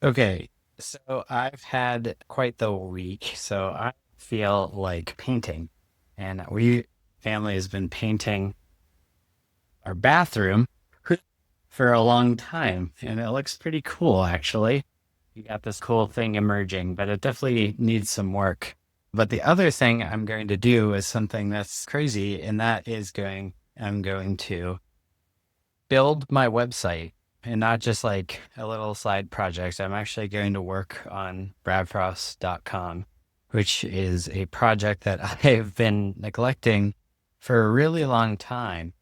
Okay, so I've had quite the week, so I feel like painting. And we family has been painting our bathroom for a long time, and it looks pretty cool actually. You got this cool thing emerging, but it definitely needs some work. But the other thing I'm going to do is something that's crazy, and that is I'm going to build my website and not just like a little side project. I'm actually going to work on bradfrost.com, which is a project that I've been neglecting for a really long time.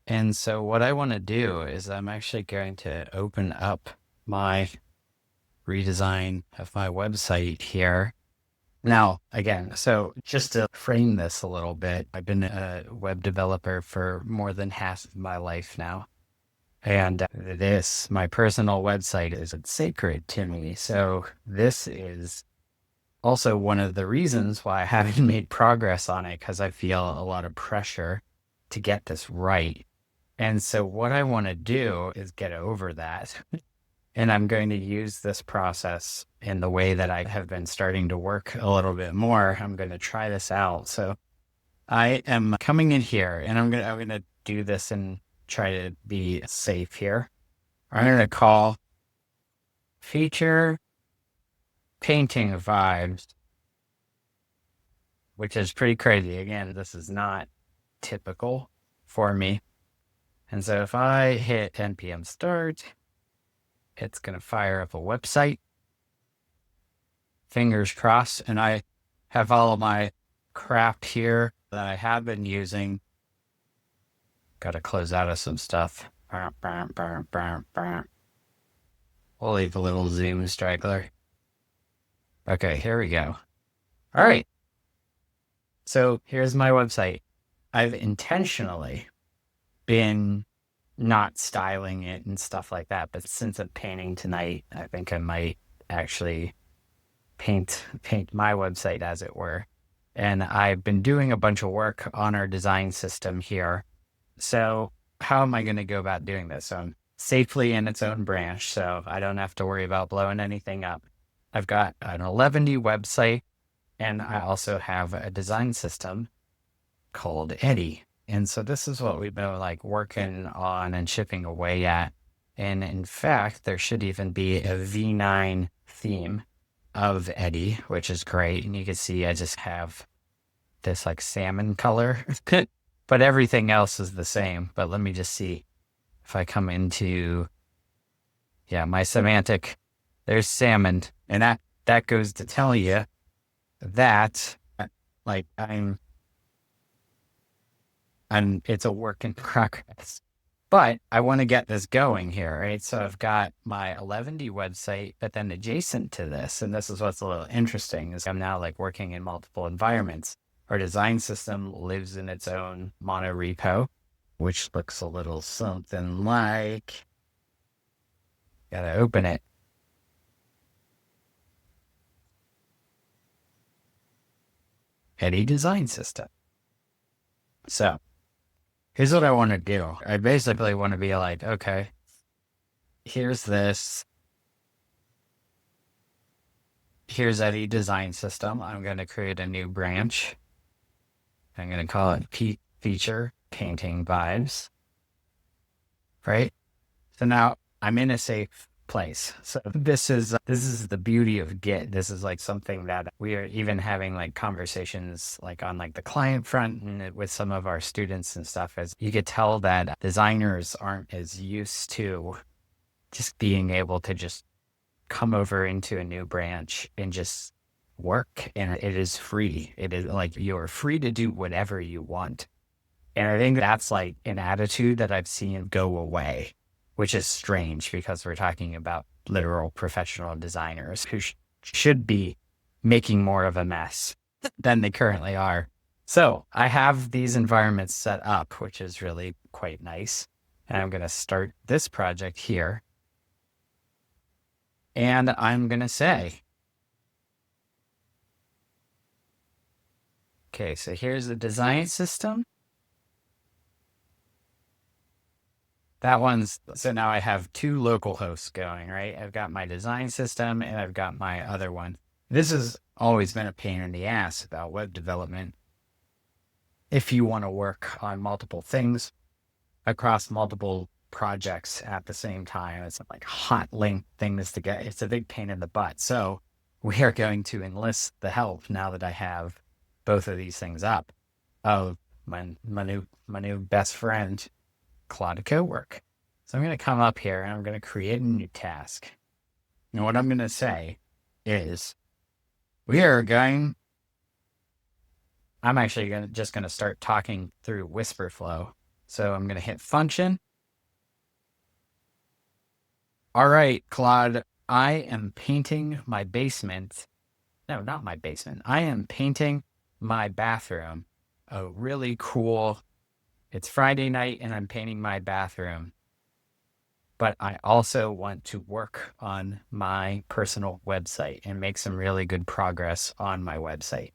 And so what I want to do is I'm actually going to open up my redesign of my website here. Now, again, so just to frame this a little bit, I've been a web developer for more than half of my life now. And my personal website, is sacred to me. So this is also one of the reasons why I haven't made progress on it, because I feel a lot of pressure to get this right. And so what I want to do is get over that. And I'm going to use this process in the way that I have been starting to work a little bit more. I'm going to try this out. So I am coming in here and I'm going to do this and try to be safe here. I'm going to call feature painting vibes, which is pretty crazy. Again, this is not typical for me. And so if I hit npm start, it's going to fire up a website. Fingers crossed. And I have all of my crap here that I have been using. Got to close out of some stuff. We'll leave a little zoom straggler. Okay, here we go. All right. So here's my website. I've intentionally been not styling it and stuff like that, but since I'm painting tonight, I think I might actually paint my website, as it were. And I've been doing a bunch of work on our design system here. So how am I going to go about doing this? So I'm safely in its own branch, so I don't have to worry about blowing anything up. I've got an 11D website, and I also have a design system called Eddie. And so this is what we've been like working on and chipping away at. And in fact, there should even be a V9 theme of Eddie, which is great. And you can see I just have this like salmon color, but everything else is the same. But let me just see if I come into, yeah, my semantic, there's salmon. And that goes to tell you that like and it's a work in progress. But I want to get this going here, right? So I've got my 11D website, but then adjacent to this, and this is what's a little interesting, is I'm now like working in multiple environments. Our design system lives in its own mono repo, which looks a little something like, gotta open it. Eddie Design System. So here's what I want to do. I basically want to be like, okay, here's this. Here's Eddie Design System. I'm going to create a new branch. I'm going to call it Feature Painting Vibes, right? So now I'm in a safe place. So this is the beauty of Git. This is like something that we are even having like conversations like on like the client front and with some of our students and stuff, as you could tell that designers aren't as used to just being able to just come over into a new branch and just work. And it is free. It is like you're free to do whatever you want. And I think that's like an attitude that I've seen go away, which is strange because we're talking about literal professional designers who should be making more of a mess than they currently are. So I have these environments set up, which is really quite nice. And I'm going to start this project here. And I'm going to say, okay, so here's the design system. That one's so now I have two local hosts going, right? I've got my design system and I've got my other one. This has always been a pain in the ass about web development. If you want to work on multiple things across multiple projects at the same time, it's like hot link things to get. It's a big pain in the butt. So we are going to enlist the help now that I have both of these things up of my new best friend, Claude Cowork. So I'm going to come up here and I'm going to create a new task. And what I'm going to say is we are going, I'm actually just going to start talking through whisper flow. So I'm going to hit function. All right, Claude, I am painting my basement. No, not my basement. I am painting my bathroom. A really cool, it's Friday night and I'm painting my bathroom. But I also want to work on my personal website and make some really good progress on my website.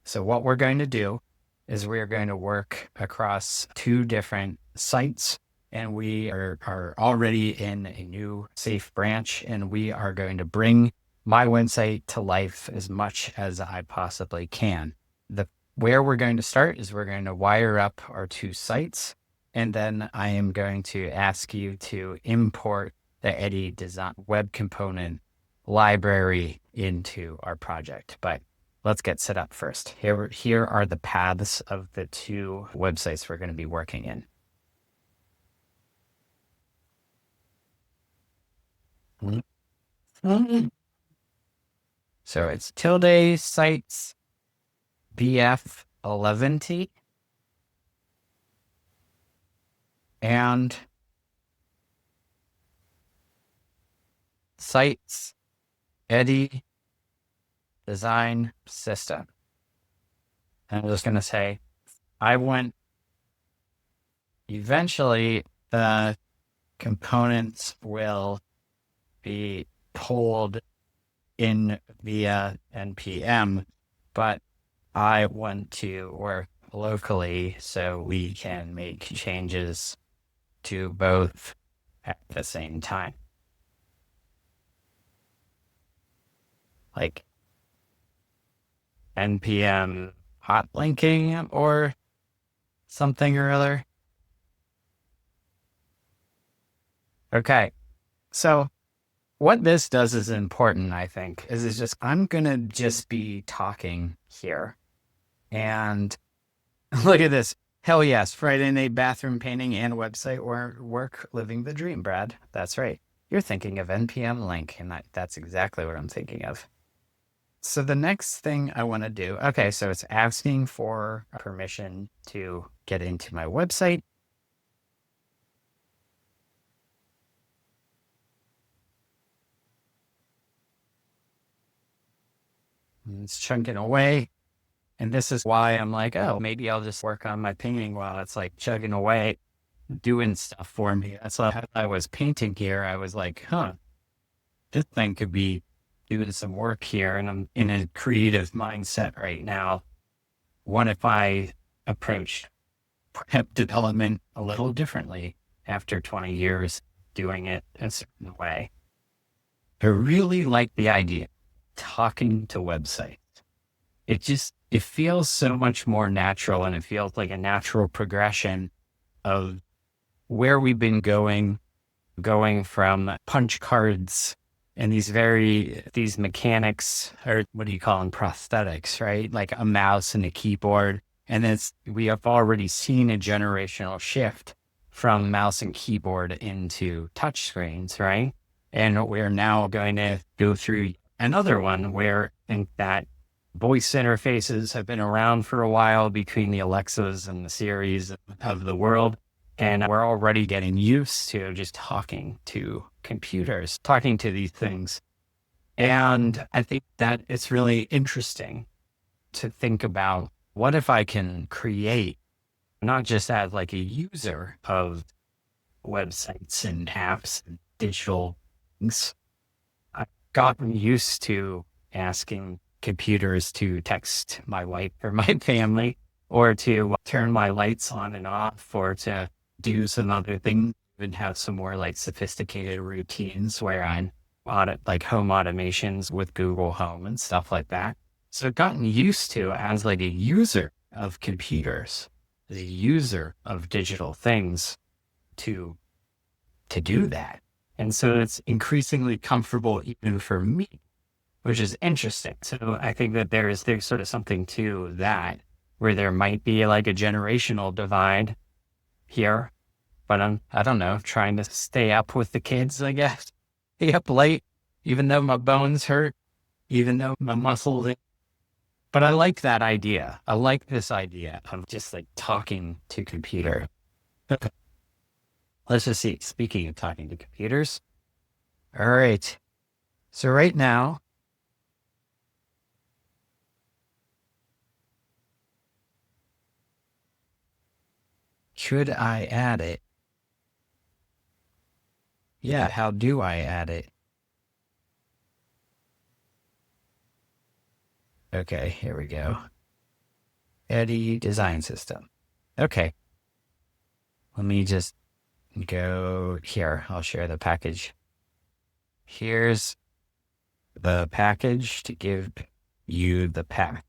So what we're going to do is we're going to work across two different sites, and we are already in a new safe branch, and we are going to bring my website to life as much as I possibly can. Where we're going to start is we're going to wire up our two sites, and then I am going to ask you to import the Eddy design web component library into our project. But let's get set up first. Here are the paths of the two websites we're going to be working in. So it's tilde sites BF11T and sites Eddy design system. And I'm just going to say, eventually the components will be pulled in via NPM, but I want to work locally so we can make changes to both at the same time. Like NPM hot linking or something or other. Okay. So what this does is important, I think, is it's just, I'm going to just be talking here. And look at this. Hell yes. Friday night bathroom painting and website work, living the dream, Brad. That's right. You're thinking of NPM link, and that's exactly what I'm thinking of. So the next thing I want to do, okay, so it's asking for permission to get into my website. And it's chunking away. And this is why I'm like, oh, maybe I'll just work on my painting while it's like chugging away, doing stuff for me. That's why as I was painting here, I was like, this thing could be doing some work here. And I'm in a creative mindset right now. What if I approached web development a little differently after 20 years doing it a certain way? I really like the idea of talking to websites. It feels so much more natural, and it feels like a natural progression of where we've been going from punch cards and these mechanics, or what do you call them, prosthetics, right? Like a mouse and a keyboard. And we have already seen a generational shift from mouse and keyboard into touch screens, right? And we're now going to go through another one where I think that voice interfaces have been around for a while between the Alexas and the Siris of the world. And we're already getting used to just talking to computers, talking to these things. And I think that it's really interesting to think about, what if I can create, not just as like a user of websites and apps and digital things. I've gotten used to asking computers to text my wife or my family, or to turn my lights on and off, or to do some other thing and have some more like sophisticated routines where I'm like home automations with Google Home and stuff like that. So I've gotten used to as like a user of computers, the user of digital things to do that. And so it's increasingly comfortable even for me, which is interesting. So I think that there's sort of something to that where there might be like a generational divide here, but I don't know, trying to stay up with the kids, I guess. Stay up late, even though my bones hurt, even though my muscles. But I like that idea. I like this idea of just like talking to computer. Let's just see. Speaking of talking to computers. All right. So right now, should I add it? Yeah, how do I add it? Okay, here we go. Eddie design system. Okay. Let me just go here. I'll share the package. Here's the package to give you the path.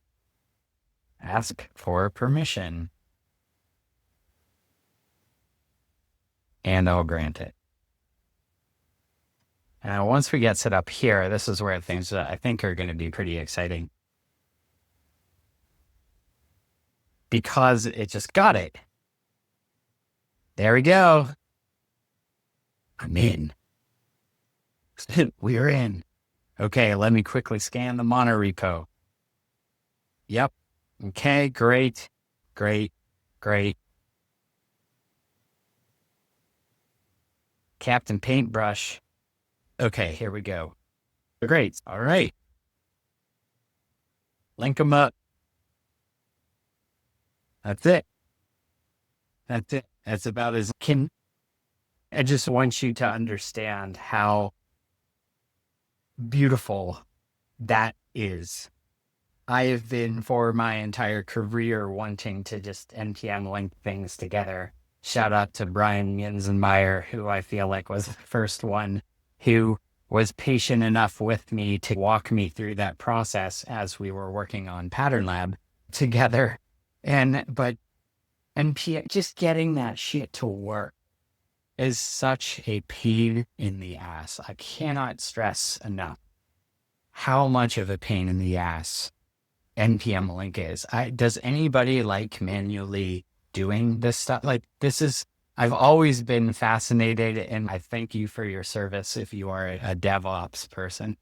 Ask for permission. And I'll grant it. Now, once we get set up here, this is where things I think are going to be pretty exciting. Because it just got it. There we go. I'm in. We're in. Okay, let me quickly scan the mono repo. Yep. Okay, great. Great. Great. Captain Paintbrush. Okay, here we go. Great. All right. Link them up. That's it. That's it. That's about as I just want you to understand how beautiful that is. I have been for my entire career wanting to just NPM link things together. Shout out to Brian Jensenmeyer, who I feel like was the first one who was patient enough with me to walk me through that process as we were working on Pattern Lab together. But NPM, just getting that shit to work is such a pain in the ass. I cannot stress enough how much of a pain in the ass NPM link is. Does anybody like manually doing this stuff? Like I've always been fascinated, and I thank you for your service if you are a DevOps person,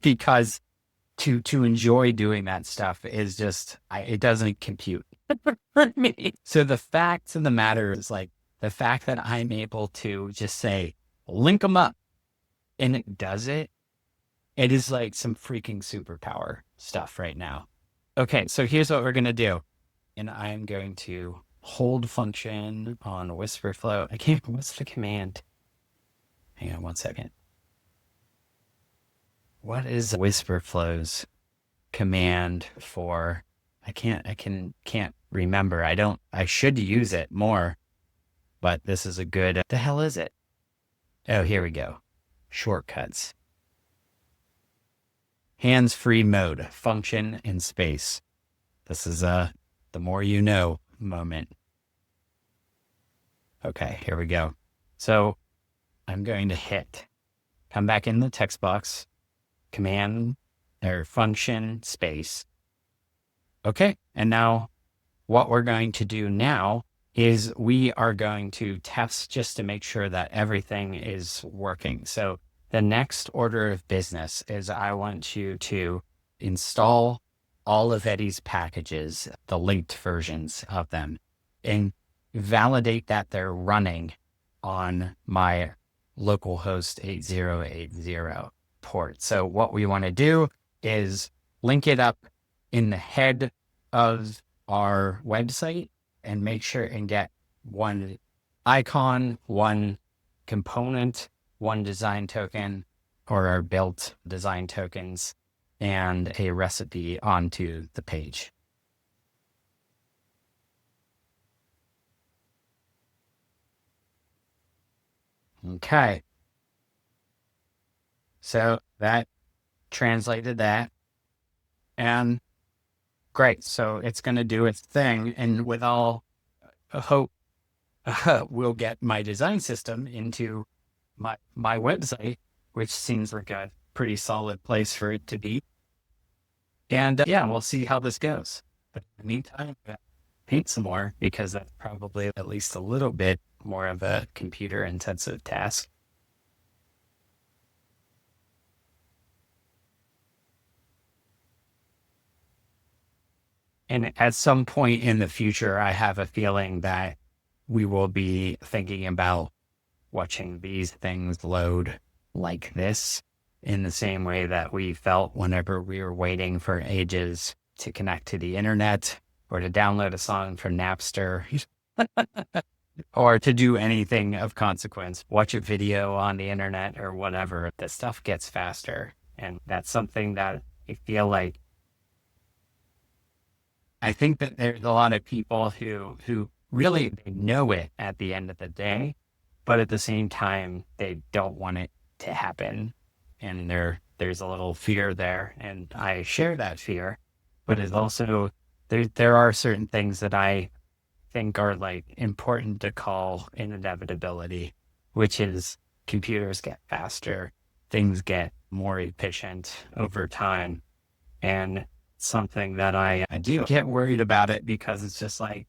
because to enjoy doing that stuff is just, it doesn't compute for me. So the fact of the matter is like the fact that I'm able to just say, link them up, and it does it. It is like some freaking superpower stuff right now. Okay, so here's what we're going to do. And I'm going to hold function on WhisperFlow. What's the command? Hang on one second. What is WhisperFlow's command for? I can't remember. I should use it more, but this is a good, the hell is it? Oh, here we go. Shortcuts. Hands-free mode, function and space. This is the more you know moment. Okay, here we go. So I'm going to come back in the text box, command or function space. Okay, and now what we're going to do now is we are going to test just to make sure that everything is working. So the next order of business is I want you to install all of Eddie's packages, the linked versions of them, and validate that they're running on my localhost 8080 port. So what we want to do is link it up in the head of our website and make sure and get one icon, one component, one design token, or our built design tokens, and a recipe onto the page. Okay. So that translated that. And great. So it's going to do its thing. And with all hope, we'll get my design system into my website, which seems like a pretty solid place for it to be. And yeah, we'll see how this goes. But in the meantime, paint some more because that's probably at least a little bit more of a computer intensive task. And at some point in the future, I have a feeling that we will be thinking about watching these things load like this in the same way that we felt whenever we were waiting for ages to connect to the internet or to download a song from Napster or to do anything of consequence, watch a video on the internet or whatever. The stuff gets faster. And that's something that I feel like I think that there's a lot of people who really they know it at the end of the day, but at the same time they don't want it to happen. And there's a little fear there. And I share that fear, but it's also there are certain things that I think are like important to call an inevitability, which is computers get faster, things get more efficient over time. And something that I do get worried about it because it's just like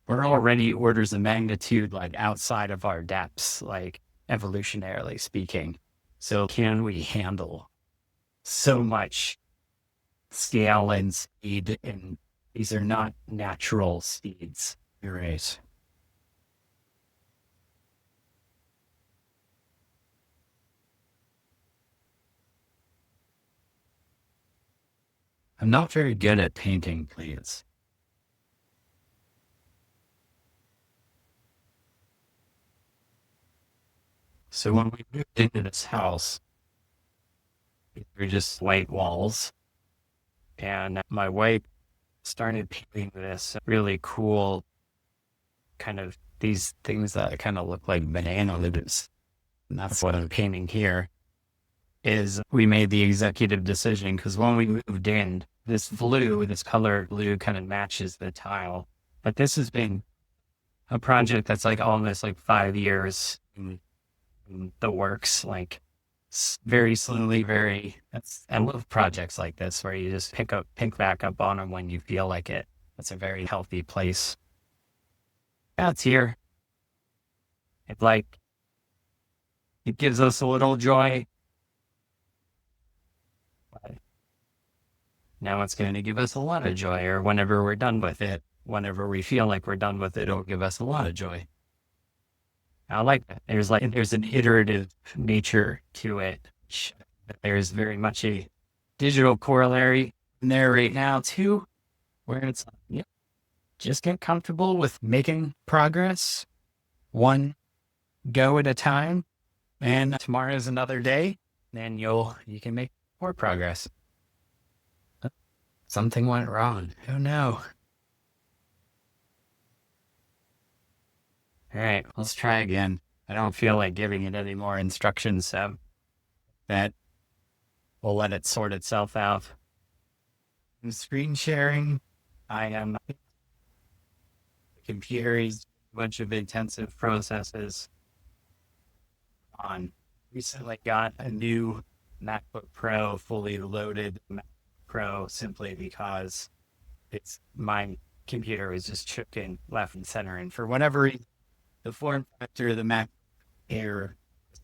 we're already orders of magnitude like outside of our depths, like evolutionarily speaking. So can we handle so much scale and speed? And these are not natural speeds. Right. I'm not very good at painting plants. So when we moved into this house, we were just white walls. And my wife started painting this really cool kind of these things that kind of look like banana leaves. And that's what I'm painting here is we made the executive decision because when we moved in, this color blue kind of matches the tile. But this has been a project that's like almost like 5 years in the works, like very slowly, I love projects like this where you just pick back up on them when you feel like it. That's a very healthy place. Yeah, it's here. It like, it gives us a little joy. But now it's going to give us a lot of joy, or whenever we're done with it, whenever we feel like we're done with it, it'll give us a lot of joy. I like that. There's an iterative nature to it. There's very much a digital corollary in there right now too, where it's yeah, just get comfortable with making progress one go at a time, and tomorrow is another day. Then you can make more progress. Something went wrong. Oh no. All right, let's try again. I don't feel like giving it any more instructions, so that we'll let it sort itself out. And screen sharing. I am computerized a bunch of intensive processes on. Recently got a new MacBook Pro fully loaded MacBook Pro simply because it's my computer is just chipped in left and center. And for whatever reason, the form factor of the Mac Air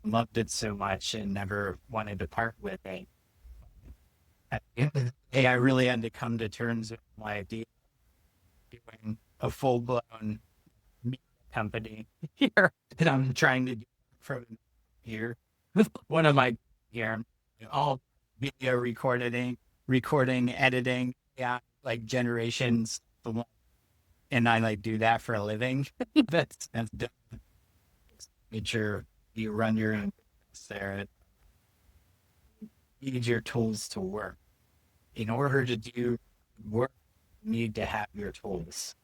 loved it so much and never wanted to part with it. At the end of the day, I really had to come to terms with my idea of doing a full blown media company here that I'm trying to do from here. One of my here, all video recording, editing, yeah, like generations. And I like do that for a living. That's done. Make sure you run your own business there. You need your tools to work. In order to do work, you need to have your tools.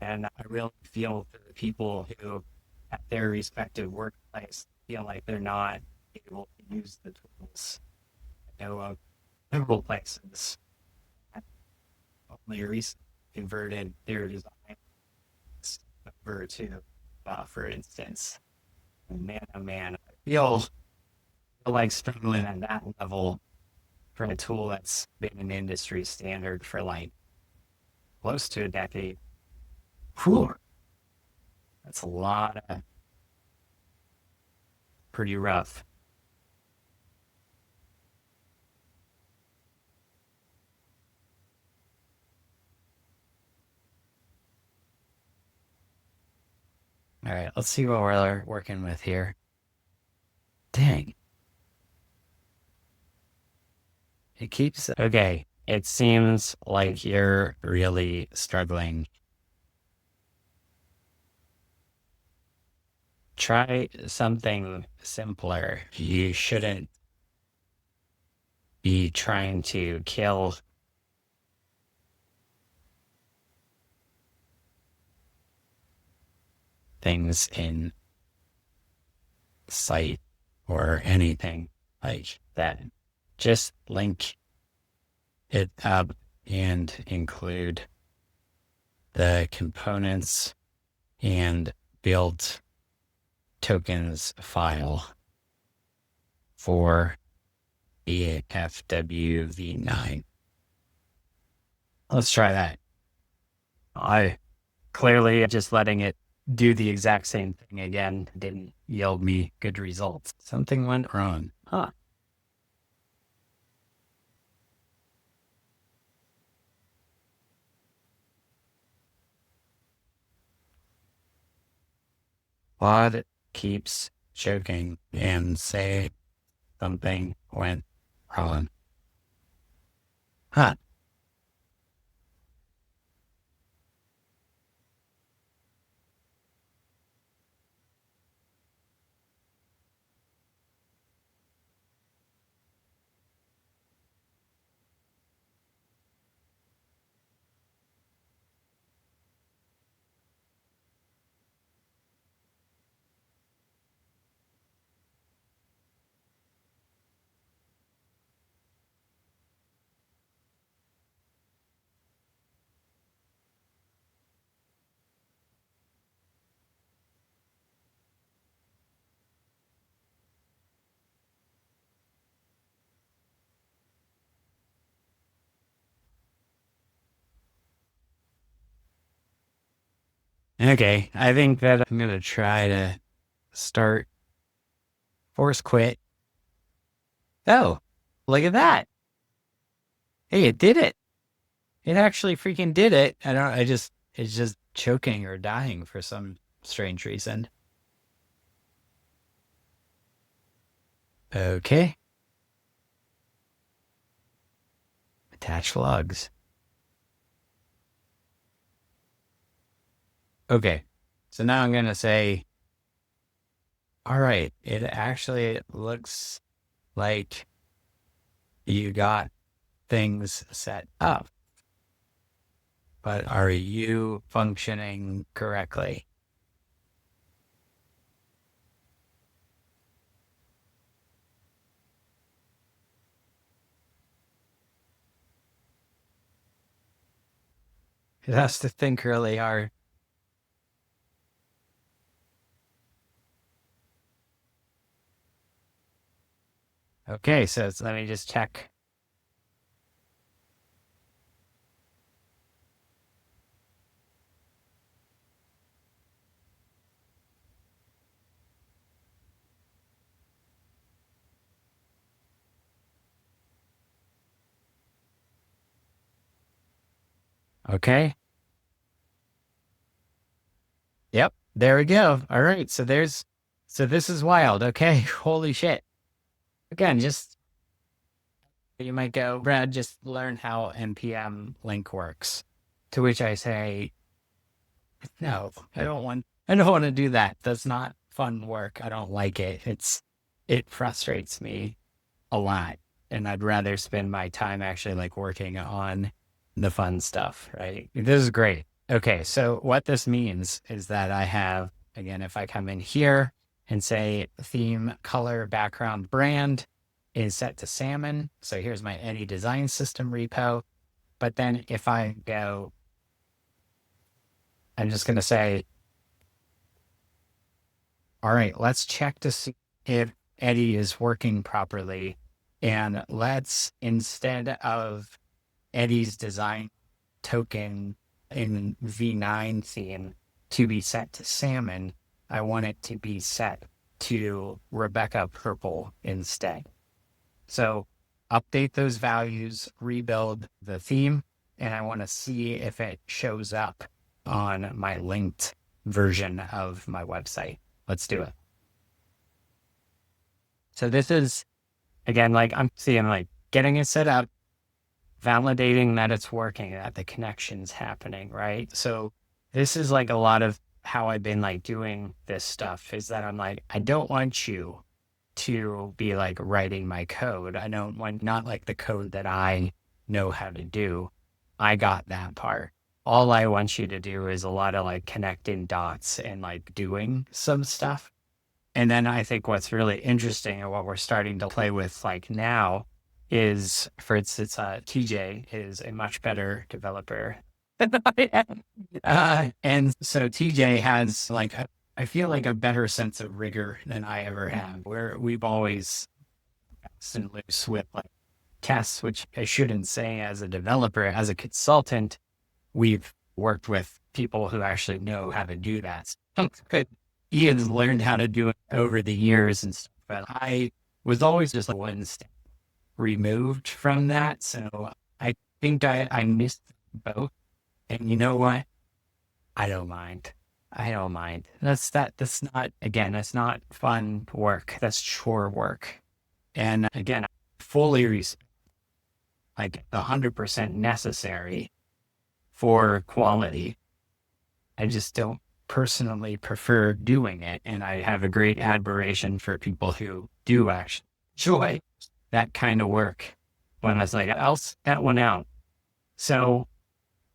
And I really feel for the people who, at their respective workplace, feel like they're not able to use the tools. I know of several places that only recently converted their design over to, for instance. And man, oh man, I feel like struggling at that level for a tool that's been an industry standard for like close to a decade. Whew, that's a lot of pretty rough. All right, let's see what we're working with here. Dang, it keeps. Okay, it seems like you're really struggling. Try something simpler. You shouldn't be trying to kill things in sight or anything like that. Just link it up and include the components and build tokens file for EFWV9. Let's try that. I clearly just letting it do the exact same thing again didn't yield me good results. Something went wrong. Huh. Pod keeps choking and say something went wrong. Huh. Okay, I think that I'm gonna try to start force quit. Oh, look at that. Hey, it did it. It actually freaking did it. It's just choking or dying for some strange reason. Okay, attach logs. Okay, so now I'm gonna say, all right, it actually looks like you got things set up, but are you functioning correctly? It has to think really hard. Okay, so let me just check. Okay. Yep. There we go. All right. So this is wild. Okay. Holy shit. Again, just you might go, Brad, just learn how NPM link works. To which I say, no, I don't want to do that. That's not fun work. I don't like it. It frustrates me a lot. And I'd rather spend my time actually like working on the fun stuff, right? This is great. Okay, so what this means is that I have, again, if I come in here and say theme, color, background, brand is set to salmon. So here's my Eddie design system repo. But then if I go, I'm just going to say, all right, let's check to see if Eddie is working properly. And let's, instead of Eddie's design token in V9 theme to be set to salmon, I want it to be set to Rebecca purple instead. So update those values, rebuild the theme, and I want to see if it shows up on my linked version of my website. Let's do it. So this is, again, like I'm seeing like getting it set up, validating that it's working, that the connection's happening, right? So this is like a lot of how I've been like doing this stuff is that I'm like, I don't want you to be like writing my code. I don't want not like the code that I know how to do. I got that part. All I want you to do is a lot of like connecting dots and like doing some stuff. And then I think what's really interesting and what we're starting to play with like now is, for instance, TJ is a much better developer than I am. And so TJ has like, I feel like a better sense of rigor than I ever have, where we've always been loose with like tests, which I shouldn't say as a developer, as a consultant, we've worked with people who actually know how to do that. But Ian's learned how to do it over the years and stuff, but I was always just one step removed from that. So I think I missed both. And you know what? I don't mind. I don't mind. That's not, again, that's not fun work. That's chore work. And again, fully like 100% necessary for quality. I just don't personally prefer doing it. And I have a great admiration for people who do actually enjoy that kind of work. When I was like, I'll set that one out. So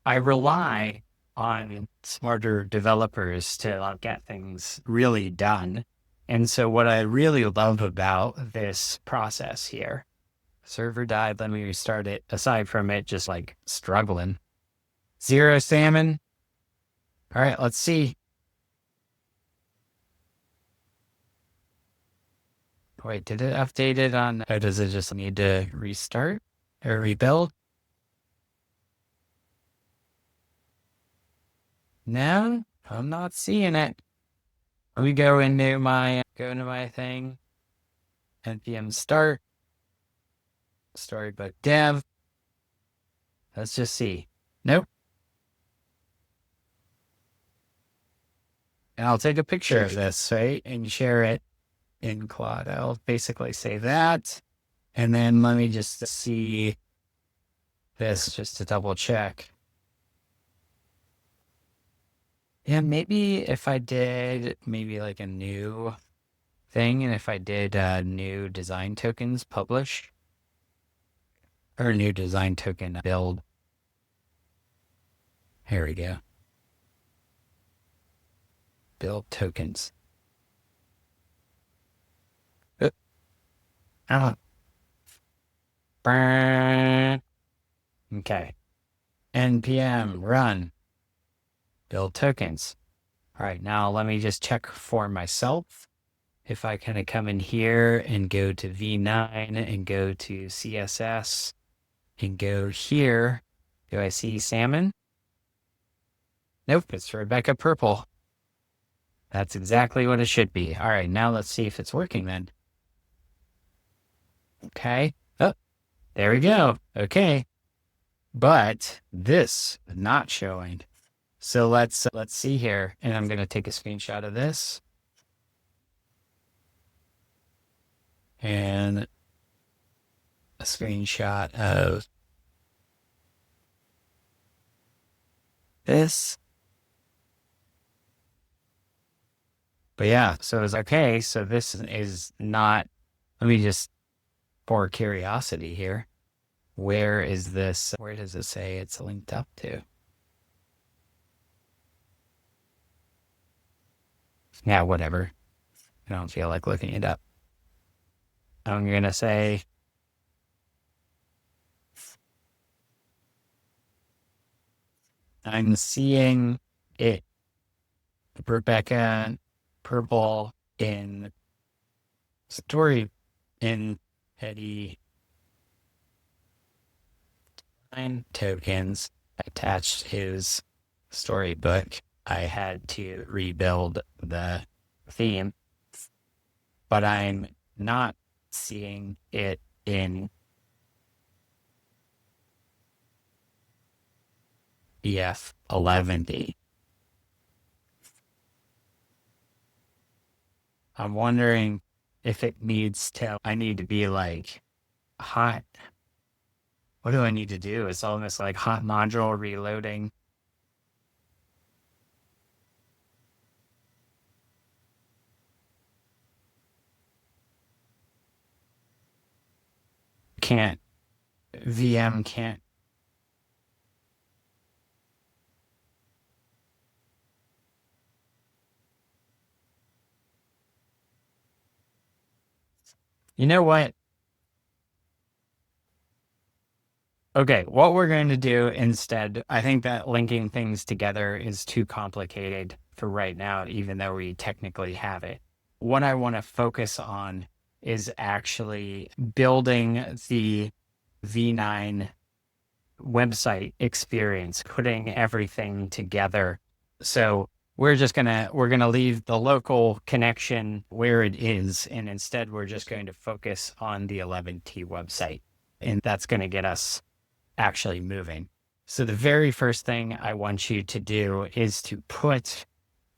I rely on smarter developers to get things really done. And so what I really love about this process here, server died, let me restart it. Aside from it just like struggling. 0 salmon. All right, let's see. Wait, did it update it on, or does it just need to restart or rebuild? No, I'm not seeing it. Let me go into my thing, npm start, storybook dev. Let's just see. Nope. And I'll take a picture of this, right, and share it in Claude. I'll basically say that. And then let me just see this just to double check. Yeah, maybe if I did maybe like a new thing, and if I did new design tokens publish or new design token build. Here we go. Build tokens. Oh. Okay. npm run build tokens. All right, now let me just check for myself. If I kind of come in here and go to V9 and go to CSS and go here, do I see salmon? Nope, it's Rebecca purple. That's exactly what it should be. All right, now let's see if it's working then. Okay. Oh, there we go. Okay. But this is not showing. So let's see here. And I'm going to take a screenshot of this. And a screenshot of this. But yeah, so it's okay. So this is not, let me just, for curiosity here, where is this? Where does it say it's linked up to? Yeah, whatever. I don't feel like looking it up. I'm going to say I'm seeing it, Rebecca Purple in story in Petty nine tokens attached his storybook. I had to rebuild the theme, but I'm not seeing it in EF 11D. I'm wondering if it needs to, I need to be like hot. What do I need to do? It's almost like hot module reloading. Can't, VM can't. You know what? Okay, what we're going to do instead, I think that linking things together is too complicated for right now, even though we technically have it. What I want to focus on is actually building the V9 website experience, putting everything together. So we're gonna leave the local connection where it is, and instead we're just going to focus on the 11T website, and that's going to get us actually moving. So the very first thing I want you to do is to put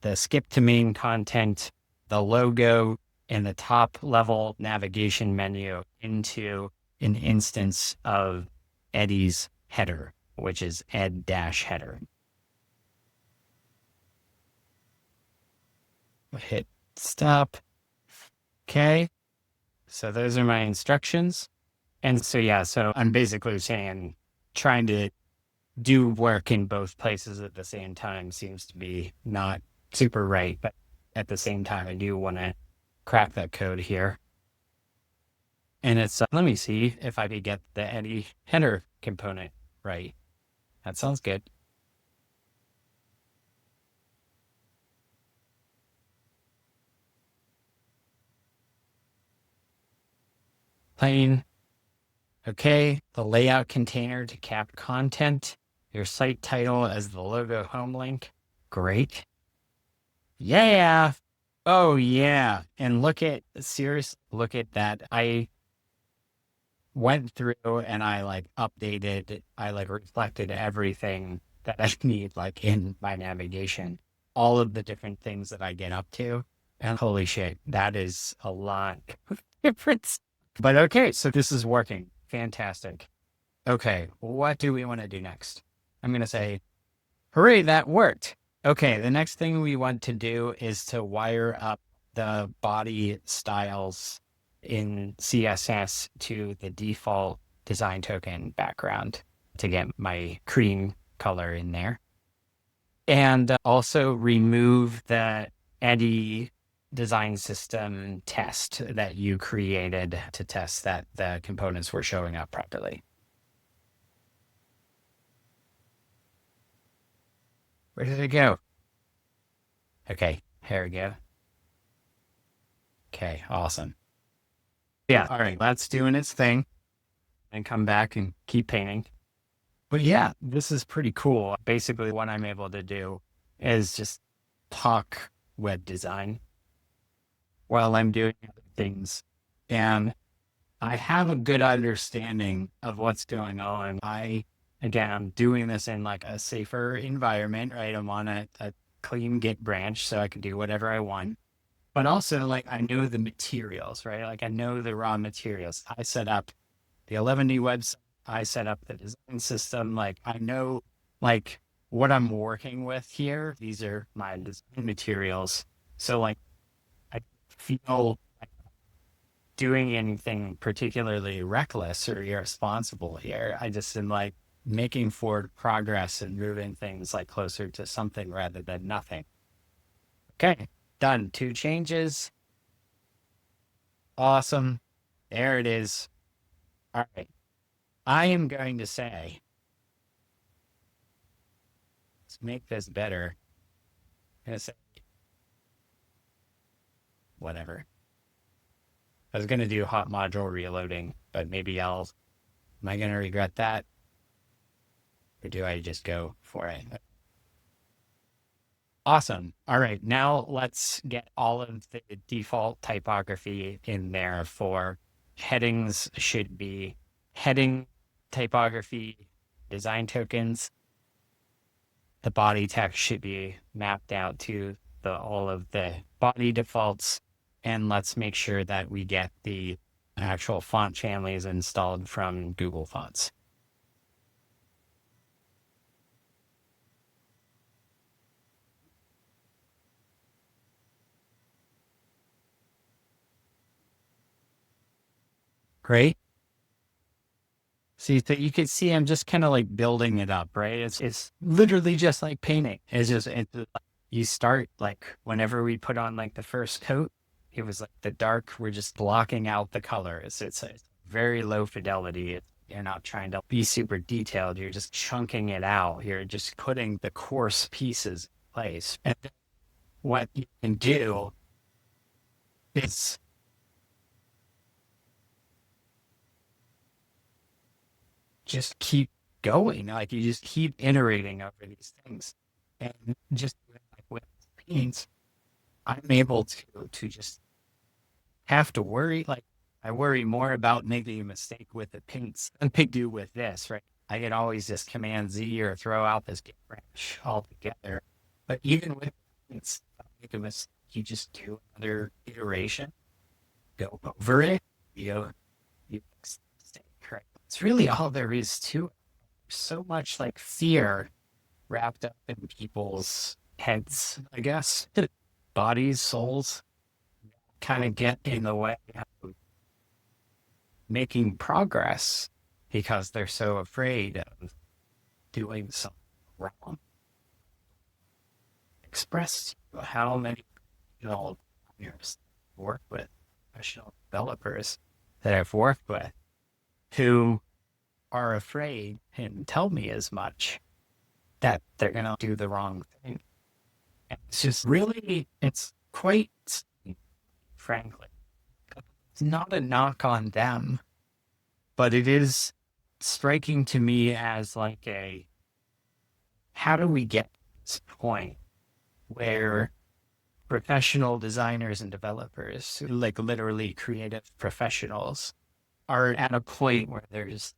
the skip to main content, the logo, and the top level navigation menu into an instance of Eddie's header, which is ed dash header. Hit stop. Okay. So those are my instructions. And so, yeah, so I'm basically saying trying to do work in both places at the same time seems to be not super right. But at the same time, I do want to crack that code here. And it's, let me see if I could get the Eddie header component right. That sounds good. Plain. Okay. The layout container to cap content. Your site title as the logo home link. Great. Yeah. Oh, yeah. And look at that. I went through and I like updated, I like reflected everything that I need like in my navigation, all of the different things that I get up to. And holy shit, that is a lot of difference. But okay, so this is working. Fantastic. Okay, what do we want to do next? I'm going to say, hooray, that worked. Okay, the next thing we want to do is to wire up the body styles in CSS to the default design token background to get my cream color in there. And also remove the Eddie design system test that you created to test that the components were showing up properly. Where did it go? Okay, here we go. Okay, awesome. Yeah, all right, that's doing its thing and come back and keep painting. But yeah, this is pretty cool. Basically, what I'm able to do is just talk web design while I'm doing other things. And I have a good understanding of what's going on. Again, I'm doing this in like a safer environment, right? I'm on a clean Git branch, so I can do whatever I want. But also, like, I know the materials, right? Like, I know the raw materials. I set up the 11D website. I set up the design system. Like, I know, like, what I'm working with here. These are my design materials. So, like, I feel like doing anything particularly reckless or irresponsible here. I just am like making forward progress and moving things like closer to something rather than nothing. Okay, done. Two changes. Awesome. There it is. All right. I am going to say, let's make this better. I'm going to say, whatever. I was going to do hot module reloading, but maybe am I going to regret that? Or do I just go for it? Awesome. All right. Now let's get all of the default typography in there for headings should be heading typography, design tokens. The body text should be mapped out to all of the body defaults. And let's make sure that we get the actual font families installed from Google Fonts. Great. See, so you can see I'm just kind of like building it up, right? It's literally just like painting. You start like whenever we put on like the first coat, it was like the dark. We're just blocking out the colors. It's very low fidelity. You're not trying to be super detailed. You're just chunking it out. You're just putting the coarse pieces in place. And then what you can do is just keep going. Like you just keep iterating over these things. And just like with paints, I'm able to just have to worry. Like I worry more about making a mistake with the paints than I do with this, right? I can always just Command Z or throw out this get branch altogether. But even with paints, if I make a mistake, you just do another iteration, go over it, you fix the mistake, right? It's really all there is to it. There's so much like fear wrapped up in people's heads, I guess. Bodies, souls kind of get in the way of making progress because they're so afraid of doing something wrong. Express how many professional designers work with, professional developers that I've worked with who are afraid and tell me as much that they're going to do the wrong thing. And it's just really, it's quite, frankly, it's not a knock on them, but it is striking to me as like how do we get to this point where professional designers and developers, like literally creative professionals, are at a point where they're just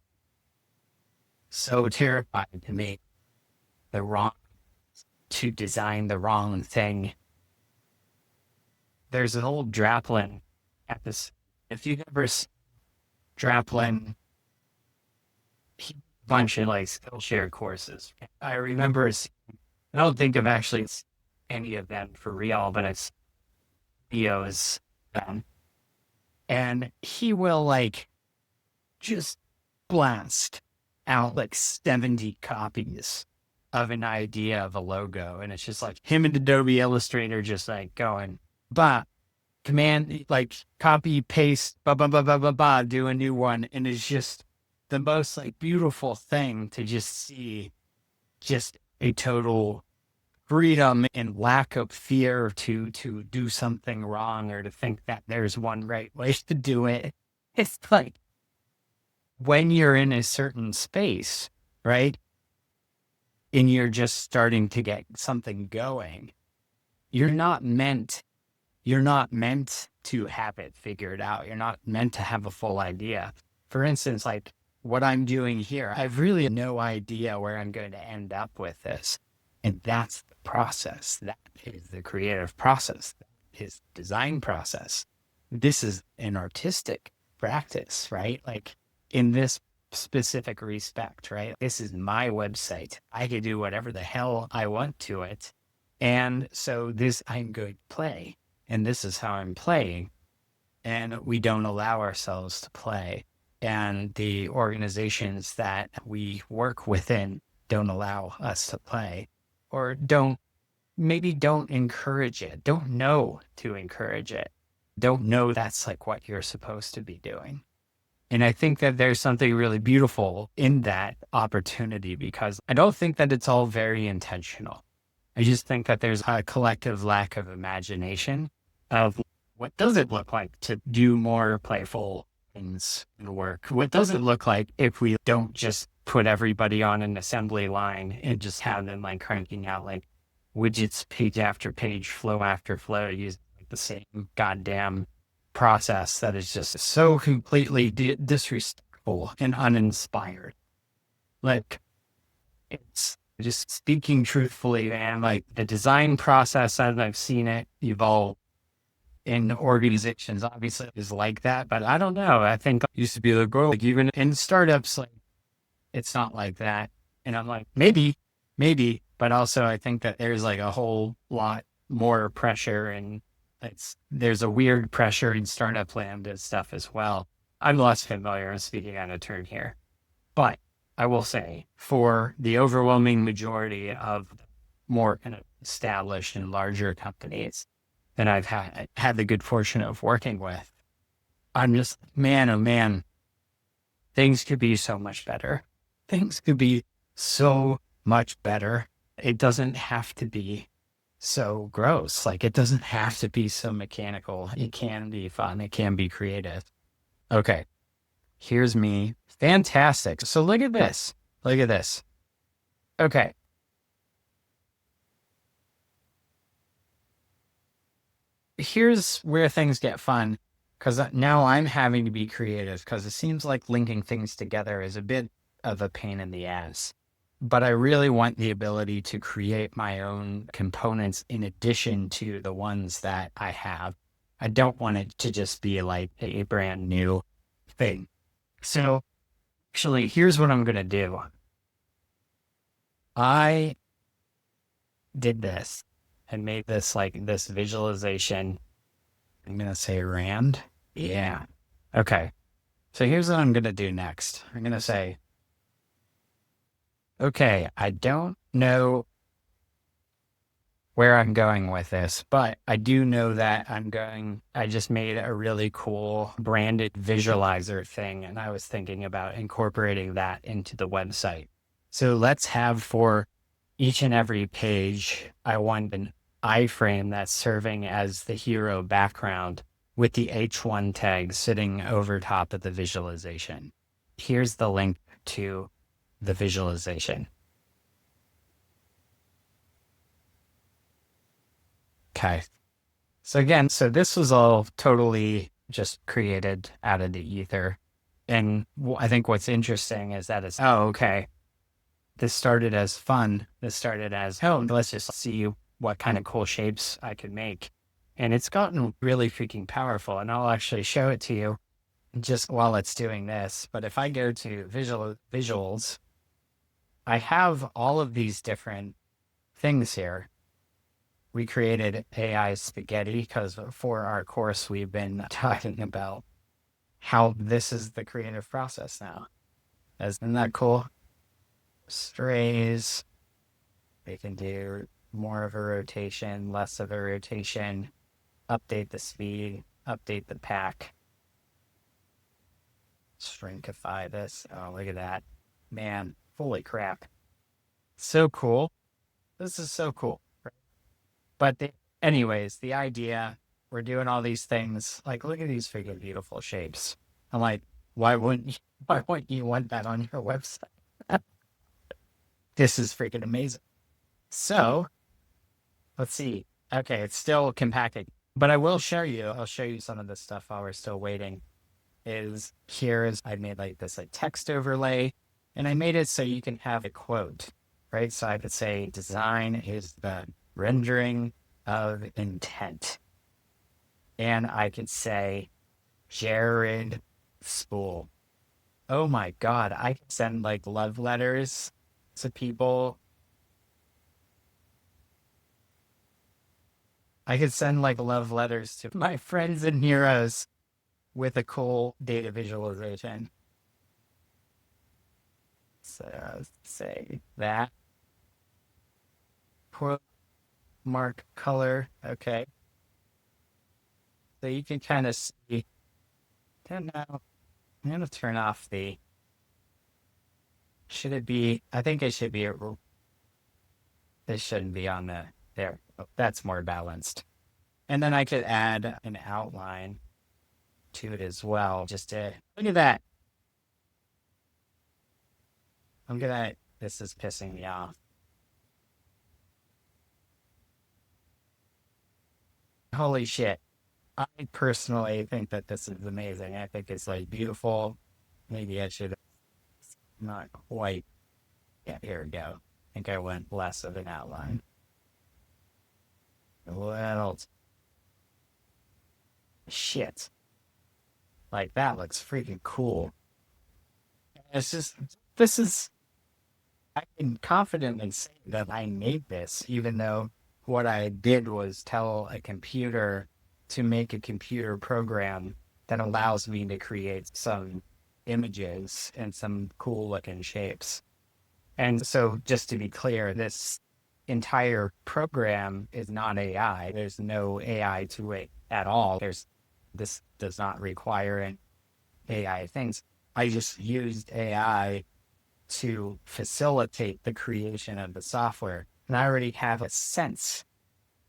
so terrified to make the wrong, to design the wrong thing. There's an old Draplin at this. If you've ever seen Draplin, he a bunch of like Skillshare courses. I remember, I don't think I've actually seen any of them for real, but it's videos. Um, and he will like just blast out like 70 copies of an idea of a logo. And it's just like him and Adobe Illustrator just like going, bah, command, like copy, paste, blah, blah, blah, blah, blah, blah, do a new one. And it's just the most like beautiful thing to just see just a total freedom and lack of fear to do something wrong or to think that there's one right way to do it. It's like when you're in a certain space, right? And you're just starting to get something going, you're not meant you're not meant to have it figured out. You're not meant to have a full idea. For instance, like what I'm doing here, I've really no idea where I'm going to end up with this. And that's the process. That is the creative process. That is the design process. This is an artistic practice, right? Like in this specific respect, right? This is my website. I can do whatever the hell I want to it. And so this I'm going to play. And this is how I'm playing. And we don't allow ourselves to play. And the organizations that we work within don't allow us to play or maybe don't encourage it, don't know to encourage it. don't know that's like what you're supposed to be doing. And I think that there's something really beautiful in that opportunity because I don't think that it's all very intentional. I just think that there's a collective lack of imagination of what does it look like to do more playful things in work? What does it look like if we don't just put everybody on an assembly line and just have them like cranking out like widgets page after page, flow after flow, using like the same goddamn process that is just so completely disrespectful and uninspired. Like, it's just speaking truthfully, man. Like the design process, as I've seen it evolve in organizations, obviously is like that. But I don't know. I think it used to be like, oh, like even in startups, like it's not like that. And I'm like, maybe. But also, I think that there's like a whole lot more pressure, and there's a weird pressure in startup land and stuff as well. I'm less familiar. I'm speaking out of turn here. But I will say, for the overwhelming majority of more kind of established and larger companies that I've had the good fortune of working with, I'm just, man, oh man, things could be so much better. Things could be so much better. It doesn't have to be so gross. Like, it doesn't have to be so mechanical. It can be fun. It can be creative. Okay. Here's me. Fantastic. So look at this. Look at this. Okay. Here's where things get fun because now I'm having to be creative because it seems like linking things together is a bit of a pain in the ass. But I really want the ability to create my own components in addition to the ones that I have. I don't want it to just be like a brand new thing. So actually, here's what I'm going to do. I did this and made this like this visualization. I'm going to say Rand. Yeah. Okay. So here's what I'm going to do next. I'm going to say, okay, I don't know where I'm going with this, but I do know that I just made a really cool branded visualizer thing, and I was thinking about incorporating that into the website. So let's have for each and every page, I want an iframe that's serving as the hero background with the H1 tag sitting over top of the visualization. Here's the link to the visualization. Okay. So again, so this was all totally just created out of the ether. And I think what's interesting is that it's, oh, okay, this started as fun. This started as, oh, let's just see what kind of cool shapes I could make. And it's gotten really freaking powerful. And I'll actually show it to you just while it's doing this. But if I go to visuals, I have all of these different things here. We created AI spaghetti because for our course, we've been talking about how this is the creative process now. Isn't that cool? Strays, we can do more of a rotation, less of a rotation, update the speed, update the pack, shrinkify this. Oh, look at that. Man, holy crap. So cool. This is so cool. But anyways, the idea, we're doing all these things. Like, look at these freaking beautiful shapes. I'm like, why wouldn't you want that on your website? This is freaking amazing. So let's see. Okay, it's still compacting, but I'll show you some of the stuff while we're still waiting. I made like this like text overlay and I made it so you can have a quote, right? So I could say design is the rendering of intent. And I could say Jared Spool. Oh my God, I can send like love letters to people. I could send like love letters to my friends and heroes with a cool data visualization. So say that quote mark color. Okay. So you can kind of see, I don't know, I'm going to turn off the, should it be, I think it should be, this shouldn't be on the, there. Oh, that's more balanced. And then I could add an outline to it as well. Just to, look at that. I'm gonna, this is pissing me off. Holy shit. I personally think that this is amazing. I think it's like beautiful. Maybe I should not quite. Yeah, here we go. I think I went less of an outline. Well, shit. Like that looks freaking cool. It's just, this is, I can confidently say that I made this, even though what I did was tell a computer to make a computer program that allows me to create some images and some cool looking shapes. And so, just to be clear, this entire program is not AI. There's no AI to it at all. This does not require an AI things. I just used AI to facilitate the creation of the software. And I already have a sense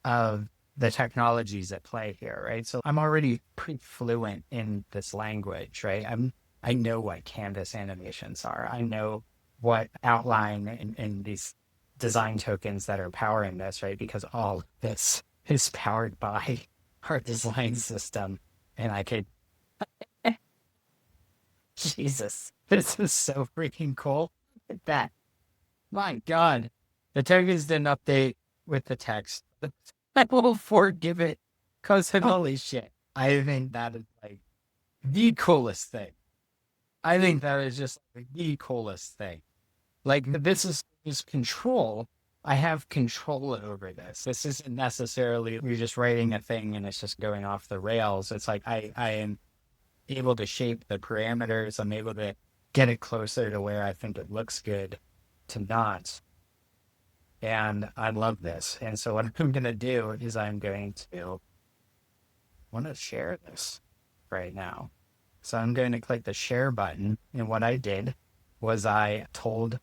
of the technologies at play here, right? So I'm already pretty fluent in this language, right? I know what canvas animations are. I know what outline and these design tokens that are powering this, right? Because all of this is powered by our design system. And I could, Jesus, this is so freaking cool. Look at that. My God. The tokens didn't update with the text. I will forgive it because of holy shit. I think that is like the coolest thing. I think that is just like the coolest thing. Like this is control. I have control over this. This isn't necessarily you're just writing a thing and it's just going off the rails. It's like I am able to shape the parameters. I'm able to get it closer to where I think it looks good to not. And I love this. And so what I'm going to do is I'm going to want to share this right now. So I'm going to click the share button. And what I did was I told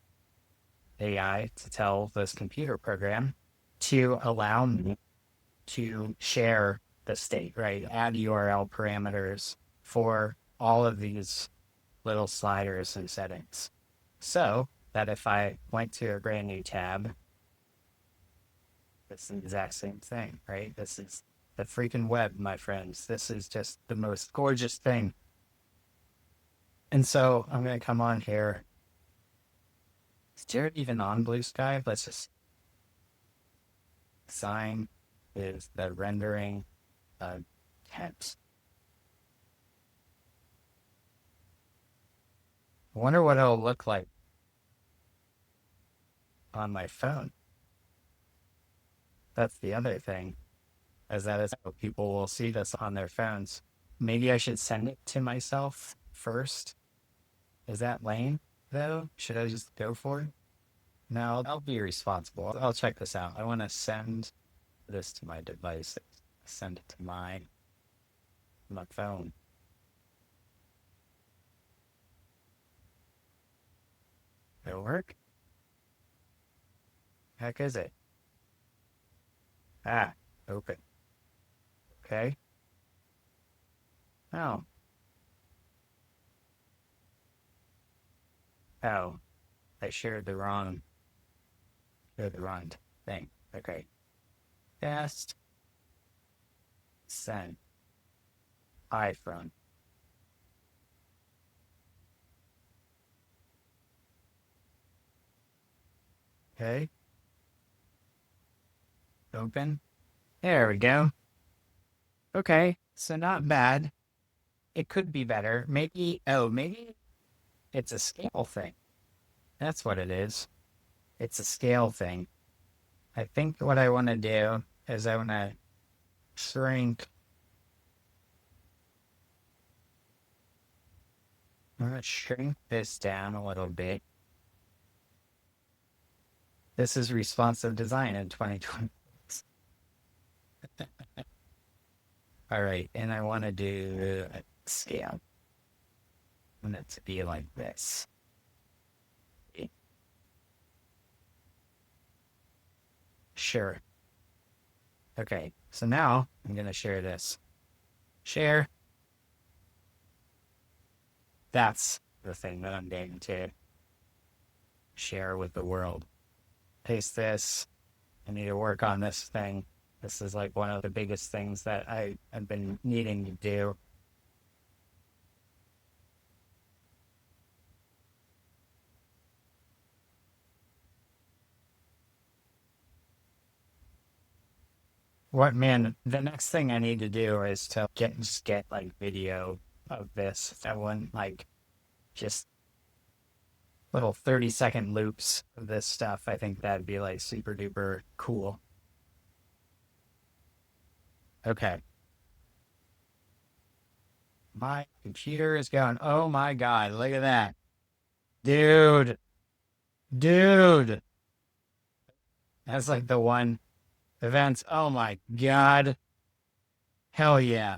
AI to tell this computer program to allow me to share the state, right? Add URL parameters for all of these little sliders and settings. So that if I went to a brand new tab, it's the exact same thing, right? This is the freaking web, my friends. This is just the most gorgeous thing. And so I'm going to come on here. Is Jared even on Blue Sky? Let's just sign is the rendering text. I wonder what it'll look like on my phone. That's the other thing, is that is how people will see this on their phones. Maybe I should send it to myself first. Is that lame, though? Should I just go for it? No, I'll be responsible. I'll check this out. I want to send this to my device. Send it to my phone. It'll work? Heck is it? Ah, open. Okay. Oh, oh, I shared the wrong thing. Okay. Test, send, iPhone. Okay. Open. There we go. Okay. So not bad. It could be better. Maybe, oh, maybe it's a scale thing. That's what it is. It's a scale thing. I think what I want to do is I want to shrink. I'm going to shrink this down a little bit. This is responsive design in 2020. All All right, and I want to do a scale. I want it to be like this. Sure. Okay, so now I'm gonna share this. Share. That's the thing that I'm going to share with the world. Paste this. I need to work on this thing. This is like one of the biggest things that I have been needing to do. What man, the next thing I need to do is to get like video of this. I want like just little 30-second loops of this stuff. I think that'd be like super duper cool. Okay. My computer is going, oh my God, look at that. Dude, dude. That's like the one events. Oh my God. Hell yeah.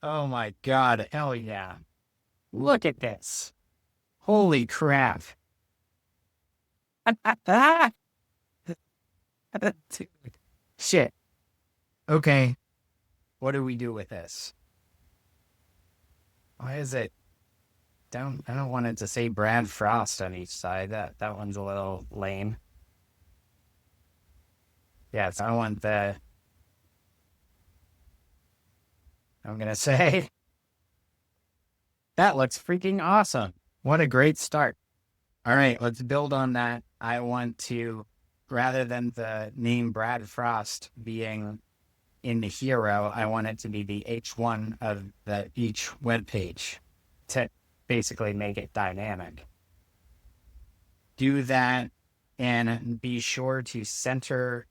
Oh my God. Hell yeah. Look at this. Holy crap. Dude. Shit. Okay. What do we do with this? Why is it? I don't want it to say Brad Frost on each side. That one's a little lame. Yeah, so I want the I'm gonna say that looks freaking awesome. What a great start. All right, let's build on that. I want to, rather than the name Brad Frost being in the hero, I want it to be the H1 of each web page to basically make it dynamic. Do that and be sure to center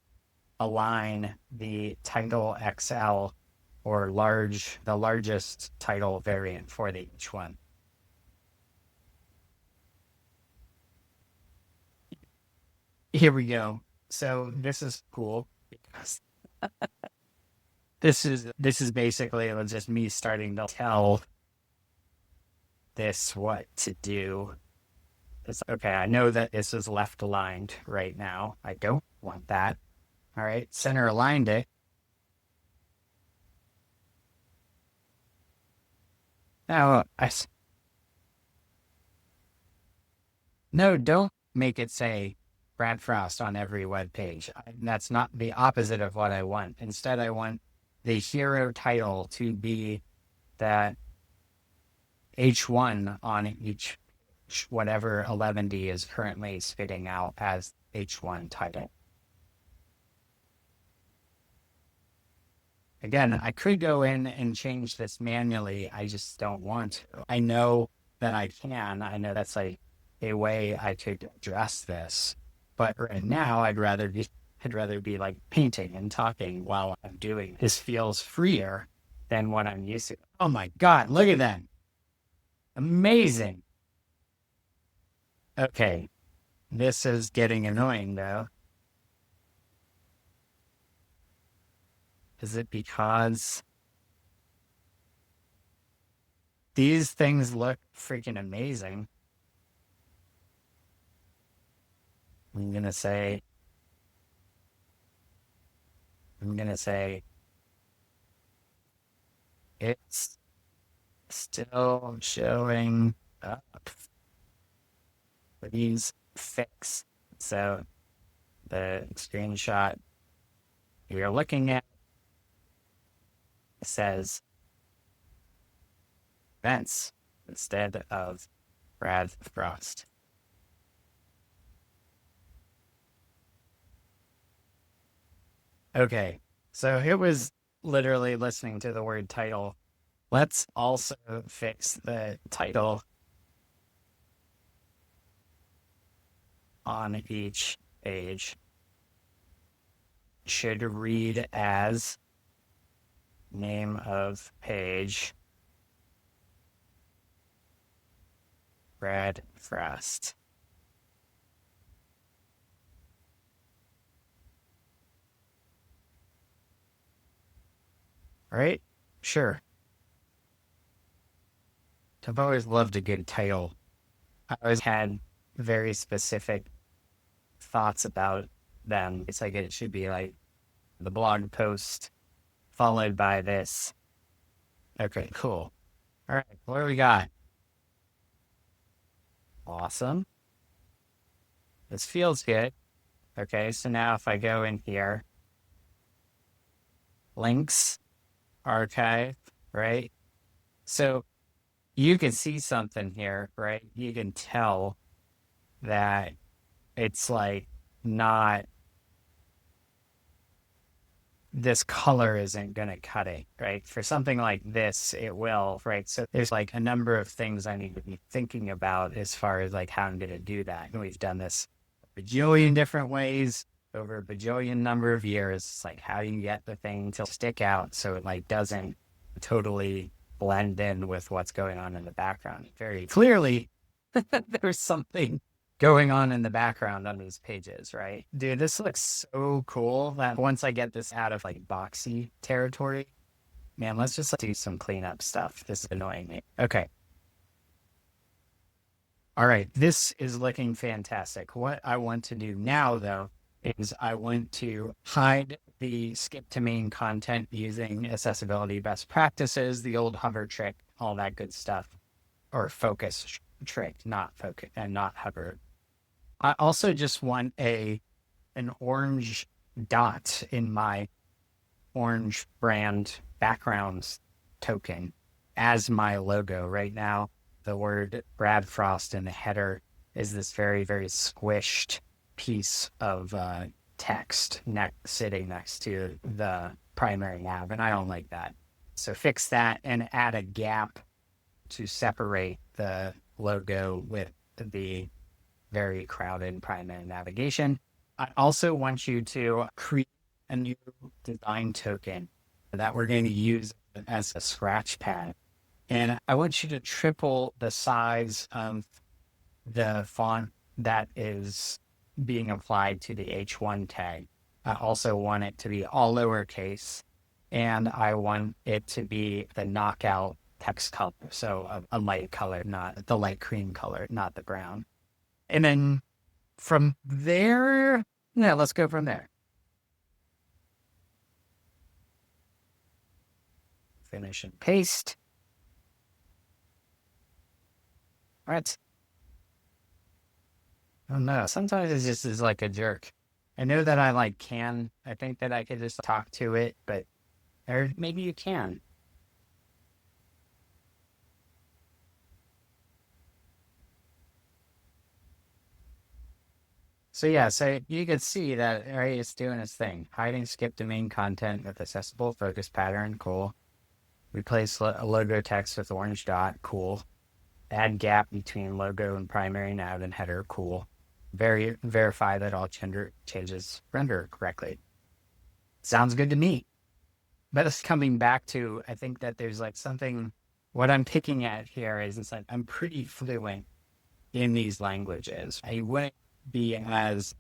align the title XL or the largest title variant for the H1. Here we go. So this is cool because this is basically just me starting to tell this what to do. Okay, I know that this is left aligned right now. I don't want that. All right, center aligned it. Now, no, don't make it say Brad Frost on every web page. That's not the opposite of what I want. Instead, I want the hero title to be that H1 on each whatever 11D is currently spitting out as H1 title. Again, I could go in and change this manually. I just don't want to. I know that I can. I know that's like a way I could address this. But right now, I'd rather be like painting and talking while I'm doing. This feels freer than what I'm used to. Oh my God, look at that. Amazing. Okay, this is getting annoying though. Is it because these things look freaking amazing? I'm gonna say, I'm gonna say it's still showing up. Please fix. So the screenshot you're looking at says events instead of Brad Frost. Okay, so it was literally listening to the word title. Let's also fix the title on each page. Should read as name of page Brad Frost. All right. Sure. I've always loved a good title. I always had very specific thoughts about them. It's like it should be like the blog post followed by this. Okay, cool. All right, what do we got? Awesome. This feels good. Okay, so now if I go in here, links, archive, right? So you can see something here, right? You can tell that it's like not this color isn't going to cut it, right? For something like this, it will, right? So there's like a number of things I need to be thinking about as far as like how I'm going to do that. And we've done this a bajillion different ways over a bajillion number of years. It's like how do you get the thing to stick out so it like doesn't totally blend in with what's going on in the background. Very clearly, there's something going on in the background on these pages, right? Dude, this looks so cool that once I get this out of like boxy territory, man, let's just do some cleanup stuff. This is annoying me. Okay. All right. This is looking fantastic. What I want to do now, though, is I want to hide the skip to main content using accessibility best practices, the old hover trick, all that good stuff, or focus trick, not focus and not hover. I also just want an orange dot in my orange brand backgrounds token as my logo. Right now, the word Brad Frost in the header is this very, very squished piece of text sitting next to the primary nav, and I don't like that. So fix that and add a gap to separate the logo with the very crowded primary navigation. I also want you to create a new design token that we're going to use as a scratch pad. And I want you to triple the size of the font that is being applied to the H1 tag. I also want it to be all lowercase, and I want it to be the knockout text color. So a light color, not the light cream color, not the brown. And then from there, yeah, let's go from there. Finish and paste. All right. Oh no, sometimes it just is like a jerk. I know that I like I think that I could just talk to it, but or maybe you can. So yeah, so you can see that right, it's doing its thing. Hiding skip domain content with accessible focus pattern, cool. Replace logo text with orange dot, cool. Add gap between logo and primary nav and header, cool. Verify that all gender changes render correctly. Sounds good to me. But it's coming back to, I think that there's like something, what I'm picking at here is it's like I'm pretty fluent in these languages. I wouldn't be as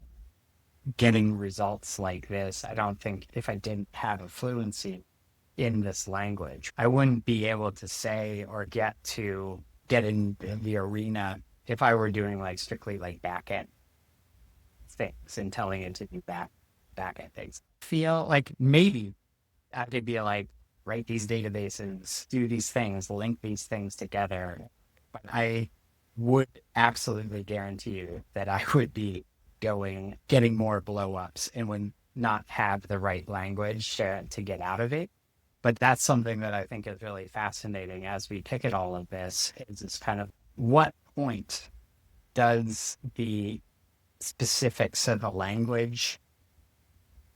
getting results like this. I don't think if I didn't have a fluency in this language, I wouldn't be able to say or get in the arena if I were doing like strictly like backend things and telling it to do backend things. Feel like maybe I could be like, write these databases, do these things, link these things together. But I would absolutely guarantee you that I would be getting more blow ups and would not have the right language to get out of it. But that's something that I think is really fascinating as we pick at all of this is this kind of what point does the specifics of the language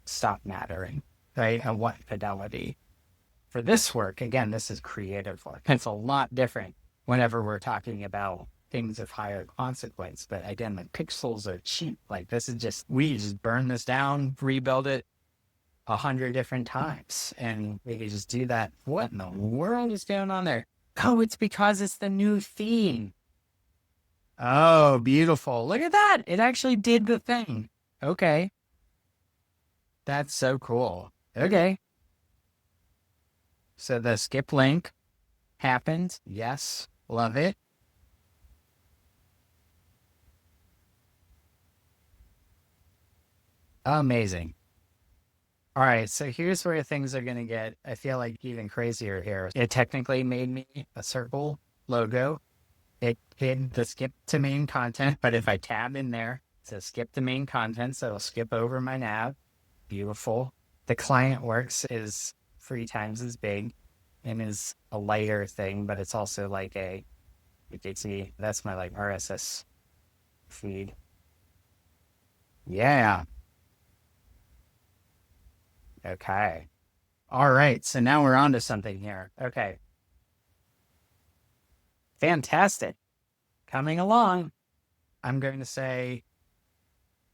stop mattering, right? And what fidelity? For this work, again, this is creative work. It's a lot different whenever we're talking about things of higher consequence. But again, the pixels are cheap. Like this is just, we just burn this down, rebuild it 100 different times. And we can just do that. What in the world is going on there? Oh, it's because it's the new theme. Oh, beautiful. Look at that. It actually did the thing. Okay. That's so cool. Okay. So the skip link happened. Yes. Love it. Amazing. All right. So here's where things are going to get, I feel like, even crazier here. It technically made me a circle logo. It hid the skip to main content, but if I tab in there, it says skip to main content, so it'll skip over my nav. Beautiful. The client works is 3 times as big and is a lighter thing, but it's also like you can see that's my like RSS feed. Yeah. Okay. All right. So now we're on to something here. Okay. Fantastic. Coming along. I'm going to say,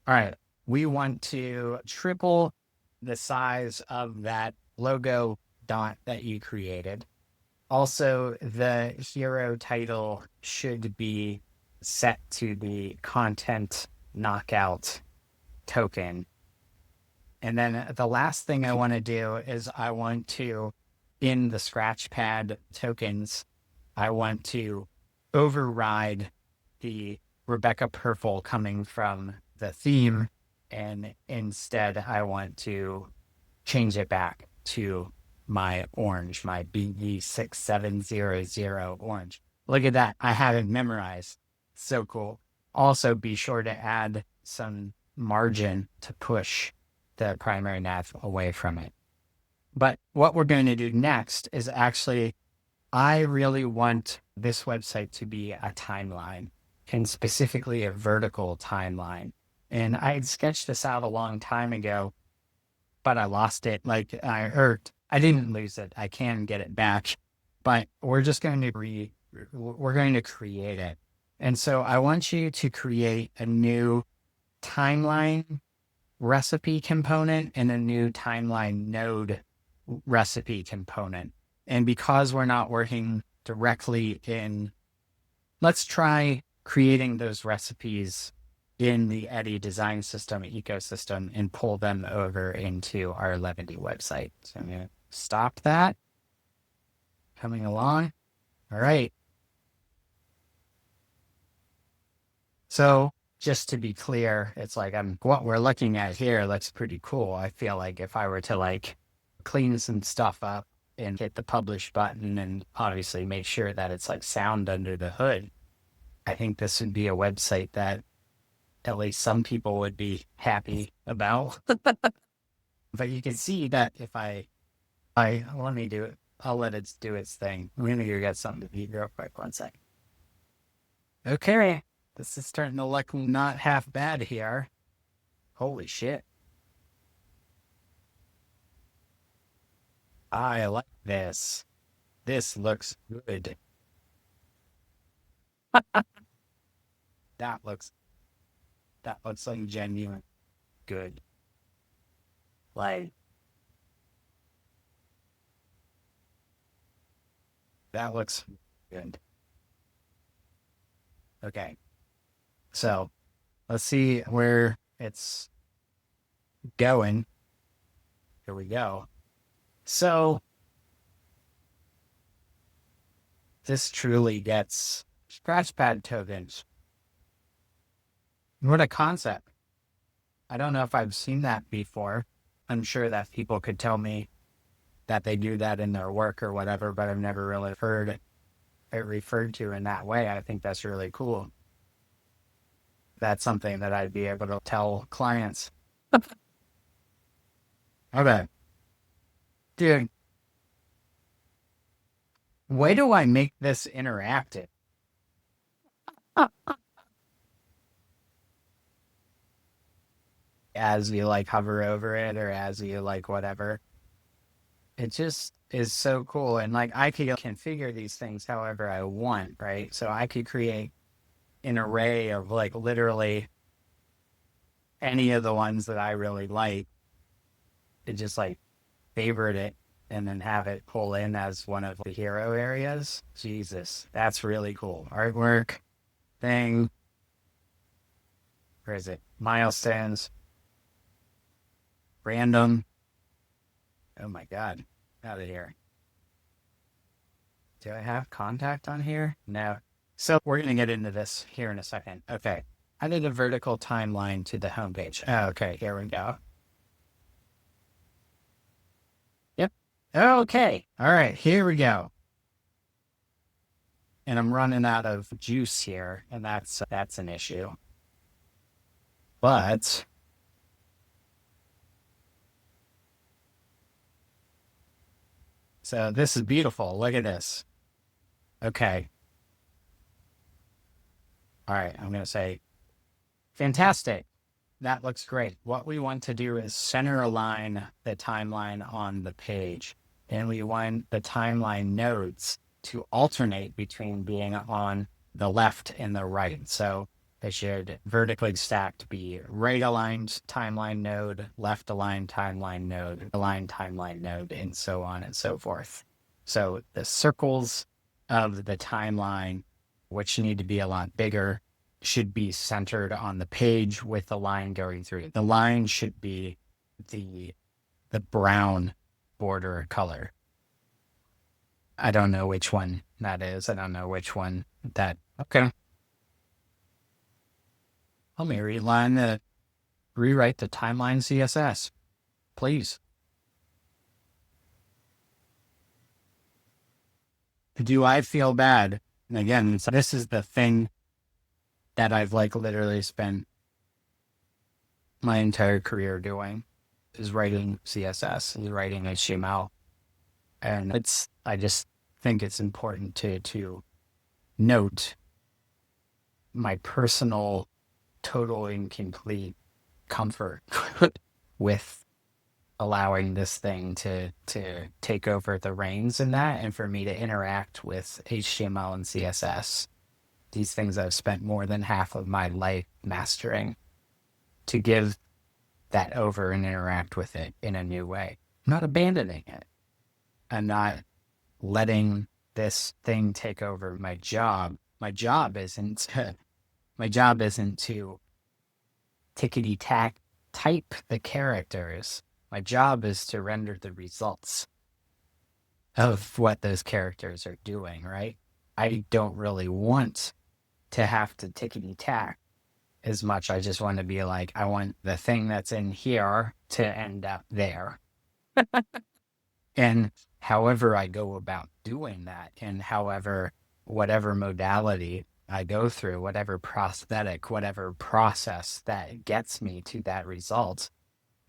all right, we want to triple the size of that logo dot that you created. Also, the hero title should be set to the content knockout token. And then the last thing I want to do is I want to, in the Scratchpad tokens, I want to override the Rebecca Purple coming from the theme. And instead, I want to change it back to my orange, my BE6700 orange. Look at that. I have it memorized. So cool. Also, be sure to add some margin to push the primary nav away from it. But what we're going to do next is actually, I really want this website to be a timeline, and specifically a vertical timeline. And I had sketched this out a long time ago, but I lost it. I didn't lose it. I can get it back, but we're just going to we're going to create it. And so I want you to create a new timeline recipe component and a new timeline node recipe component. And because we're not working directly in, let's try creating those recipes in the Eddy design system ecosystem and pull them over into our 11D website. So I'm going to stop that. Coming along. All right. So just to be clear, it's like what we're looking at here looks pretty cool. I feel like if I were to like clean some stuff up and hit the publish button and obviously make sure that it's like sound under the hood, I think this would be a website that at least some people would be happy about. But you can see that if I let me do it. I'll let it do its thing. I'm gonna go get something to eat real quick. 1 second. Okay, this is starting to look not half bad here. Holy shit! I like this. This looks good. That looks that looks like genuine good. Like that looks good. Okay, so let's see where it's going. Here we go. So this truly gets scratchpad tokens. What a concept. I don't know if I've seen that before. I'm sure that people could tell me that they do that in their work or whatever, but I've never really heard it referred to in that way. I think that's really cool. That's something that I'd be able to tell clients. Okay. Dude, way do I make this interactive? As you like hover over it or as you like whatever. It just is so cool. And like I could configure these things however I want, right? So I could create an array of like literally any of the ones that I really like and just like favorite it and then have it pull in as one of the hero areas. Jesus, that's really cool. Artwork thing. Where is it? Milestones. Random. Oh my God. Out of here. Do I have contact on here? No. So we're going to get into this here in a second. Okay. I did a vertical timeline to the homepage. Oh, okay, here we go. Yep. Okay. All right, here we go. And I'm running out of juice here, and that's an issue. But so this is beautiful. Look at this. Okay. All right, I'm going to say fantastic. That looks great. What we want to do is center align the timeline on the page. And we want the timeline nodes to alternate between being on the left and the right. So they should vertically stacked be right aligned timeline node, left aligned timeline node, aligned timeline node, and so on and so forth. So the circles of the timeline, which need to be a lot bigger, should be centered on the page with the line going through. The line should be the brown border color. I don't know which one that is. I don't know which one that. Okay. Let me rewrite the timeline CSS, please. Do I feel bad? And again, this is the thing that I've like literally spent my entire career doing, is writing CSS, is writing HTML. And I just think it's important to note my personal total and complete comfort with allowing this thing to take over the reins in that, and for me to interact with HTML and CSS, these things I've spent more than half of my life mastering, to give that over and interact with it in a new way. I'm not abandoning it. I'm not letting this thing take over my job. My job isn't to tickety tack type the characters. My job is to render the results of what those characters are doing, right? I don't really want to have to tickety tack as much. I just want to be like, I want the thing that's in here to end up there. And however I go about doing that, and whatever modality I go through, whatever prosthetic, whatever process that gets me to that result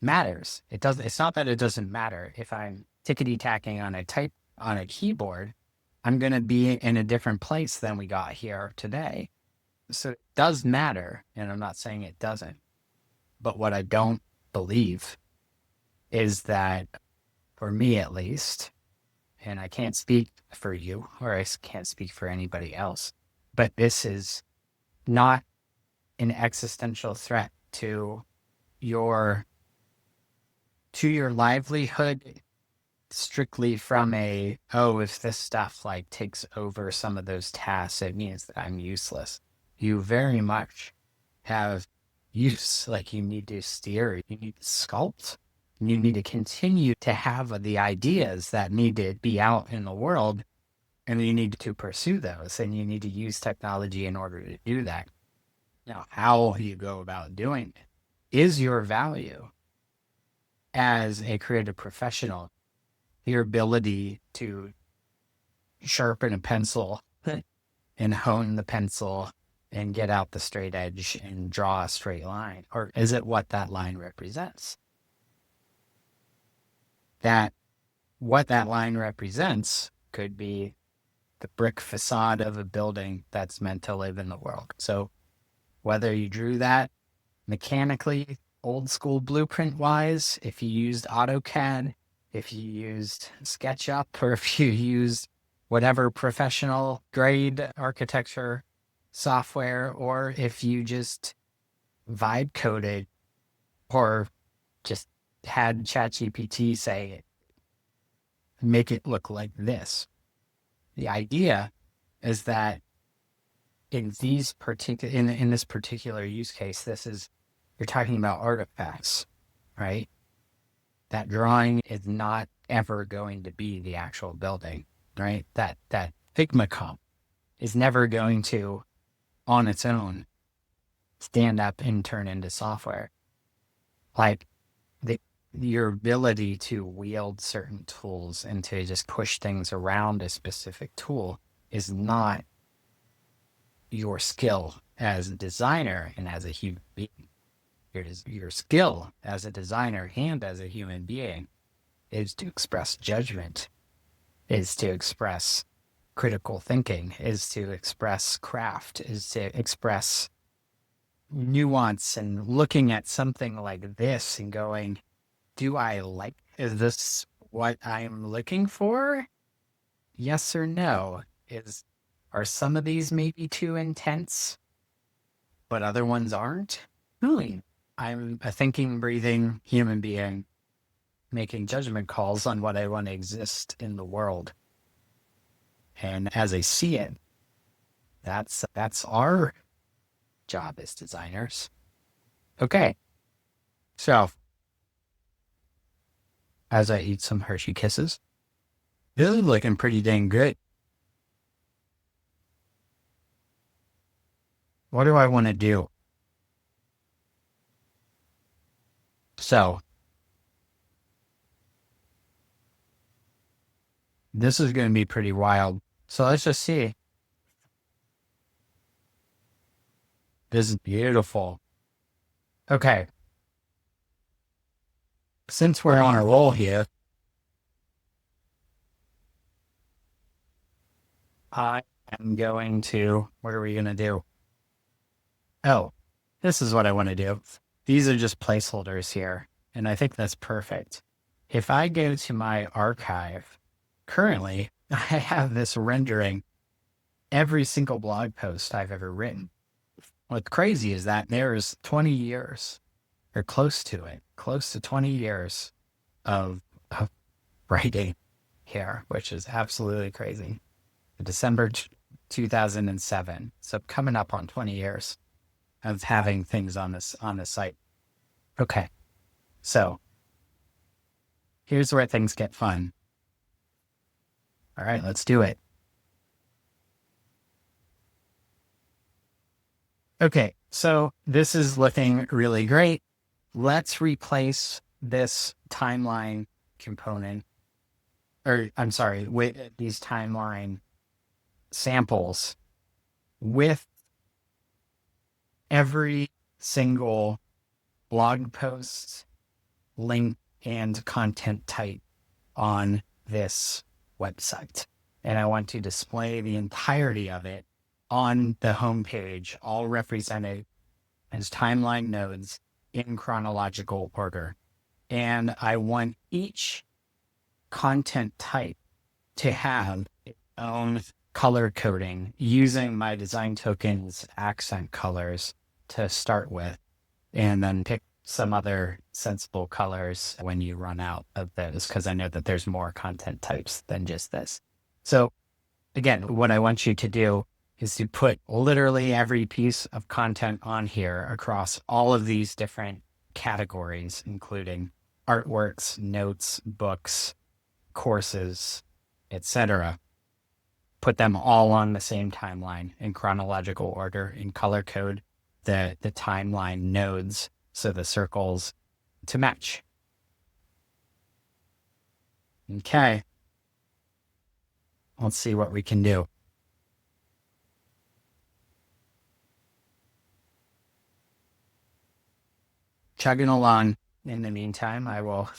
matters. It's not that it doesn't matter. If I'm tickety tacking on a keyboard, I'm going to be in a different place than we got here today. So it does matter. And I'm not saying it doesn't. But what I don't believe is that, for me at least, and I can't speak for you, or I can't speak for anybody else, but this is not an existential threat to your livelihood, strictly from if this stuff like takes over some of those tasks, it means that I'm useless. You very much have use. Like, you need to steer, you need to sculpt, you need to continue to have the ideas that need to be out in the world, and you need to pursue those, and you need to use technology in order to do that. Now, how you go about doing it is your value as a creative professional. Your ability to sharpen a pencil and hone the pencil and get out the straight edge and draw a straight line? Or is it what that line represents? What that line represents could be the brick facade of a building that's meant to live in the world. So whether you drew that mechanically, old school blueprint wise, if you used AutoCAD, if you used SketchUp, or if you used whatever professional grade architecture software, or if you just vibe coded or just had ChatGPT say, make it look like this. The idea is that in this particular use case, you're talking about artifacts, right? That drawing is not ever going to be the actual building, right? That Figma comp is never going to, on its own, stand up and turn into software. Like the, your ability to wield certain tools and to just push things around a specific tool is not your skill as a designer and as a human being. Your skill as a designer and as a human being is to express judgment, is to express critical thinking, is to express craft, is to express nuance and looking at something like this and going, do I like, is this what I'm looking for? Yes or no? Are some of these maybe too intense, but other ones aren't? Really? I'm a thinking, breathing human being making judgment calls on what I want to exist in the world. And as I see it, that's our job as designers. Okay. So as I eat some Hershey Kisses, this is looking pretty dang good. What do I want to do? So this is going to be pretty wild. So let's just see. This is beautiful. Okay. Since we're on a roll here, I am going to, what are we going to do? Oh, this is what I want to do. These are just placeholders here, and I think that's perfect. If I go to my archive, currently I have this rendering every single blog post I've ever written. What's crazy is that there's 20 years or close to it, close to 20 years of writing here, which is absolutely crazy. December 2007. So coming up on 20 years of having things on this site. Okay. So here's where things get fun. All right, let's do it. Okay, so this is looking really great. Let's replace this timeline component, or I'm sorry, with these timeline samples with every single blog post, link, and content type on this website. And I want to display the entirety of it on the homepage, all represented as timeline nodes in chronological order. And I want each content type to have its own color coding using my design tokens accent colors to start with, and then pick some other sensible colors when you run out of those, because I know that there's more content types than just this. So again, what I want you to do is to put literally every piece of content on here across all of these different categories, including artworks, notes, books, courses, etc. Put them all on the same timeline in chronological order, in color code the timeline nodes, so the circles to match. Okay. Let's see what we can do. Chugging along. In the meantime, I will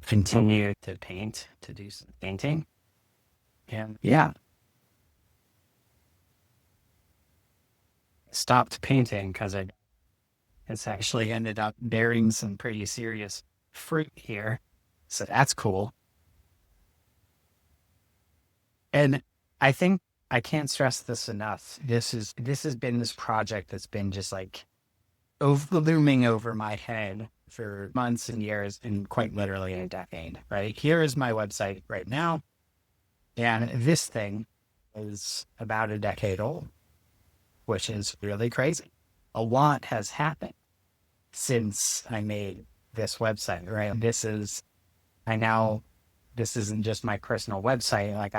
continue to paint, to do some painting. And yeah, stopped painting because it's actually ended up bearing some pretty serious fruit here. So that's cool. And I think I can't stress this enough. This has been this project that's been just like looming over my head for months and years, and quite literally a decade, right? Here is my website right now. And this thing is about a decade old, which is really crazy. A lot has happened since I made this website, right? This isn't just my personal website. Like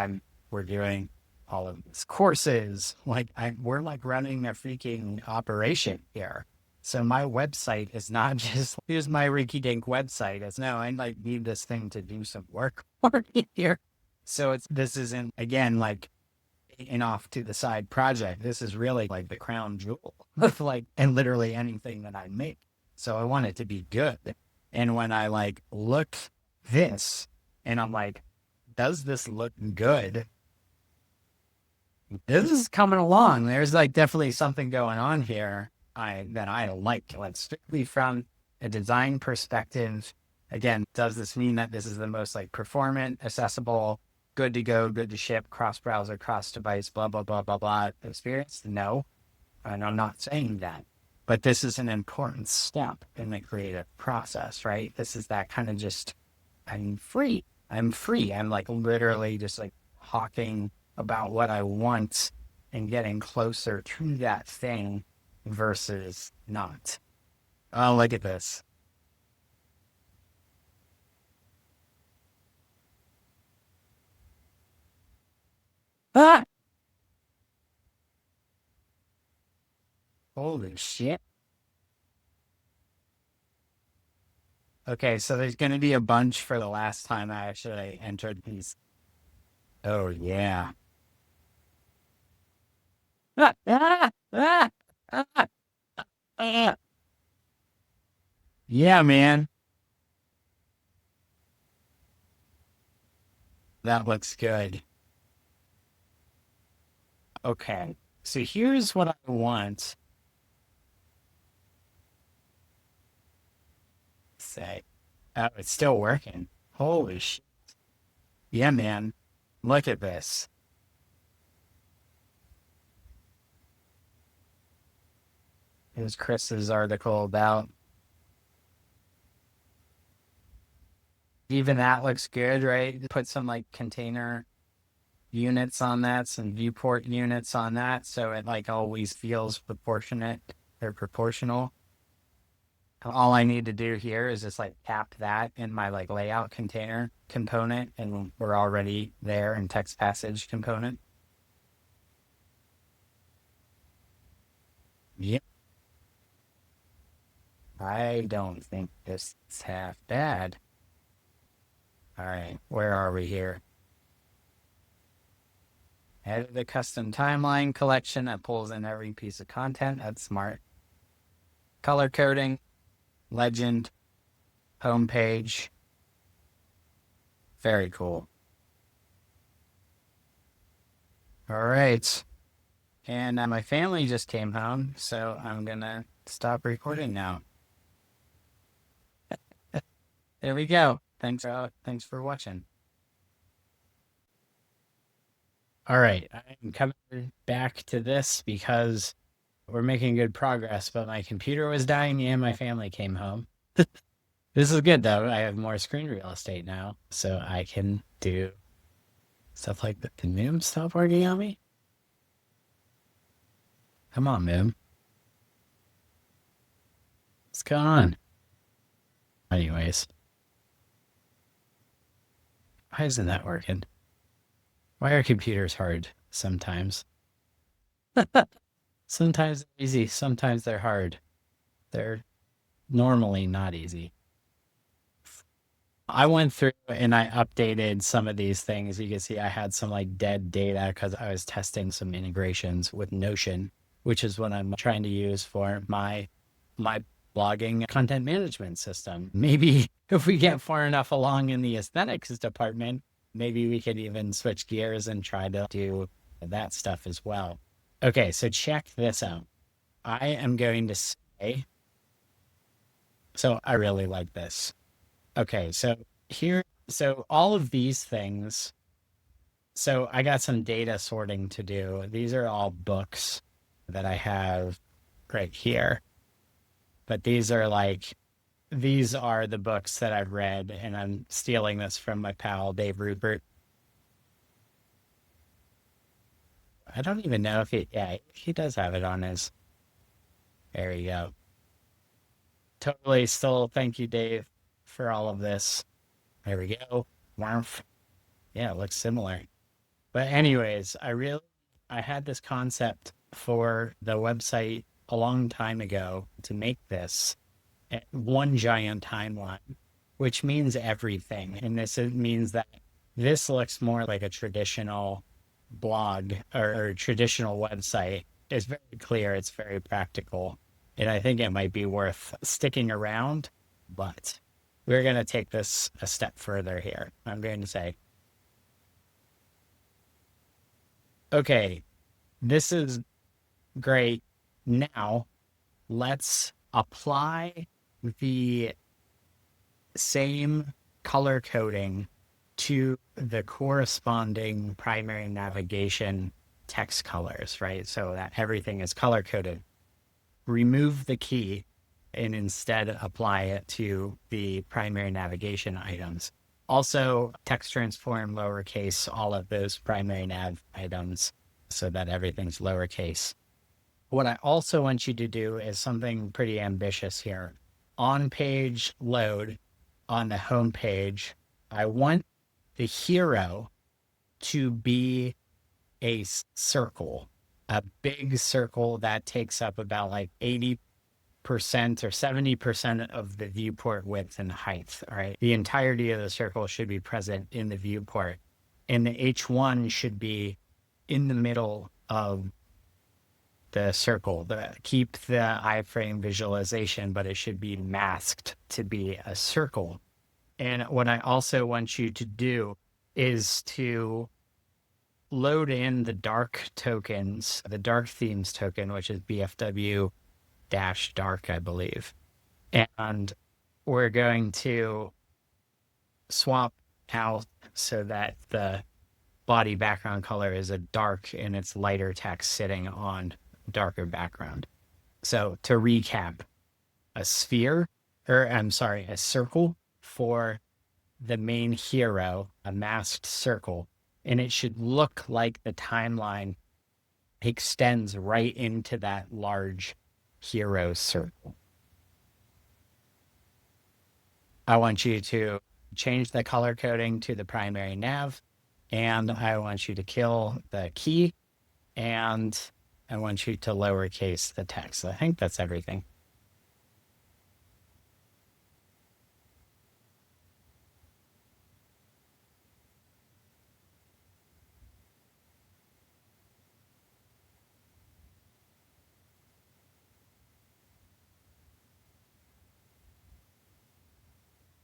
we're doing all of these courses. Like we're like running a freaking operation here. So my website is not just here's my Rinky Dink website. It's no, I like need this thing to do some work for me here. So this isn't again like an off to the side project. This is really like the crown jewel of like and literally anything that I make. So I want it to be good. And when I like look this and I'm like, does this look good? This is coming along. There's like definitely something going on here that I like. Like strictly from a design perspective. Again, does this mean that this is the most like performant, accessible, good to go, good to ship, cross browser, cross device, blah blah blah blah blah experience? No, and I'm not saying that. But this is an important step in the creative process, right? This is that kind of just I'm free. I'm free. I'm like literally just like talking about what I want and getting closer to that thing versus not. Oh, look at this. Ah! Holy shit. Okay, so there's going to be a bunch for the last time I actually entered these. Oh, yeah. Ah, ah, ah, ah, ah. Yeah, man. That looks good. Okay. So here's what I want to say. Oh, it's still working. Holy shit. Yeah, man. Look at this. Here's Chris's article about even that looks good, right? Put some like container units on that, some viewport units on that, so it like always feels proportionate or proportional. All I need to do here is just like tap that in my like layout container component, and we're already there in text passage component. Yep. I don't think this is half bad. All right, where are we here? Edit the custom timeline collection that pulls in every piece of content. That's smart. Color coding, legend, homepage. Very cool. All right. And my family just came home, so I'm gonna stop recording now. There we go. Thanks for watching. All right, I'm coming back to this because we're making good progress, but my computer was dying and my family came home. This is good though. I have more screen real estate now, so I can do stuff like that. Did Moom stop working on me? Come on, Moom. What's going on? Anyways, why isn't that working? Why are computers hard sometimes? Sometimes they're easy, sometimes they're hard. They're normally not easy. I went through and I updated some of these things. You can see I had some like dead data because I was testing some integrations with Notion, which is what I'm trying to use for my blogging content management system. Maybe if we get far enough along in the aesthetics department, maybe we could even switch gears and try to do that stuff as well. Okay, so check this out. I am going to say, so I really like this. Okay, so so all of these things, so I got some data sorting to do. These are all books that I have right here, but these are the books that I've read, and I'm stealing this from my pal Dave Rupert. I don't even know if yeah, he does have it on his. There you go. Totally still thank you, Dave, for all of this. There we go. Warmth. Yeah, it looks similar. But anyways, I had this concept for the website a long time ago to make this one giant timeline, which means everything. And it means that this looks more like a traditional blog or traditional website. It's very clear, it's very practical. And I think it might be worth sticking around, but we're going to take this a step further here. I'm going to say, okay, this is great. Now let's apply the same color coding to the corresponding primary navigation text colors, right? So that everything is color coded. Remove the key and instead apply it to the primary navigation items. Also, text transform lowercase all of those primary nav items so that everything's lowercase. What I also want you to do is something pretty ambitious here. On page load on the home page, I want the hero to be a circle, a big circle that takes up about like 80% or 70% of the viewport width and height. All right. The entirety of the circle should be present in the viewport. And the H1 should be in the middle of the circle. Keep the iframe visualization, but it should be masked to be a circle. And what I also want you to do is to load in the dark tokens, the dark themes token, which is BFW dash dark, I believe. And we're going to swap out so that the body background color is a dark and it's lighter text sitting on darker background. So to recap, a sphere, or I'm sorry, a circle for the main hero, a masked circle, and it should look like the timeline extends right into that large hero circle. I want you to change the color coding to the primary nav, and I want you to kill the key, and I want you to lowercase the text. I think that's everything.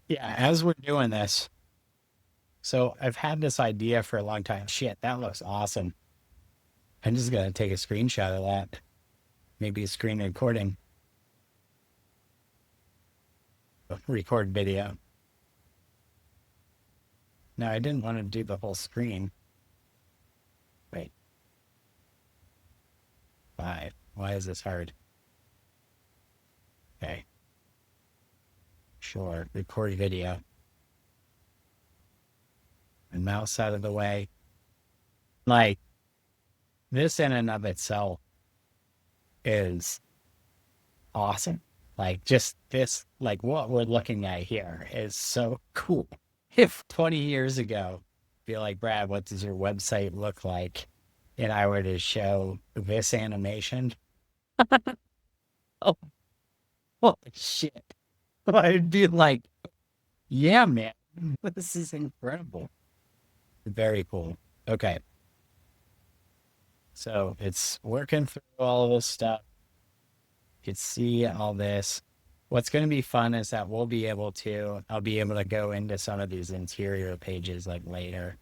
Yeah, as we're doing this, so I've had this idea for a long time. Shit, that looks awesome. I'm just gonna take a screenshot of that. Maybe a screen recording, record video. No, I didn't want to do the whole screen. Wait, 5. Why is this hard? Okay, sure. Record video. And mouse out of the way. Like this in and of itself is awesome. Like just this, like what we're looking at here is so cool. If 20 years ago, be like, Brad, what does your website look like? And I were to show this animation, oh, holy shit. I'd be like, yeah, man, this is incredible. Very cool. Okay. So it's working through all of this stuff. You can see all this. What's going to be fun is that I'll be able to go into some of these interior pages like later.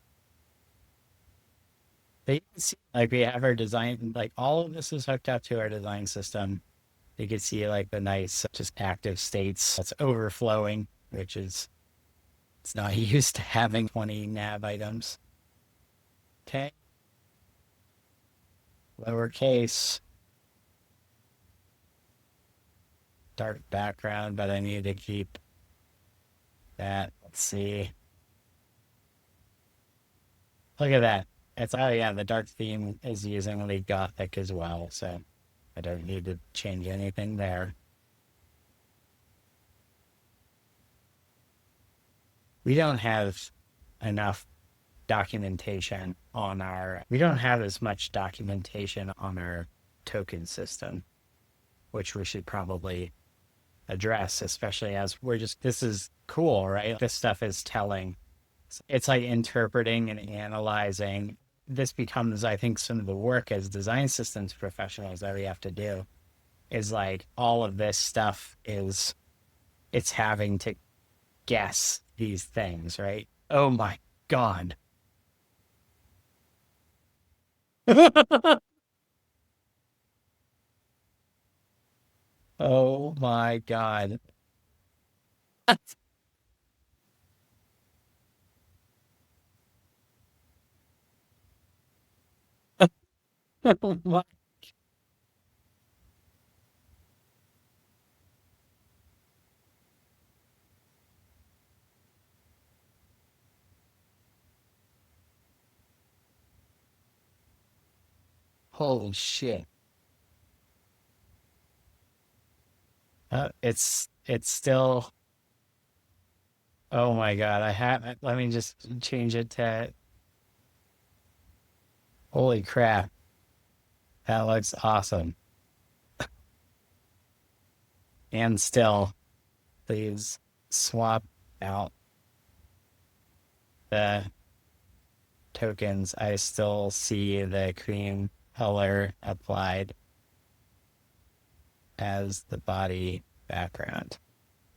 But you can see, like we have our design, like all of this is hooked up to our design system. You can see like the nice just active states that's overflowing, which is, it's not used to having 20 nav items. Okay. Lowercase, dark background, but I need to keep that. Let's see. Look at that. It's, oh yeah, the dark theme is using the Gothic as well, so I don't need to change anything there. We don't have enough documentation on we don't have as much documentation on our token system, which we should probably address, especially as this is cool, right? This stuff is telling. It's like interpreting and analyzing. This becomes, I think, some of the work as design systems professionals that we have to do is like all of this stuff it's having to guess these things, right? Oh my God. Oh my God. Oh my- Holy shit. It's still, oh my God. Let me just change it to, holy crap. That looks awesome. And still, please swap out the tokens. I still see the cream color applied as the body background.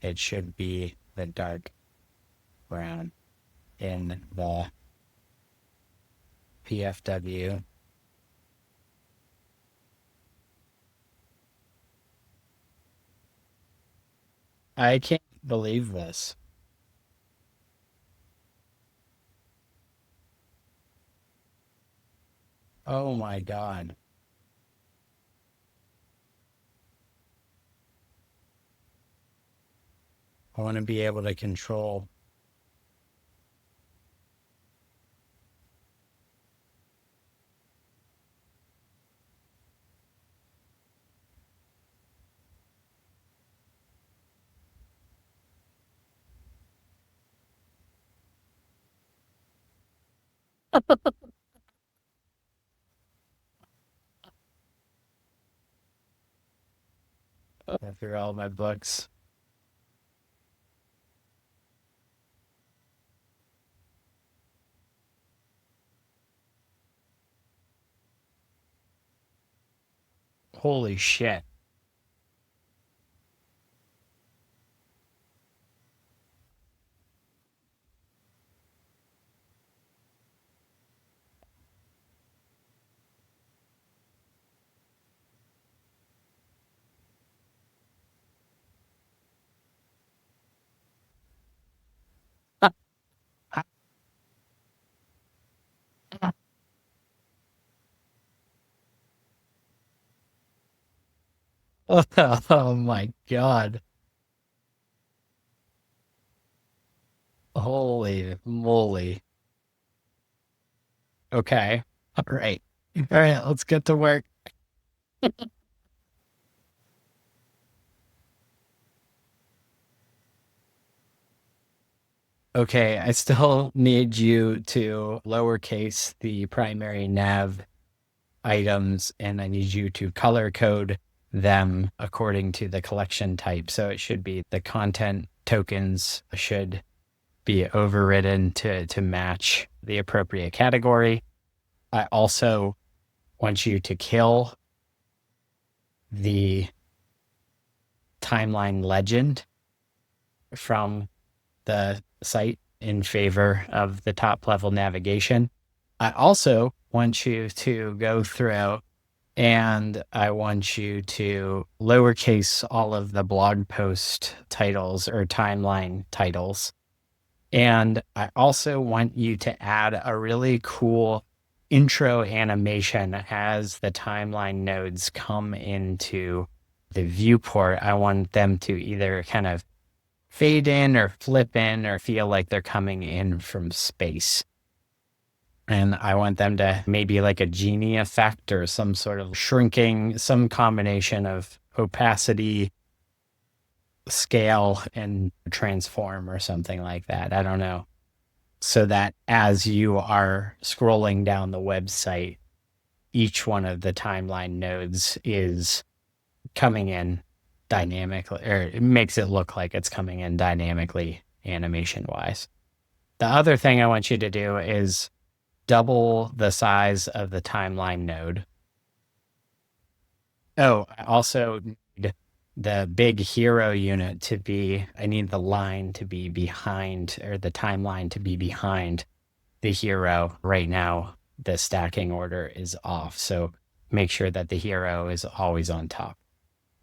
It should be the dark brown in the PFW. I can't believe this. Oh my God. I want to be able to control. Through all my books. Holy shit. Oh my God. Holy moly. Okay. All right. All right. Let's get to work. Okay. I still need you to lowercase the primary nav items, and I need you to color code them according to the collection type. So it should be the content tokens should be overridden to match the appropriate category. I also want you to kill the timeline legend from the site in favor of the top level navigation. I also want you to go through and I want you to lowercase all of the blog post titles or timeline titles. And I also want you to add a really cool intro animation as the timeline nodes come into the viewport. I want them to either kind of fade in or flip in or feel like they're coming in from space. And I want them to maybe like a genie effect or some sort of shrinking, some combination of opacity, scale, and transform or something like that. I don't know. so that as you are scrolling down the website, each one of the timeline nodes is coming in dynamically, or it makes it look like it's coming in dynamically animation wise. The other thing I want you to do is double the size of the timeline node. Oh, I also need the big hero unit to be, I need the line to be behind, or the timeline to be behind the hero. Right now, the stacking order is off. So make sure that the hero is always on top.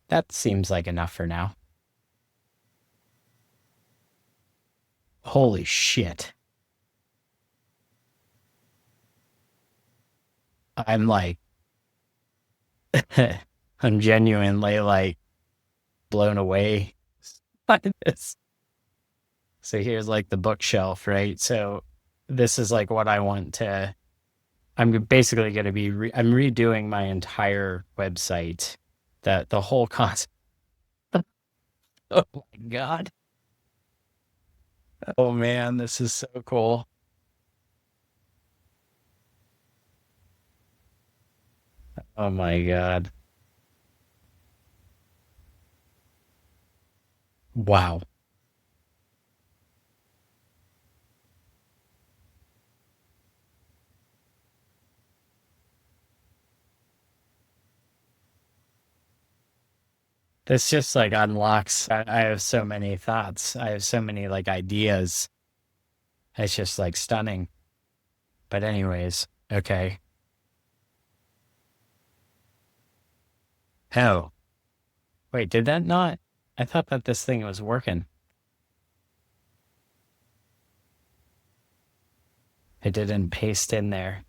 That seems like enough for now. Holy shit. I'm like, I'm genuinely like blown away by this. So here's like the bookshelf, right? So this is like what I want to. I'm basically going to be. I'm redoing my entire website. That the whole concept. Oh my god! Oh man, this is so cool. Oh my god! Wow. This just like unlocks. I have so many thoughts. I have so many like ideas. It's just like stunning. But anyways, okay. Oh, wait, did that not? I thought that this thing was working. It didn't paste in there.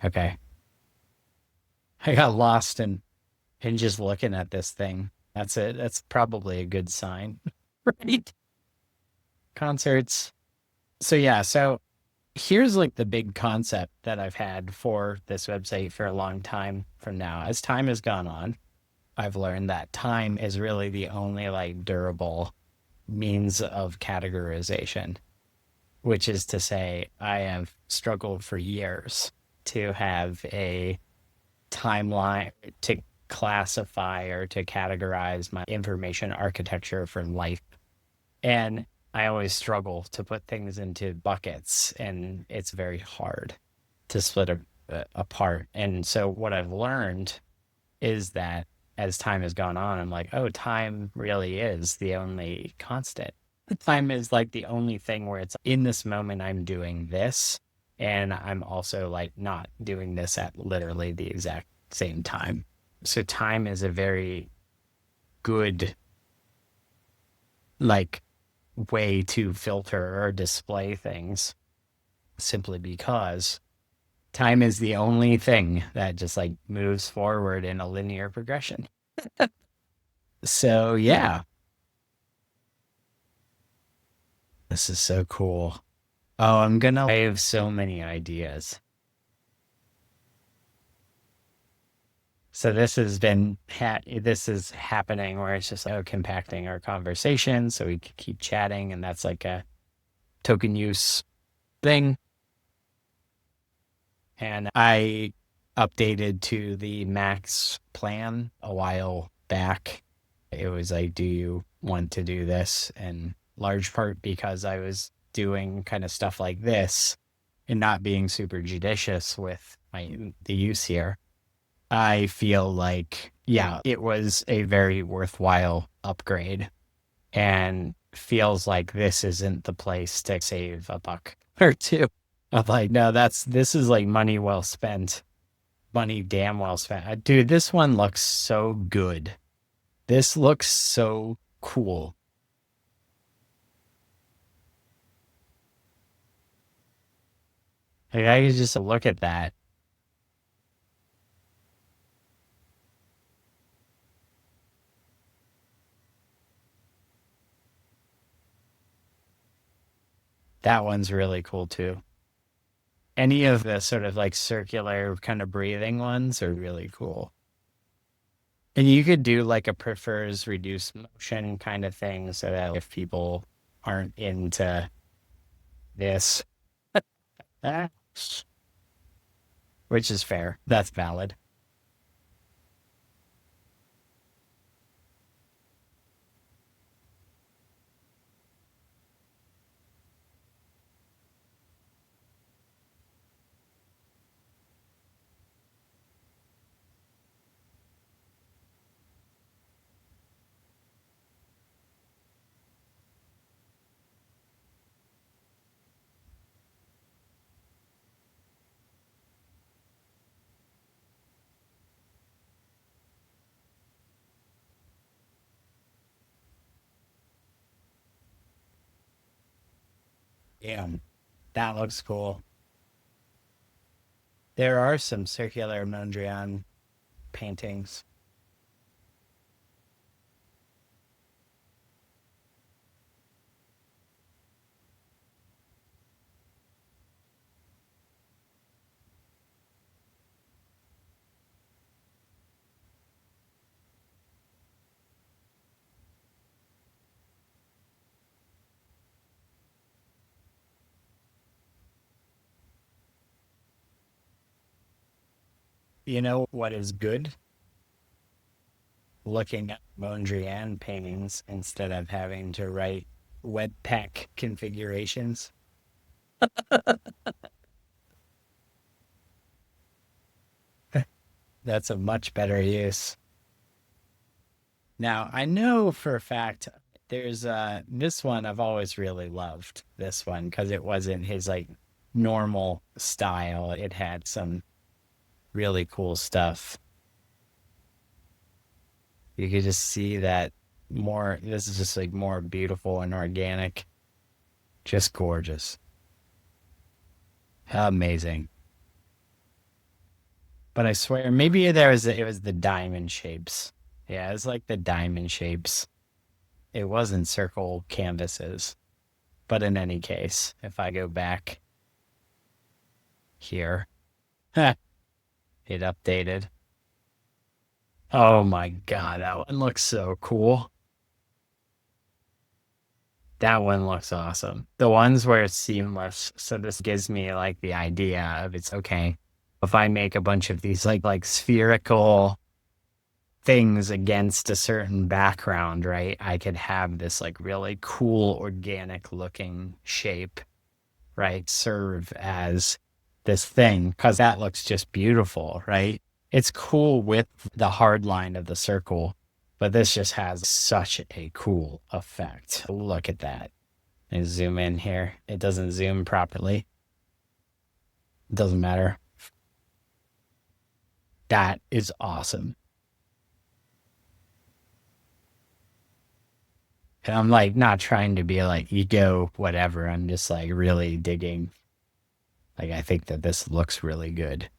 Okay. I got lost in just looking at this thing. That's it. That's probably a good sign. Right? Concerts. So yeah, so here's like the big concept that I've had for this website for a long time from now. As time has gone on, I've learned that time is really the only like durable means of categorization, which is to say, I have struggled for years to have a timeline to classify or to categorize my information architecture for life. And I always struggle to put things into buckets, and it's very hard to split apart. And so, what I've learned is that as time has gone on, I'm like, oh, time really is the only constant. Time is like the only thing where it's in this moment, I'm doing this, and I'm also like not doing this at literally the exact same time. So, time is a very good, like, way to filter or display things simply because time is the only thing that just like moves forward in a linear progression. So, yeah, this is so cool. Oh, I have so many ideas. So this is happening where it's just like, oh, compacting our conversation so we can keep chatting, and that's like a token use thing. And I updated to the max plan a while back. It was like, do you want to do this? And large part because I was doing kind of stuff like this and not being super judicious with the use here. I feel like, yeah, it was a very worthwhile upgrade and feels like this isn't the place to save a buck or two. I'm like, no, this is like money well spent, money damn well spent. Dude, this one looks so good. This looks so cool. Like, I could just look at that. That one's really cool too. Any of the sort of like circular kind of breathing ones are really cool. And you could do like a prefers reduced motion kind of thing so that if people aren't into this, ah, which is fair. That's valid. Damn, that looks cool. There are some circular Mondrian paintings. You know what is good? Looking at Mondrian paintings instead of having to write Webpack configurations. That's a much better use. Now, I know for a fact there's this one I've always really loved this one because it wasn't his like normal style. It had some really cool stuff. You could just see that more this is just like more beautiful and organic. Just gorgeous. Amazing. But I swear maybe it was the diamond shapes. Yeah, it was like the diamond shapes. It wasn't circle canvases. But in any case, if I go back here, it updated. Oh my God, that one looks so cool. That one looks awesome. The ones where it's seamless. So this gives me like the idea of it's okay. If I make a bunch of these like spherical things against a certain background, right? I could have this like really cool organic looking shape, right? Serve as this thing because that looks just beautiful, right? It's cool with the hard line of the circle, but this just has such a cool effect. Look at that. I zoom in here. It doesn't zoom properly. It doesn't matter. That is awesome. And I'm like not trying to be like ego, whatever. I'm just like really digging. Like I think that this looks really good.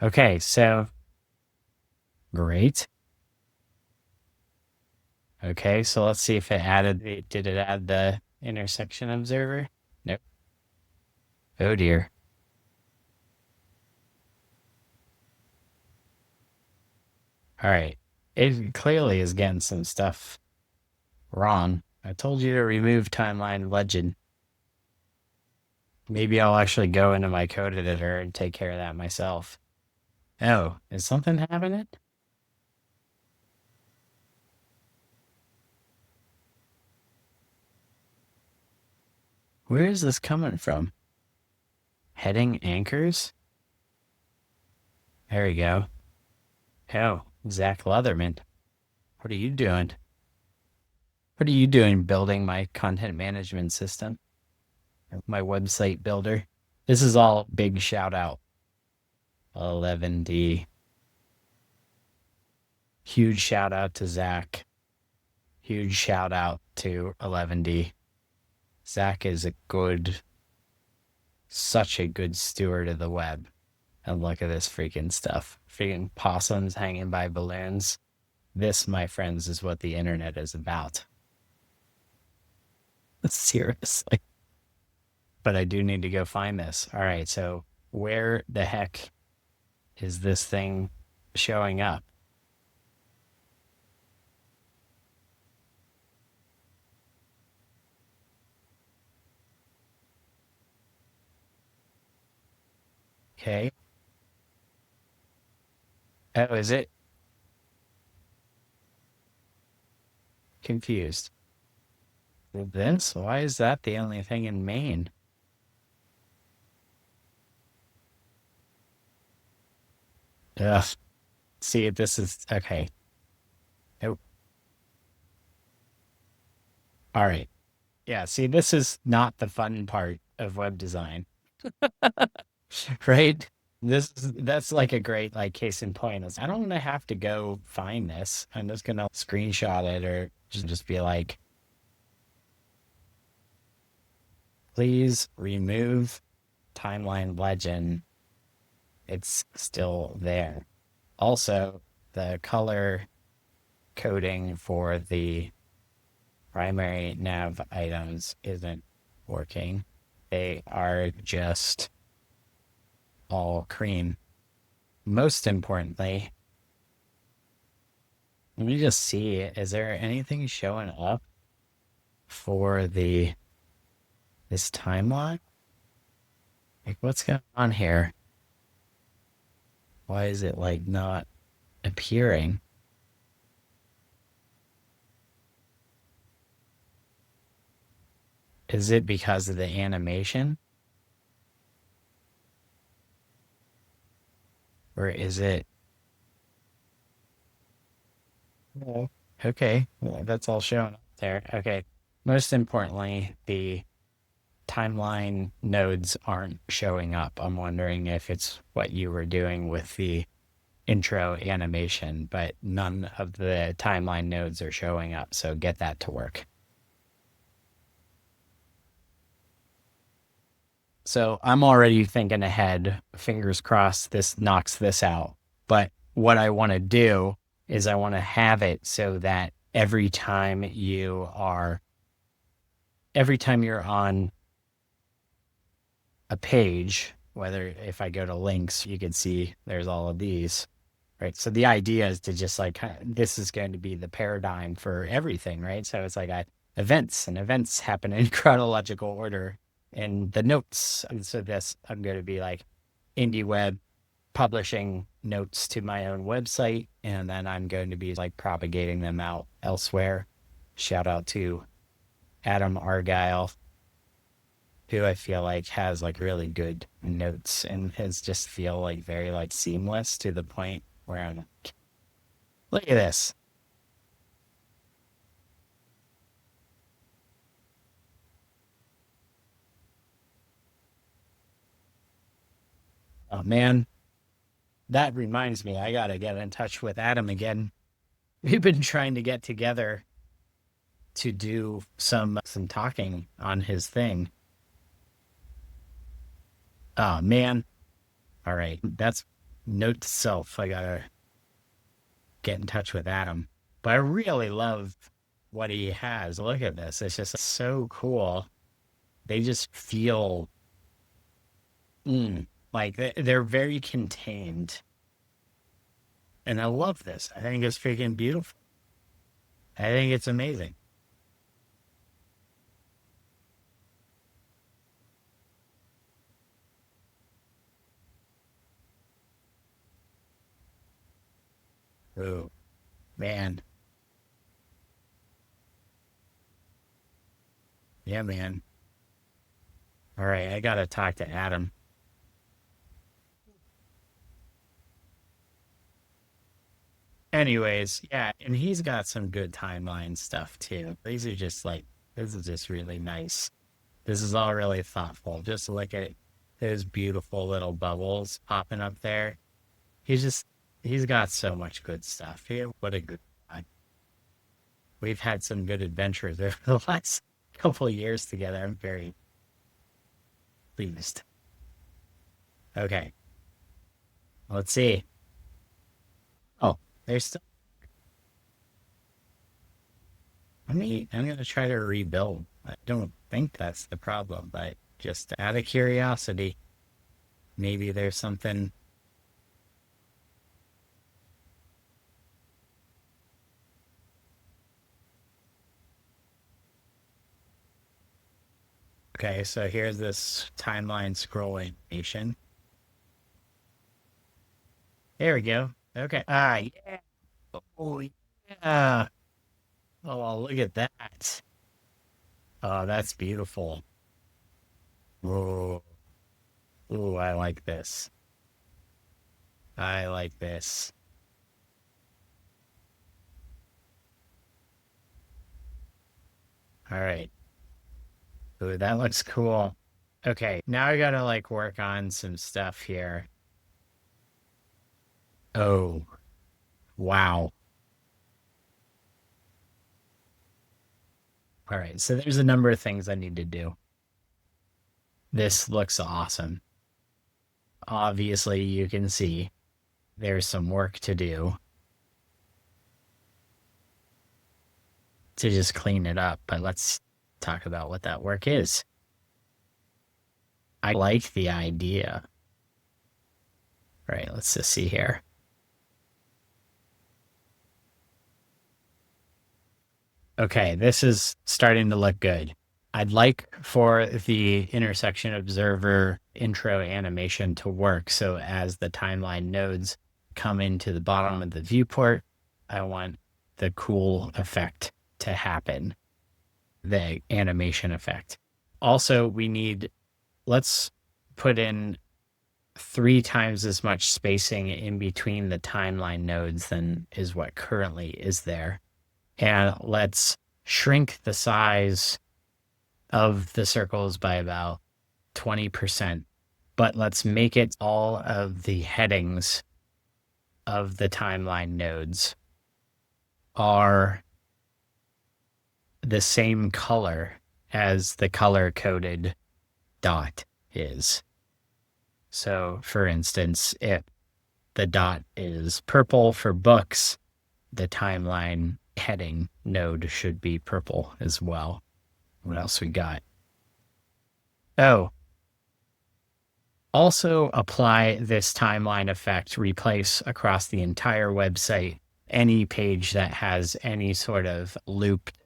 Okay, so great. Okay, so let's see if it added did it add the intersection observer? Nope. Oh dear. All right. It clearly is getting some stuff wrong. I told you to remove timeline legend. Maybe I'll actually go into my code editor and take care of that myself. Oh, is something happening? Where is this coming from? Heading anchors? There we go. Oh, Zach Leatherman. What are you doing? What are you doing building my content management system? My website builder? This is all big shout out. 11D. Huge shout out to Zach. Huge shout out to 11D. Zach is a good, such a good steward of the web. And look at this freaking stuff. Freaking possums hanging by balloons. This, my friends, is what the internet is about. Seriously. But I do need to go find this. All right, so where the heck is this thing showing up? Okay. Oh, is it confused? This? Why is that the only thing in Maine? Ugh. See, this is okay. Oh, all right. Yeah, see, this is not the fun part of web design, right? That's like a great like case in point. Is I don't want to have to go find this. I'm just gonna screenshot it or just be like, please remove timeline legend. It's still there. Also, the color coding for the primary nav items isn't working. They are just all cream. Most importantly, let me just see, is there anything showing up for the this timeline? Like what's going on here? Why is it like not appearing? Is it because of the animation? Or is it oh, okay? Well, that's all shown up there. Okay. Most importantly, the timeline nodes aren't showing up. I'm wondering if it's what you were doing with the intro animation, but none of the timeline nodes are showing up. So get that to work. So I'm already thinking ahead. Fingers crossed this knocks this out. But what I want to do is I want to have it so that every time you're on a page, whether if I go to links, you can see there's all of these, right? So the idea is to just like this is going to be the paradigm for everything, right? So it's like events and events happen in chronological order and the notes. And so this I'm going to be like indie web publishing notes to my own website and then I'm going to be like propagating them out elsewhere. Shout out to Adam Argyle who I feel like has like really good notes and has just feel like very like seamless to the point where I'm like, look at this. Oh man, that reminds me, I gotta get in touch with Adam again. We've been trying to get together to do some talking on his thing. Oh man. All right. That's note to self. I gotta get in touch with Adam. But I really love what he has. Look at this. It's just so cool. They just feel like they're very contained. And I love this. I think it's freaking beautiful. I think it's amazing. Oh, man. Yeah, man. All right. I got to talk to Adam. Anyways, yeah. And he's got some good timeline stuff too. These are just like, this is just really nice. This is all really thoughtful. Just look at those beautiful little bubbles popping up there. He's just, he's got so much good stuff. What a good guy. We've had some good adventures over the last couple of years together. I'm very pleased. Okay, let's see. Oh, there's still, I'm gonna try to rebuild. I don't think that's the problem, but just out of curiosity, maybe there's something. Okay, so here's this timeline scrolling animation. There we go. Okay. Ah, yeah. Oh, yeah. Oh, well, look at that. Oh, that's beautiful. Oh, oh, I like this. I like this. All right. Ooh, that looks cool. Okay, now I gotta like work on some stuff here. Oh, wow. All right, so there's a number of things I need to do. This looks awesome. Obviously, you can see there's some work to do to just clean it up, but let's talk about what that work is. I like the idea. All right, let's just see here. Okay, this is starting to look good. I'd like for the intersection observer intro animation to work. So as the timeline nodes come into the bottom of the viewport, I want the cool effect to happen, the animation effect. Also, let's put in 3 times as much spacing in between the timeline nodes than is what currently is there. And let's shrink the size of the circles by about 20%, but let's make it all of the headings of the timeline nodes are the same color as the color coded dot is. So, for instance, if the dot is purple for books, the timeline heading node should be purple as well. What else we got? Oh, also apply this timeline effect, replace across the entire website any page that has any sort of looped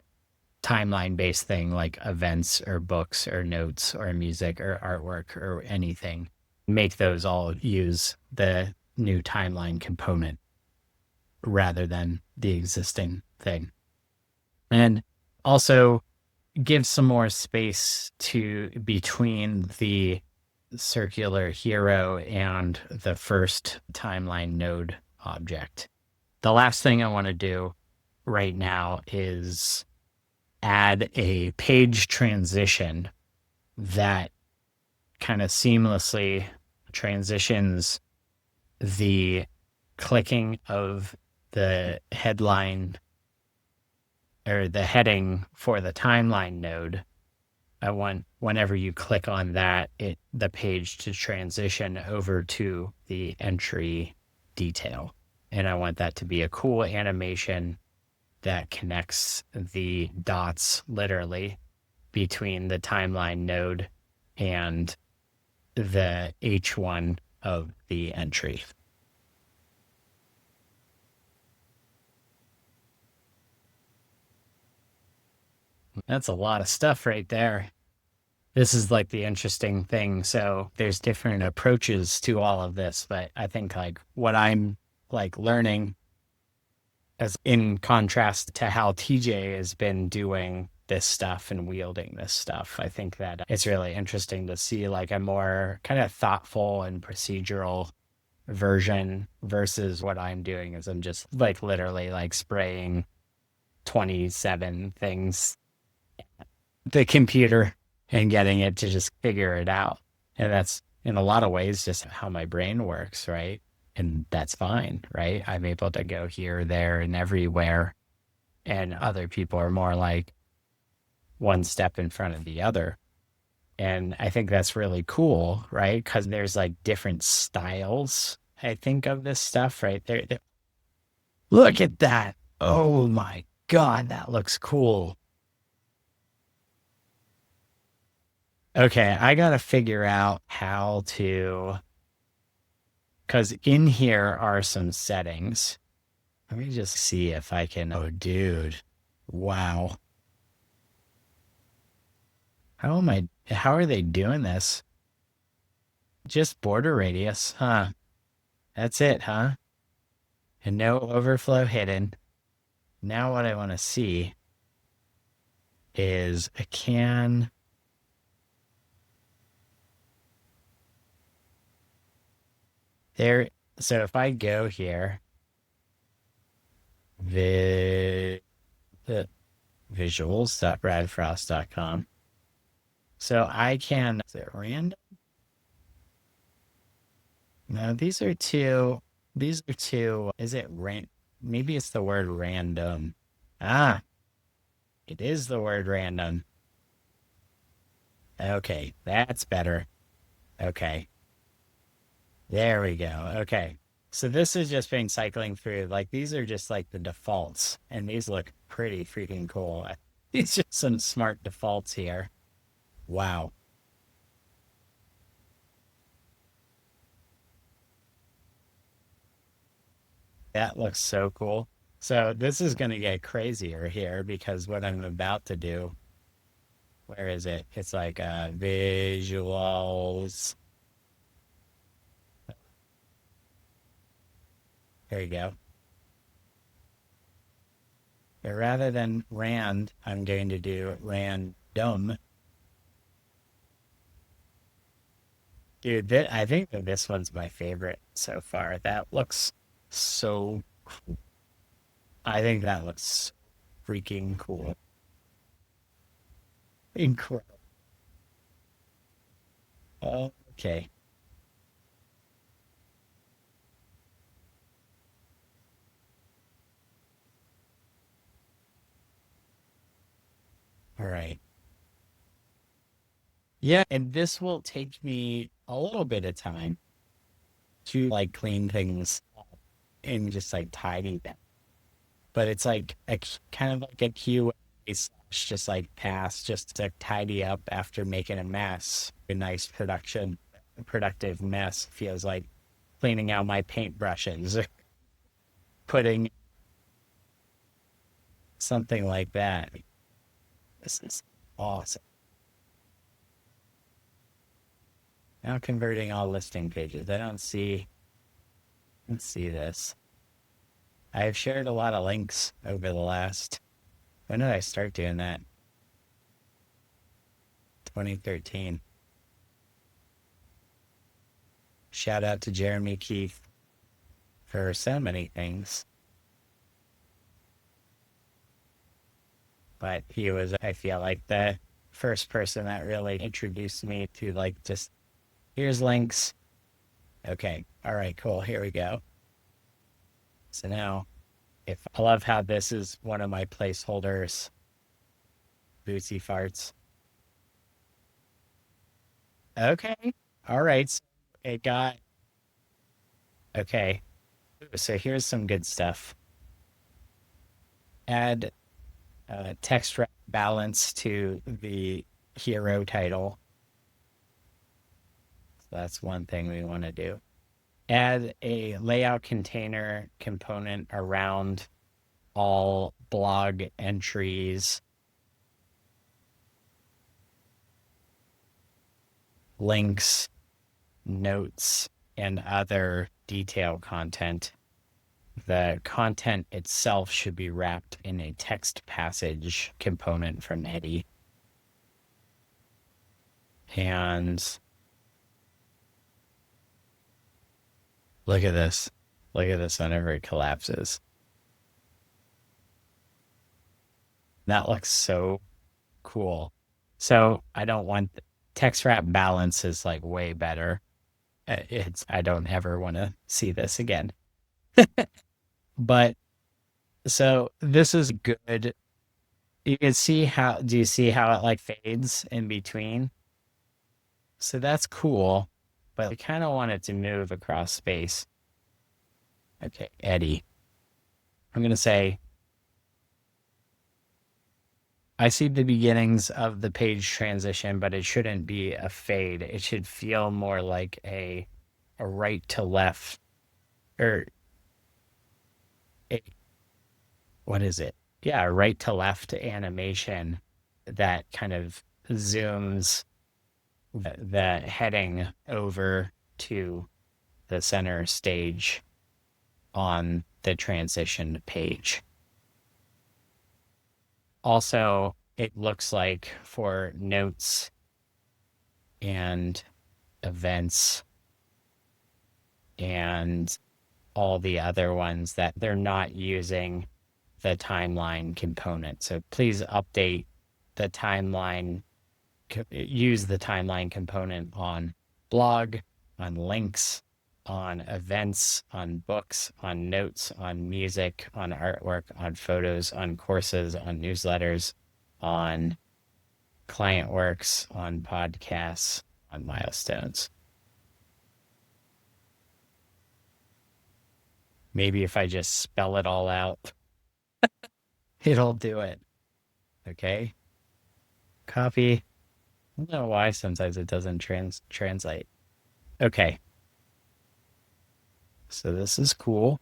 timeline based thing like events or books or notes or music or artwork or anything. Make those all use the new timeline component rather than the existing thing. And also give some more space to between the circular hero and the first timeline node object. The last thing I want to do right now is add a page transition that kind of seamlessly transitions the clicking of the headline or the heading for the timeline node. I want whenever you click on that, the page to transition over to the entry detail. And I want that to be a cool animation that connects the dots literally between the timeline node and the H1 of the entry. That's a lot of stuff right there. This is like the interesting thing. So there's different approaches to all of this, but I think like what I'm like learning as in contrast to how TJ has been doing this stuff and wielding this stuff. I think that it's really interesting to see like a more kind of thoughtful and procedural version versus what I'm doing is I'm just like literally like spraying 27 things the computer and getting it to just figure it out. And that's in a lot of ways just how my brain works, right? And that's fine, right? I'm able to go here, there, and everywhere. And other people are more like one step in front of the other. And I think that's really cool, right? Because there's like different styles, I think, of this stuff, right? Look at that. Oh my God, that looks cool. Okay, I got to figure out how to, because in here are some settings. Let me just see if I can. Oh, dude. Wow. How are they doing this? Just border radius, huh? That's it, huh? And no overflow hidden. Now what I want to see is a can there. So if I go here, vi visuals.bradfrost.com. So I can, is it random? No, these are two, is it maybe it's the word random. Ah, it is the word random. Okay, that's better. Okay, there we go. Okay. So this is just been cycling through, like these are just like the defaults, and these look pretty freaking cool. These are some smart defaults here. Wow, that looks so cool. So this is going to get crazier here because what I'm about to do, where is it? It's like visuals. There you go. But rather than rand, I'm going to do random. Dude, I think that this one's my favorite so far. That looks so cool. I think that looks freaking cool. Incredible. Okay. All right. Yeah, and this will take me a little bit of time to like clean things up and just like tidy them. But it's like kind of like a QA slash just like pass just to tidy up after making a mess. A nice productive mess feels like cleaning out my paintbrushes, putting something like that. This is awesome. Now converting all listing pages. Let's see this. I've shared a lot of links over the last, when did I start doing that? 2013. Shout out to Jeremy Keith for so many things. But he was, I feel like, the first person that really introduced me to like just here's links. Okay. All right, cool. Here we go. So now, if I love how this is one of my placeholders, Bootsy Farts. Okay. All right. So it got, okay. So here's some good stuff. Add text wrap balance to the hero title. So that's one thing we want to do. Add a layout container component around all blog entries, links, notes, and other detail content. The content itself should be wrapped in a text passage component from Eddie. And look at this. Look at this whenever it collapses. That looks so cool. So I don't want text wrap balance is like way better. I don't ever want to see this again. But so this is good. You can see how, do you see how it like fades in between? So that's cool, but I kind of want it to move across space. Okay, Eddie. I'm going to say, I see the beginnings of the page transition, but it shouldn't be a fade. It should feel more like a right to left or a, what is it? Yeah, a right to left animation that kind of zooms the heading over to the center stage on the transition page. Also, it looks like for notes and events and all the other ones that they're not using the timeline component. So please update the timeline, use the timeline component on blog, on links, on events, on books, on notes, on music, on artwork, on photos, on courses, on newsletters, on client works, on podcasts, on milestones. Maybe if I just spell it all out, it'll do it. Okay. Copy. I don't know why sometimes it doesn't translate. Okay. So this is cool.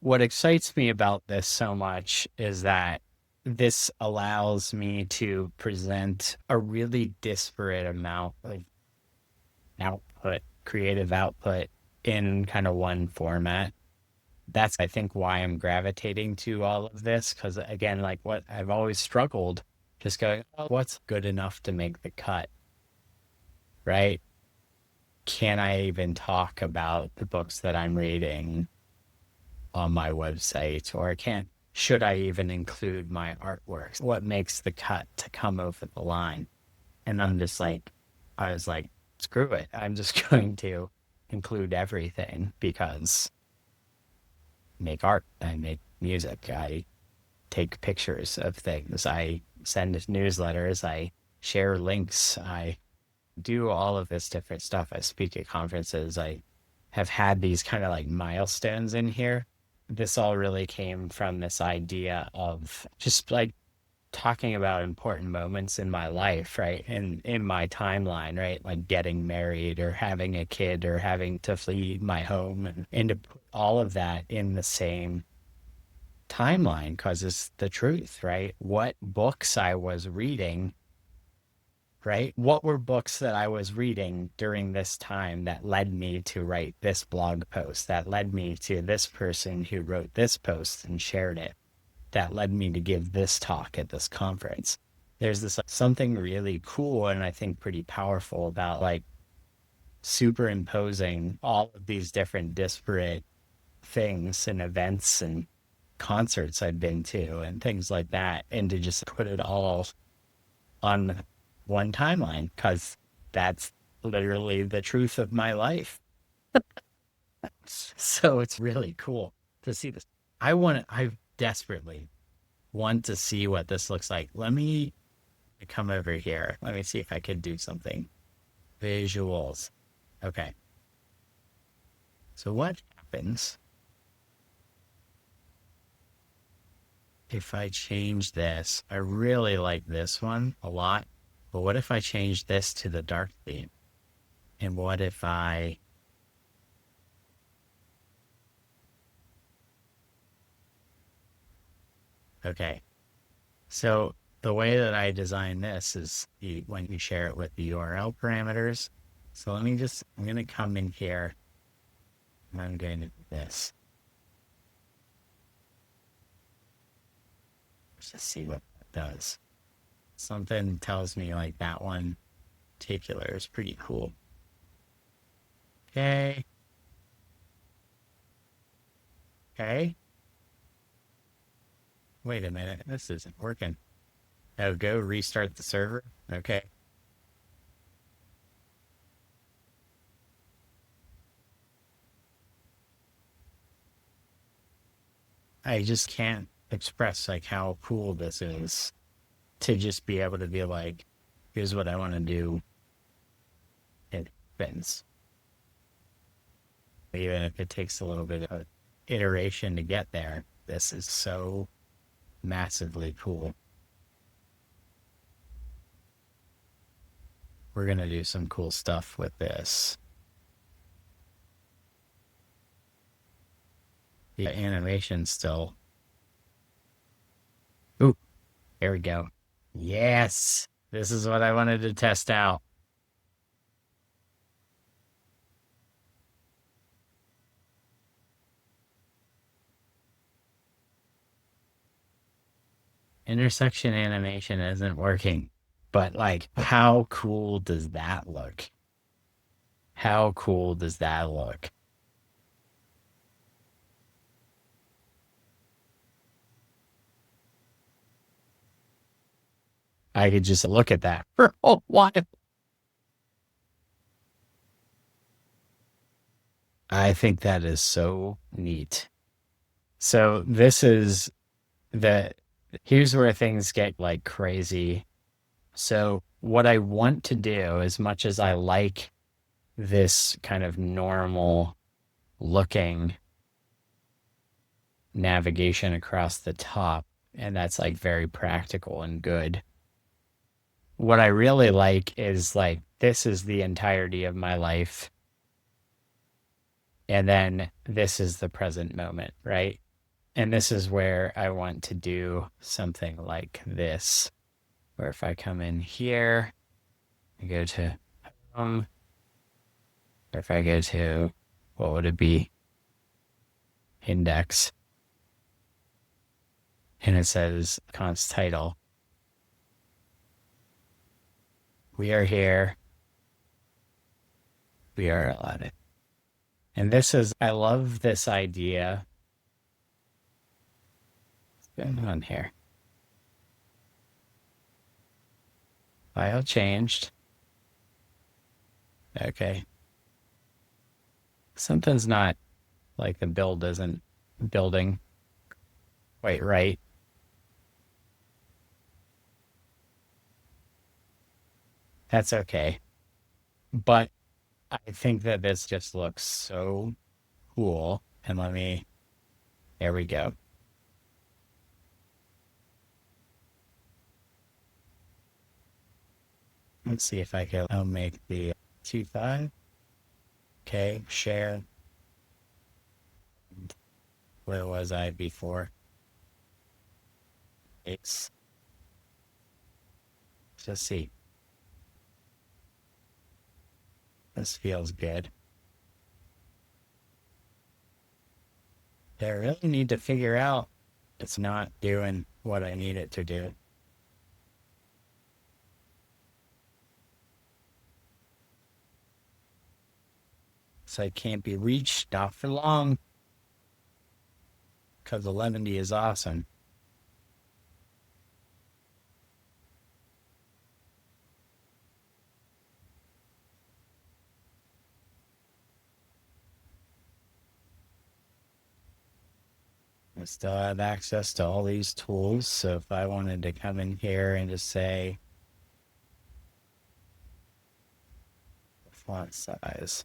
What excites me about this so much is that this allows me to present a really disparate amount of output, creative output in kind of one format. That's, I think, why I'm gravitating to all of this. Because again, like what I've always struggled, just going, oh, what's good enough to make the cut, right? Can I even talk about the books that I'm reading on my website? Or should I even include my artworks? What makes the cut to come over the line? And I was like, screw it. I'm just going to include everything because I make art, I make music, I take pictures of things, I send newsletters, I share links, I do all of this different stuff. I speak at conferences. I have had these kind of like milestones in here. This all really came from this idea of just like talking about important moments in my life, right? And in my timeline, right? Like getting married or having a kid or having to flee my home and to put all of that in the same timeline because it's the truth, right? What books I was reading, right? What were books that I was reading during this time that led me to write this blog post, that led me to this person who wrote this post and shared it, that led me to give this talk at this conference? There's this something really cool and I think pretty powerful about like superimposing all of these different disparate things and events and concerts I've been to and things like that, and to just put it all on one timeline because that's literally the truth of my life. So it's really cool to see this. I desperately want to see what this looks like. Let me come over here. Let me see if I could do something. Visuals. Okay. So what happens if I change this? I really like this one a lot, but what if I change this to the dark theme? And what if okay. So the way that I design this is when you share it with the URL parameters. So I'm going to come in here and I'm going to do this. Let's just see what that does. Something tells me like that one particular is pretty cool. Okay. Okay. Wait a minute. This isn't working. Oh, go restart the server. Okay. I just can't express like how cool this is to just be able to be like, here's what I want to do. It happens. Even if it takes a little bit of iteration to get there, this is so massively cool. We're going to do some cool stuff with this. The animation still. Ooh, there we go. Yes, this is what I wanted to test out. Intersection animation isn't working, but like, how cool does that look? How cool does that look? I could just look at that for a while. I think that is so neat. So this is the here's where things get like crazy. So what I want to do, as much as I like this kind of normal looking navigation across the top, and that's like very practical and good. What I really like is like this is the entirety of my life, and then this is the present moment, right? And this is where I want to do something like this, where if I come in here, I go to home, or if I go to, what would it be? Index, and it says const title. We are here. We are allotted. And this is, I love this idea. What's going on here? File changed. Okay. Something's not like the build isn't building quite right. That's okay. But I think that this just looks so cool. And there we go. Let's see if I can, I'll make the 2.5. Okay, share. Where was I before? It's, let's see. This feels good. I really need to figure out it's not doing what I need it to do. So it can't be reached, not for long, because 11D is awesome. I still have access to all these tools. So if I wanted to come in here and just say font size,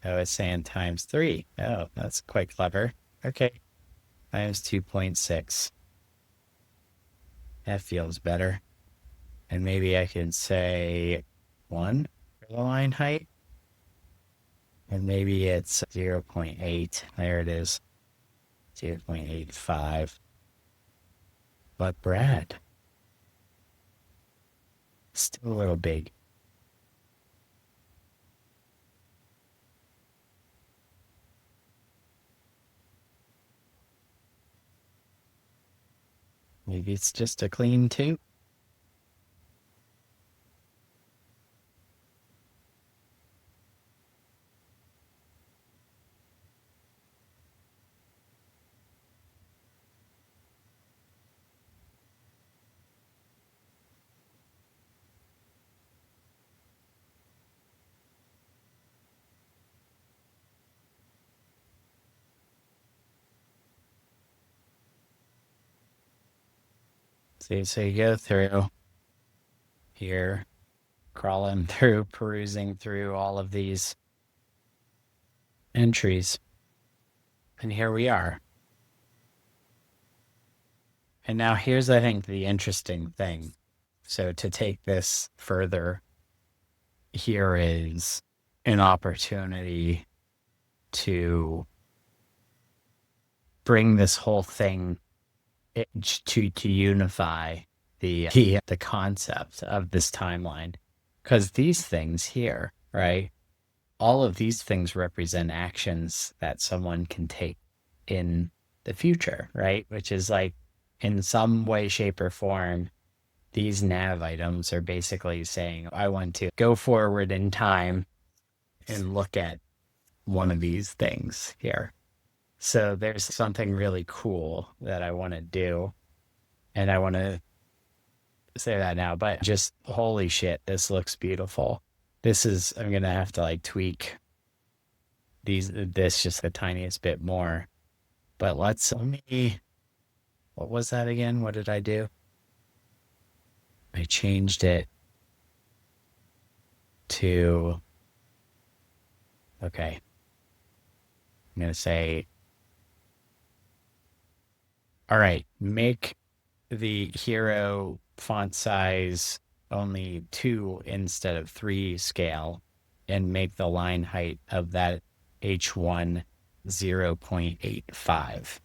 oh, it's saying times 3. Oh, that's quite clever. Okay, times 2.6. That feels better. And maybe I can say 1 for the line height. And maybe it's 0.8. There it is. 0.85. But Brad, still a little big. Maybe it's just a clean 2. See, so you go through here, crawling through, perusing through all of these entries. And here we are. And now here's, I think, the interesting thing. So to take this further, here is an opportunity to bring this whole thing to unify the concept of this timeline. Because these things here, right? All of these things represent actions that someone can take in the future, right? Which is like in some way, shape, or form, these nav items are basically saying, I want to go forward in time and look at one of these things here. So there's something really cool that I want to do. And I want to say that now, but just holy shit, this looks beautiful. I'm going to have to like tweak this just the tiniest bit more. But what was that again? What did I do? I changed it to, okay, I'm going to say, all right, make the hero font size only 2 instead of 3 scale and make the line height of that H1 0.85.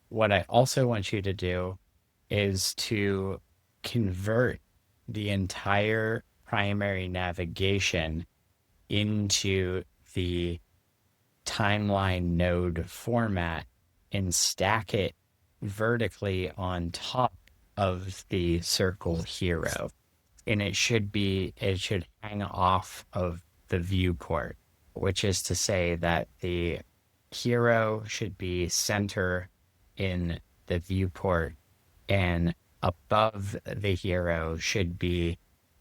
What I also want you to do is to convert the entire primary navigation into the timeline node format and stack it vertically on top of the circle hero. And it should hang off of the viewport, which is to say that the hero should be center in the viewport, and above the hero should be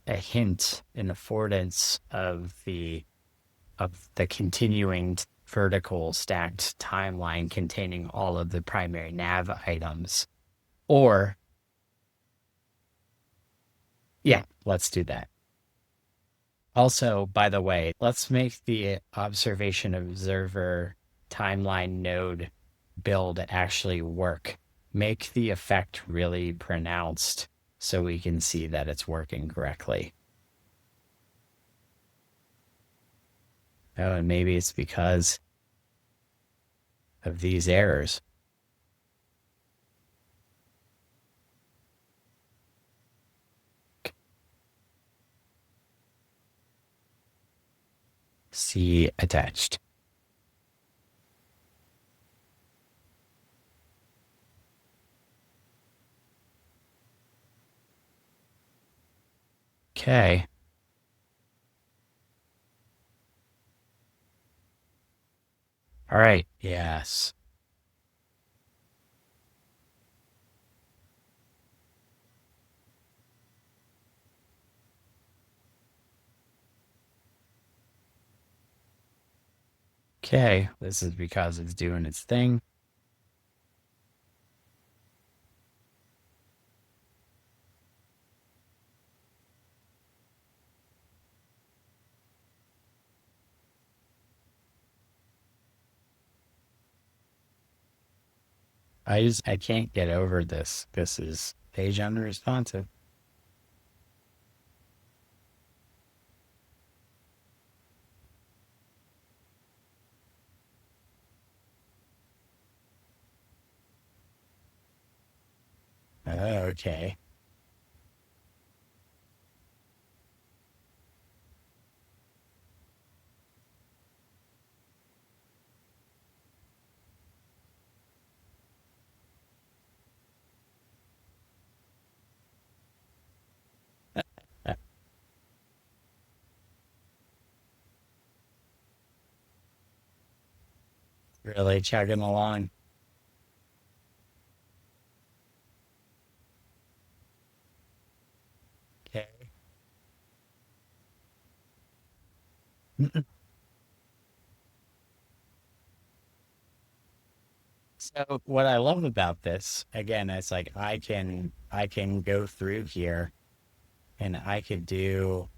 a hint, an affordance of the continuing vertical stacked timeline containing all of the primary nav items. Or, yeah, let's do that. Also, by the way, let's make the observation observer timeline node build actually work. Make the effect really pronounced so we can see that it's working correctly. Oh, and maybe it's because of these errors. See attached. Okay. All right. Yes. Okay. This is because it's doing its thing. I can't get over this. This is page unresponsive. Okay. Really chugging along. Okay. So what I love about this, again, it's like I can go through here and I could do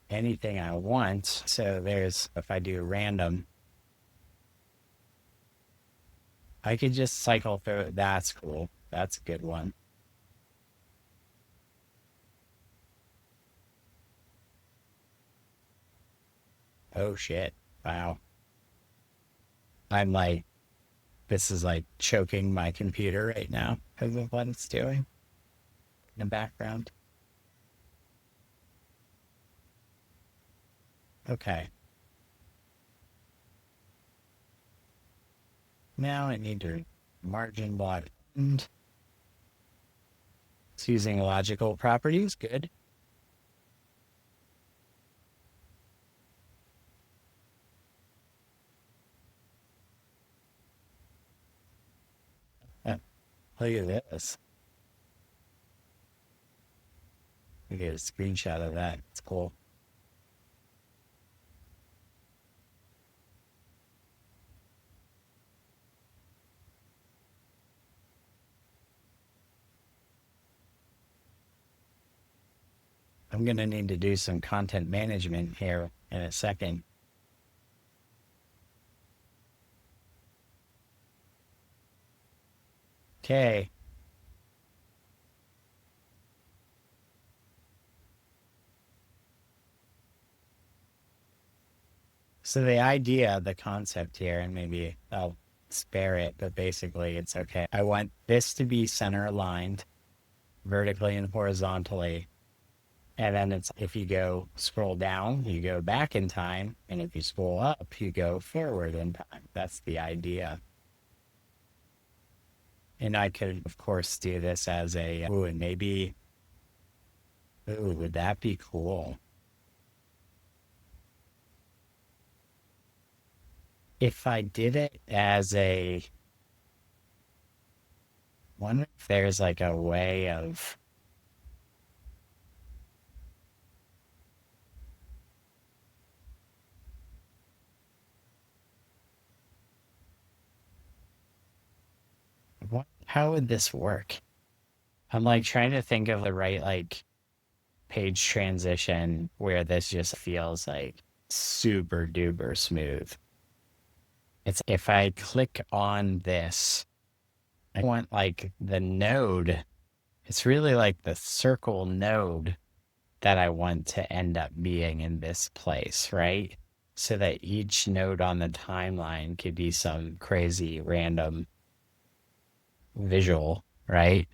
anything I want. So there's if I do random, I could just cycle through it. That's cool. That's a good one. Oh shit. Wow. I'm like This is like choking my computer right now because of what it's doing in the background. Okay. Now I need to margin block. And it's using logical properties. Good. Uh, Look at this. We get a screenshot of that. It's cool. I'm going to need to do some content management here in a second. Okay. So the idea, the concept here, and maybe I'll spare it, but basically it's okay. I want this to be center aligned vertically and horizontally. And then it's if you go scroll down, you go back in time. And if you scroll up, you go forward in time. That's the idea. And I could, of course, do this as a, ooh, and maybe, ooh, would that be cool? If I did it as a, wonder if there's like a way of, what, how would this work? I'm like trying to think of the right like page transition where this just feels like super duper smooth. It's if I click on this, I want like the node. It's really like the circle node that I want to end up being in this place, right? So that each node on the timeline could be some crazy random visual, right?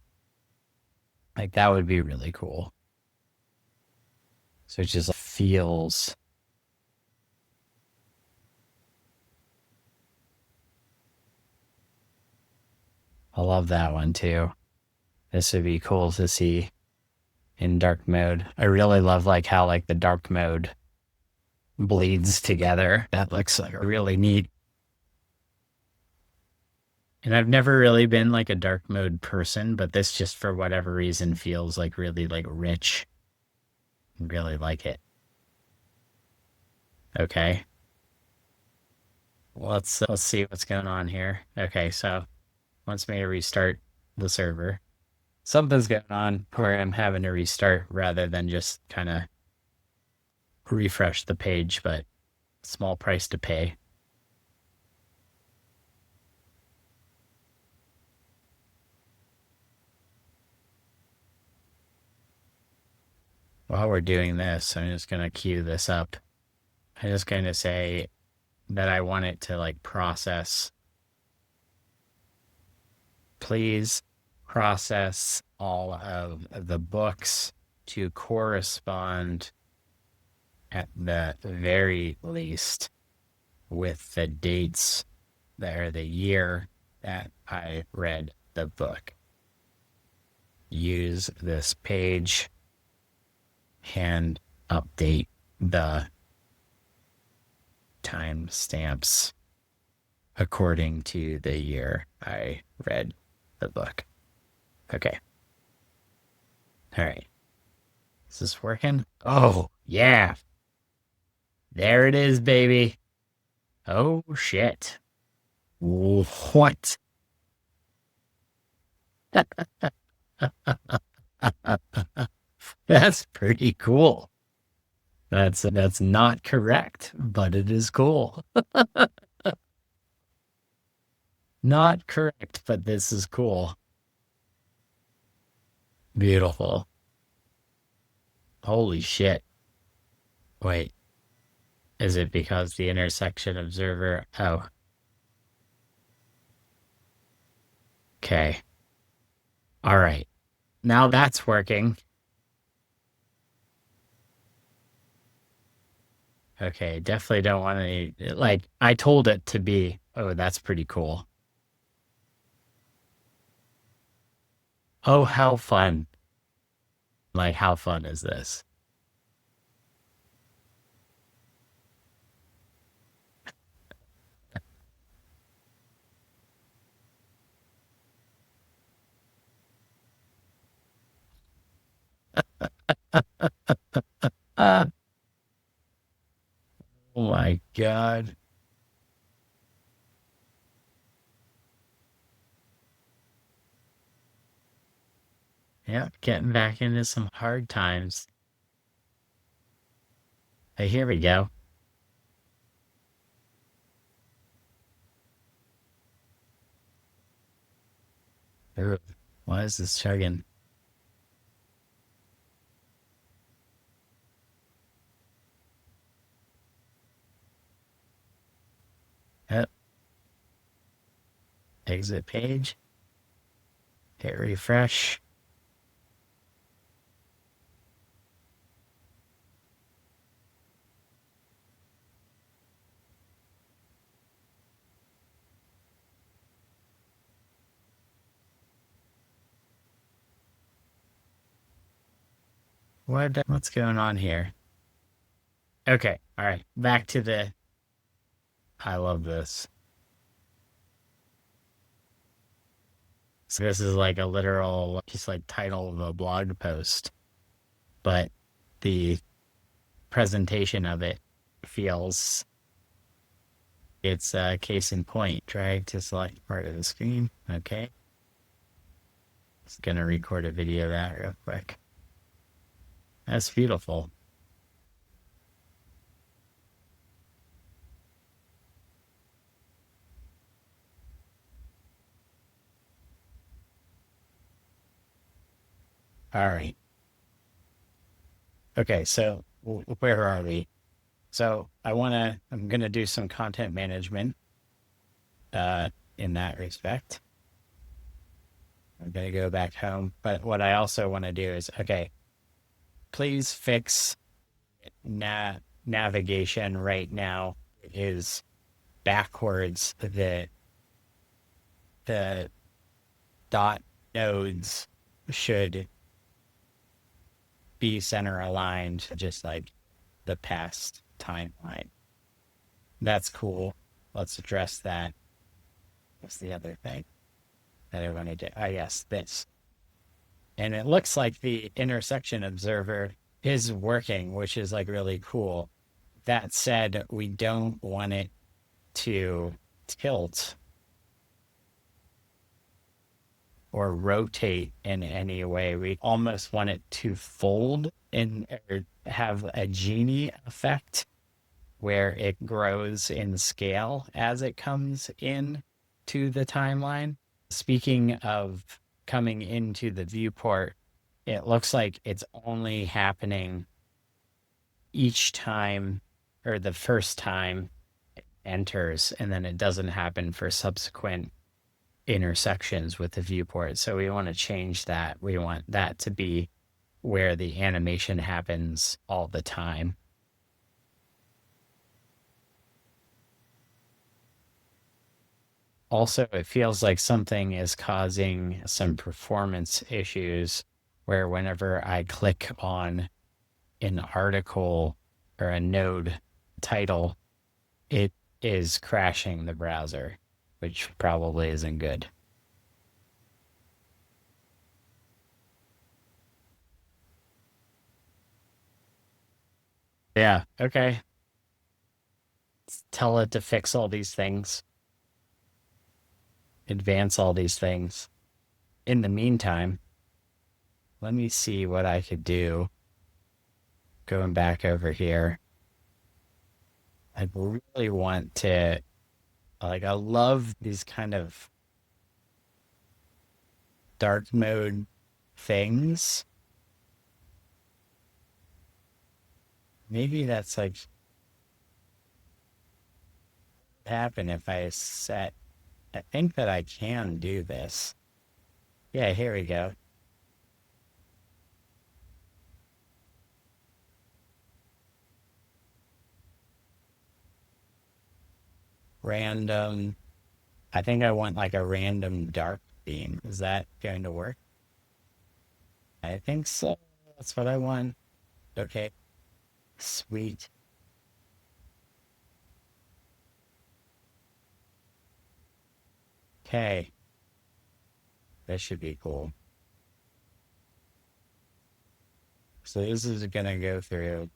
Like that would be really cool. So it just feels, I love that one too. This would be cool to see in dark mode. I really love like how like the dark mode bleeds together. That looks like really neat. And I've never really been like a dark mode person, but this just for whatever reason feels like really like rich. I really like it. Okay. Let's see what's going on here. Okay, so wants me to restart the server. Something's going on where I'm having to restart rather than just kind of refresh the page, but small price to pay. While we're doing this, I'm just going to queue this up. I'm just going to say that I want it to like process. Please process all of the books to correspond at the very least with the dates that are the year that I read the book. Use this page and update the timestamps according to the year I read the book. Okay. All right. Is this working? Oh, yeah. There it is, baby. Oh, shit. What? That's pretty cool. That's not correct, but it is cool. Not correct, but this is cool. Beautiful. Holy shit. Wait, is it because the intersection observer? Oh, Okay. All right. Now that's working. Okay. Definitely don't want any, like, I told it to be, oh, that's pretty cool. Oh, how fun. Like, how fun is this? Uh, oh my God. Yep. Getting back into some hard times. Hey, here we go. Ooh, why is this chugging? Yep. Exit page. Hit refresh. What's going on here? Okay. All right. Back to the, I love this. So this is like a literal, just like title of a blog post, but the presentation of it feels it's a case in point. Drag to select part of the screen. Okay. Just gonna record a video of that real quick. That's beautiful. All right. Okay. So where are we? So I'm gonna do some content management uh, in that respect. I'm gonna go back home. But what I also want to do is, okay, please fix navigation right now is backwards. The dot nodes should be center aligned, just like the past timeline. That's cool. Let's address that. What's the other thing that I want to do? Ah, yes, this. And it looks like the intersection observer is working, which is like really cool. That said, we don't want it to tilt or rotate in any way. We almost want it to fold and or have a genie effect where it grows in scale as it comes in to the timeline. Speaking of coming into the viewport, it looks like it's only happening each time or the first time it enters, and then it doesn't happen for subsequent intersections with the viewport. So we want to change that. We want that to be where the animation happens all the time. Also, it feels like something is causing some performance issues where whenever I click on an article or a node title, it is crashing the browser, which probably isn't good. Yeah. Okay. Tell it to fix all these things, advance all these things. In the meantime, let me see what I could do. Going back over here, I really want to, like, I love these kind of dark mode things. Maybe that's like happen if I set, I think that I can do this. Yeah, here we go. Random. I think I want like a random dark theme. Is that going to work? I think so. That's what I want. Okay. Sweet. Okay. This should be cool. So this is going to go through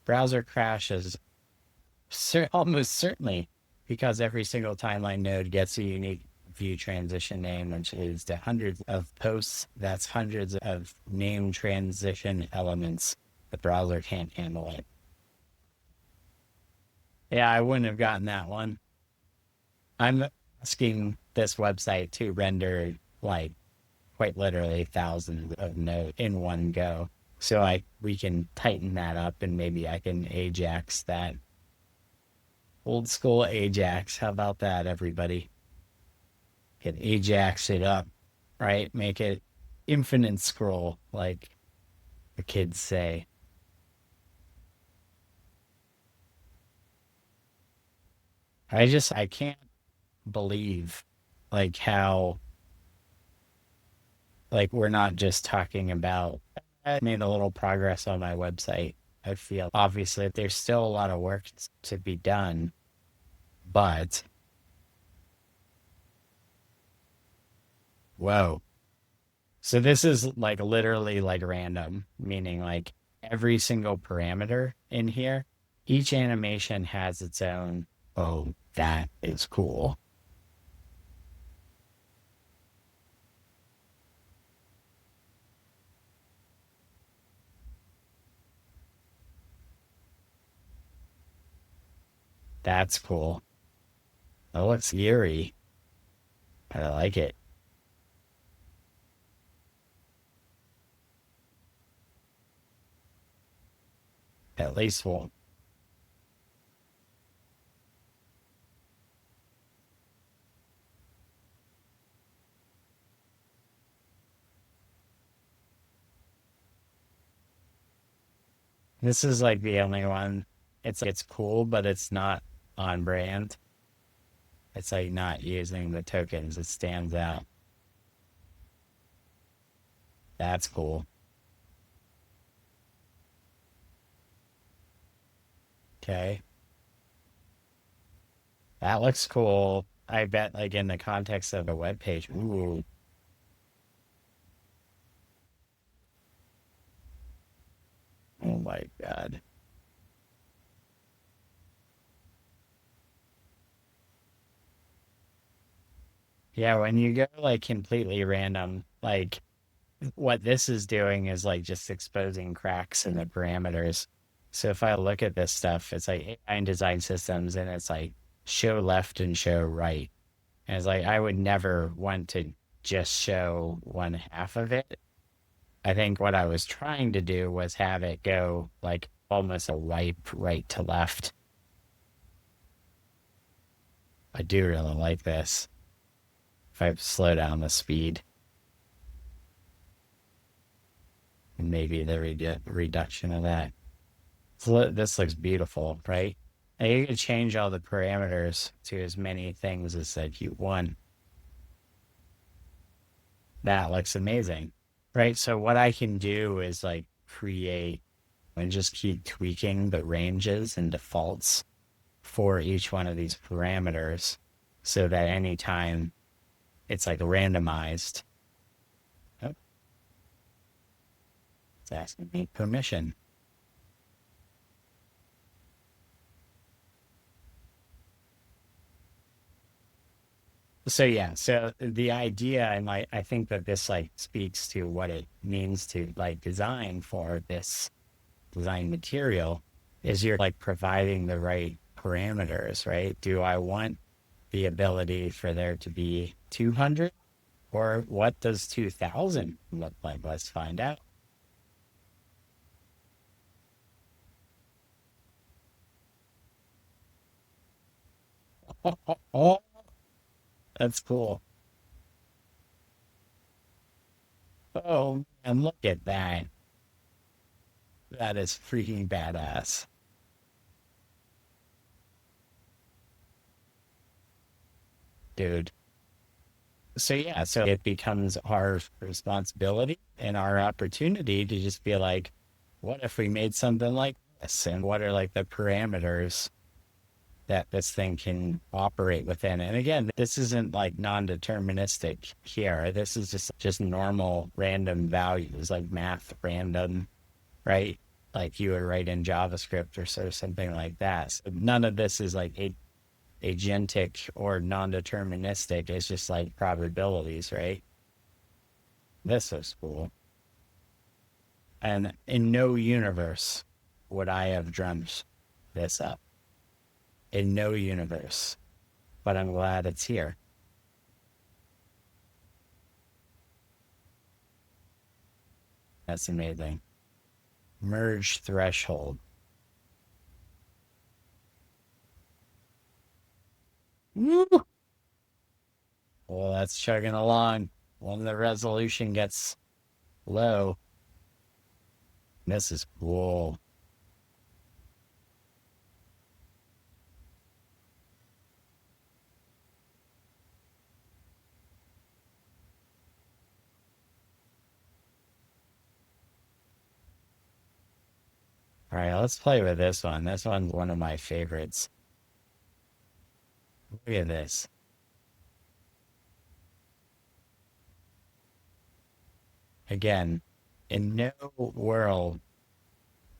browser crashes almost certainly because every single timeline node gets a unique view transition name, which is the hundreds of posts. That's hundreds of name transition elements. The browser can't handle it. Yeah, I wouldn't have gotten that one. I'm asking this website to render like quite literally thousands of nodes in one go. So we can tighten that up and maybe I can Ajax that old school Ajax. How about that, everybody? Can Ajax it up, right? Make it infinite scroll, like the kids say. I can't believe like how like we're not just talking about I made a little progress on my website. I feel obviously there's still a lot of work to be done, but whoa. So this is like literally like random, meaning like every single parameter in here, each animation has its own, oh, that is cool. That's cool. That looks eerie. I like it. At least one. This is like the only one. It's cool, but it's not on brand. It's like not using the tokens. It stands out. That's cool. Okay. That looks cool. I bet like in the context of a web page. Ooh. Oh my God. Yeah, when you go like completely random, like what this is doing is like just exposing cracks in the parameters. So if I look at this stuff, it's like AI and design systems and it's like show left and show right. And it's like I would never want to just show one half of it. I think what I was trying to do was have it go like almost a wipe right to left. I do really like this. If I slow down the speed and maybe the reduction of that. So this looks beautiful, right? And you can change all the parameters to as many things as that you want. That looks amazing, right? So what I can do is like create and just keep tweaking the ranges and defaults for each one of these parameters so that anytime it's like randomized, oh, it's asking me permission. So yeah, so the idea and like I think that this like speaks to what it means to like design for this design material is you're like providing the right parameters, right? Do I want the ability for there to be 200 or what does 2000 look like? Let's find out. Oh, that's cool. Oh, and look at that. That is freaking badass, dude. So yeah, so it becomes our responsibility and our opportunity to just be like, what if we made something like this? And what are like the parameters that this thing can operate within? And again, this isn't like non-deterministic here. This is just normal random values, like math random, right? Like you would write in JavaScript or so something like that. So none of this is like agentic or non-deterministic. It's just like probabilities, right? This is cool. And in no universe would I have dreamt this up. In no universe. But I'm glad it's here. That's amazing. Merge threshold. Woo! Well, that's chugging along. When the resolution gets low, this is cool. All right, let's play with this one. This one's one of my favorites. Look at this. Again, in no world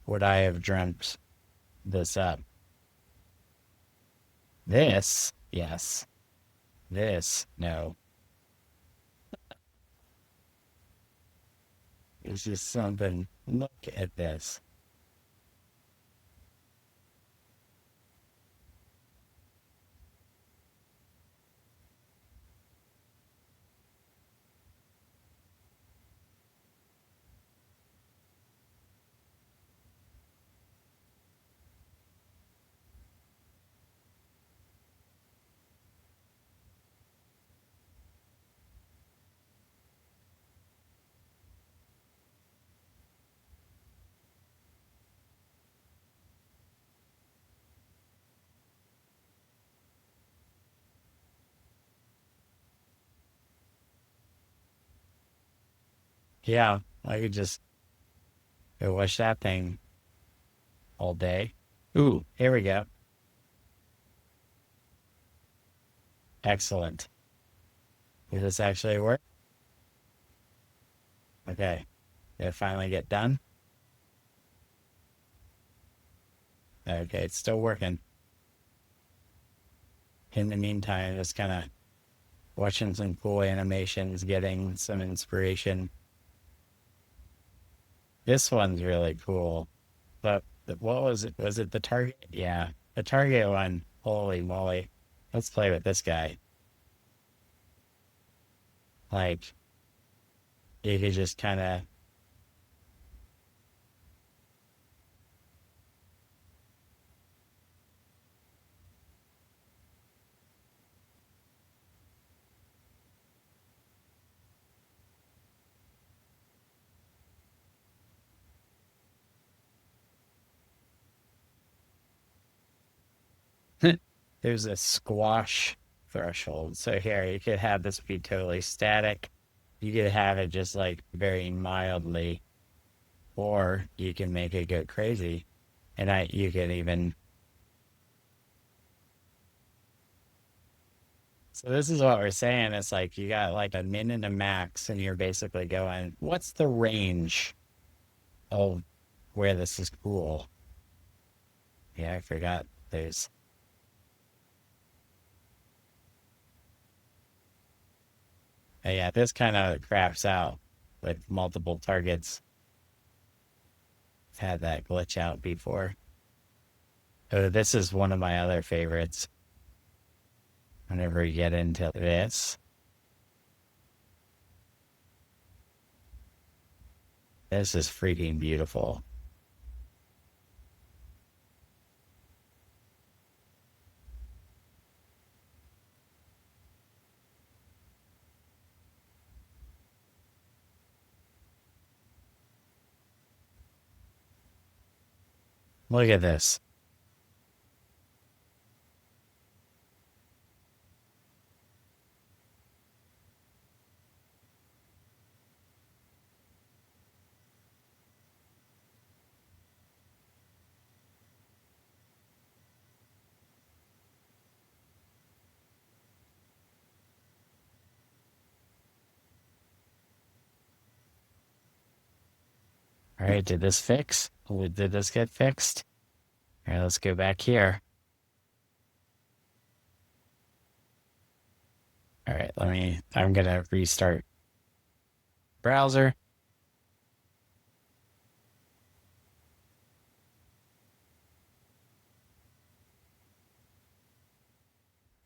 would I have dreamt this up. This, yes. This, no. It's just something. Look at this. Yeah, I could just go watch that thing all day. Ooh, here we go. Excellent. Does this actually work? Okay. Did it finally get done? Okay, it's still working. In the meantime, just kind of watching some cool animations, getting some inspiration. This one's really cool. But what was it? Was it the target? Yeah, the target one. Holy moly. Let's play with this guy. Like, you could just kind of. There's a squash threshold. So here, you could have this be totally static. You could have it just like very mildly, or you can make it go crazy. And you could even. So this is what we're saying. It's like you got like a min and a max, and you're basically going, what's the range of where this is cool? Yeah, I forgot. There's. Yeah, this kind of craps out with multiple targets. I've had that glitch out before. Oh, this is one of my other favorites. Whenever you get into this is freaking beautiful. Look at this. All right, did this fix? Did this get fixed? All right, let's go back here. All right, I'm gonna restart browser.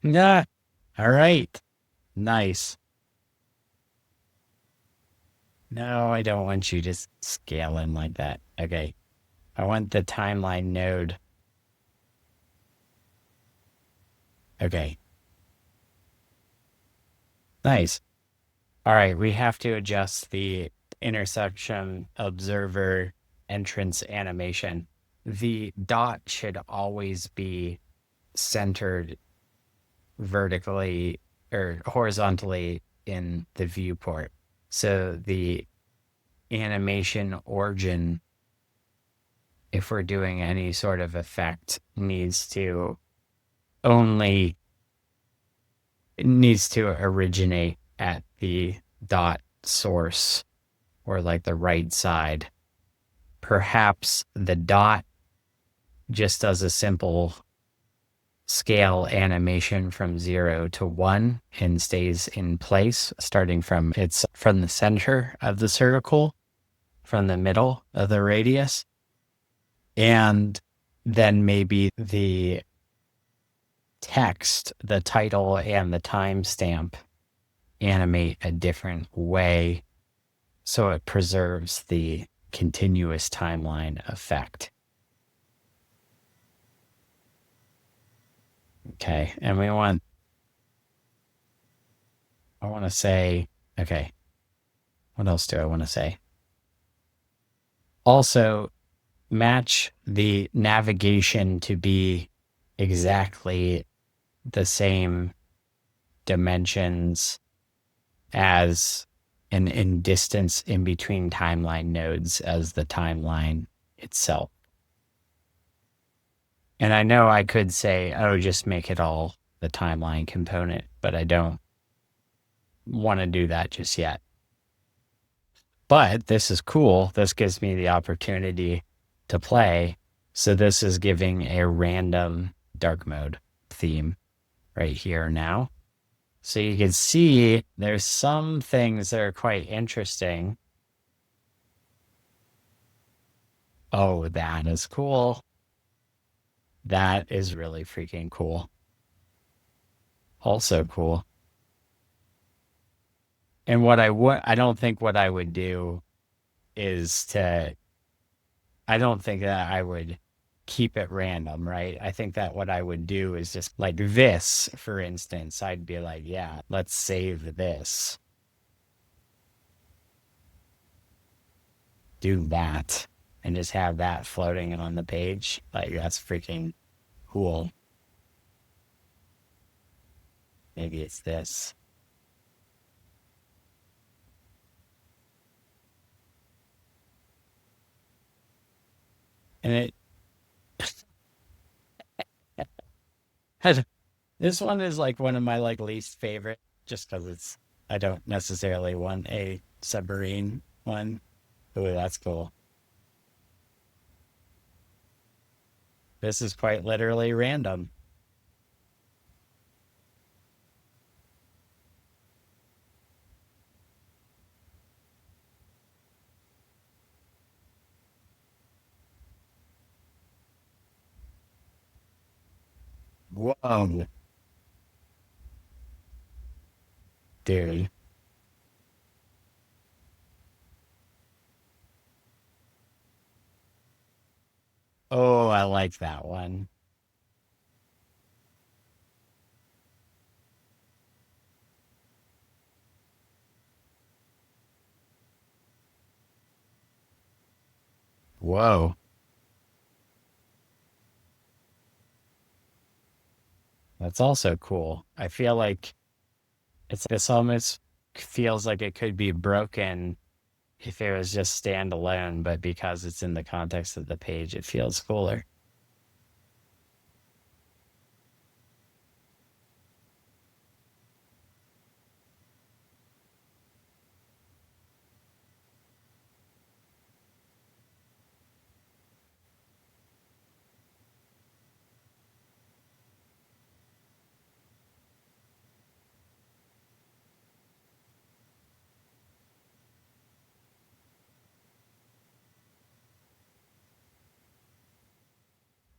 Yeah. All right. Nice. No, I don't want you to scale in like that. Okay. I want the timeline node. Okay. Nice. All right. We have to adjust the intersection observer entrance animation. The dot should always be centered vertically or horizontally in the viewport. So the animation origin, if we're doing any sort of effect, only needs to originate at the dot source or like the right side. Perhaps the dot just does a simple scale animation from 0 to 1 and stays in place, starting from from the center of the circle, from the middle of the radius. And then maybe the text, the title and the timestamp animate a different way so it preserves the continuous timeline effect. Okay. And I want to say, okay, what else do I want to say? Also, match the navigation to be exactly the same dimensions as and in distance in between timeline nodes as the timeline itself. And I know I could say, oh, just make it all the timeline component, but I don't want to do that just yet. But this is cool. This gives me the opportunity to play. So this is giving a random dark mode theme right here now. So you can see there's some things that are quite interesting. Oh, that is cool. That is really freaking cool. Also cool. And I don't think what I would do is I don't think that I would keep it random, right? I think that what I would do is just like this, for instance, I'd be like, yeah, let's save this. Do that and just have that floating on the page. Like that's freaking cool. Maybe it's this. And it has this one is like one of my like least favorite just because I don't necessarily want a submarine one. Oh, that's cool. This is quite literally random. Whoa, dude. Oh, I like that one. Whoa. That's also cool. I feel like this almost feels like it could be broken if it was just standalone, but because it's in the context of the page, it feels cooler.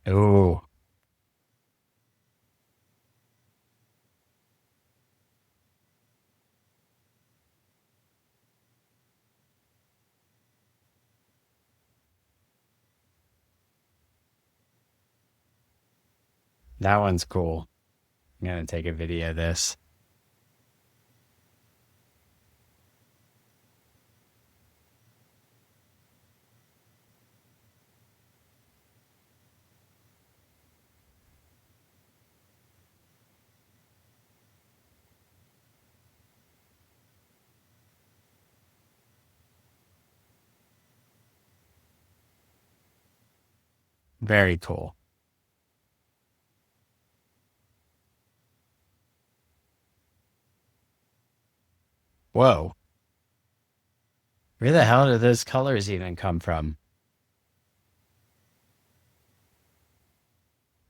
Ooh, that one's cool. I'm gonna take a video of this. Very cool. Whoa. Where the hell did those colors even come from?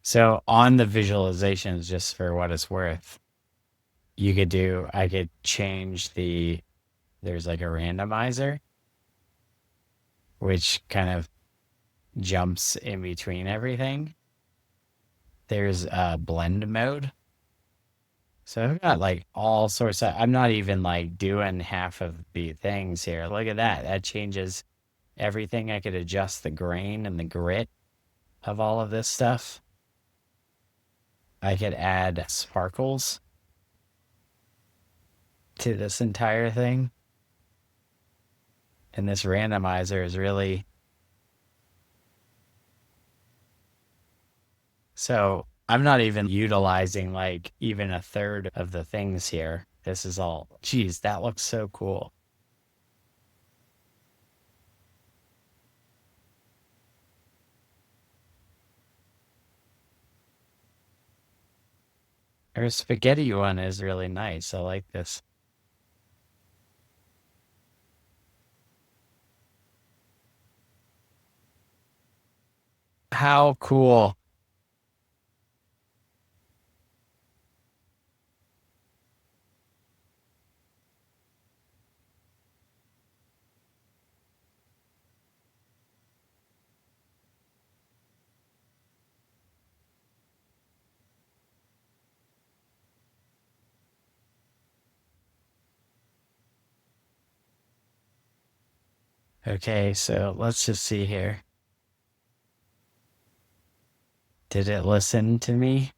So on the visualizations, just for what it's worth, I could change there's like a randomizer, which kind of jumps in between everything. There's a blend mode. So I've got like all sorts of, I'm not even like doing half of the things here. Look at that. That changes everything. I could adjust the grain and the grit of all of this stuff. I could add sparkles to this entire thing. And this randomizer is really so I'm not even utilizing like even a third of the things here. This is all, geez, that looks so cool. Our spaghetti one is really nice. I like this. How cool. Okay, so let's just see here. Did it listen to me?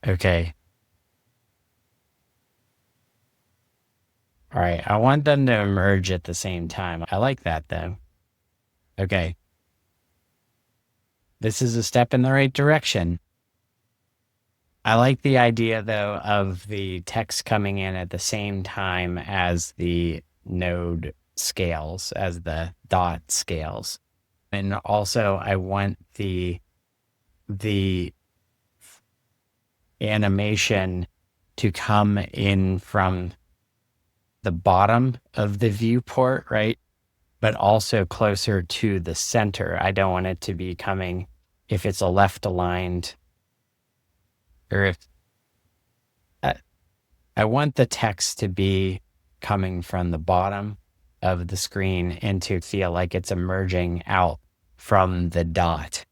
Okay. All right. I want them to emerge at the same time. I like that though. Okay. This is a step in the right direction. I like the idea though of the text coming in at the same time as the node scales, as the dot scales. And also I want the animation to come in from the bottom of the viewport, right? But also closer to the center. I don't want it to be coming if it's a left aligned or if I, I want the text to be coming from the bottom of the screen and to feel like it's emerging out from the dot.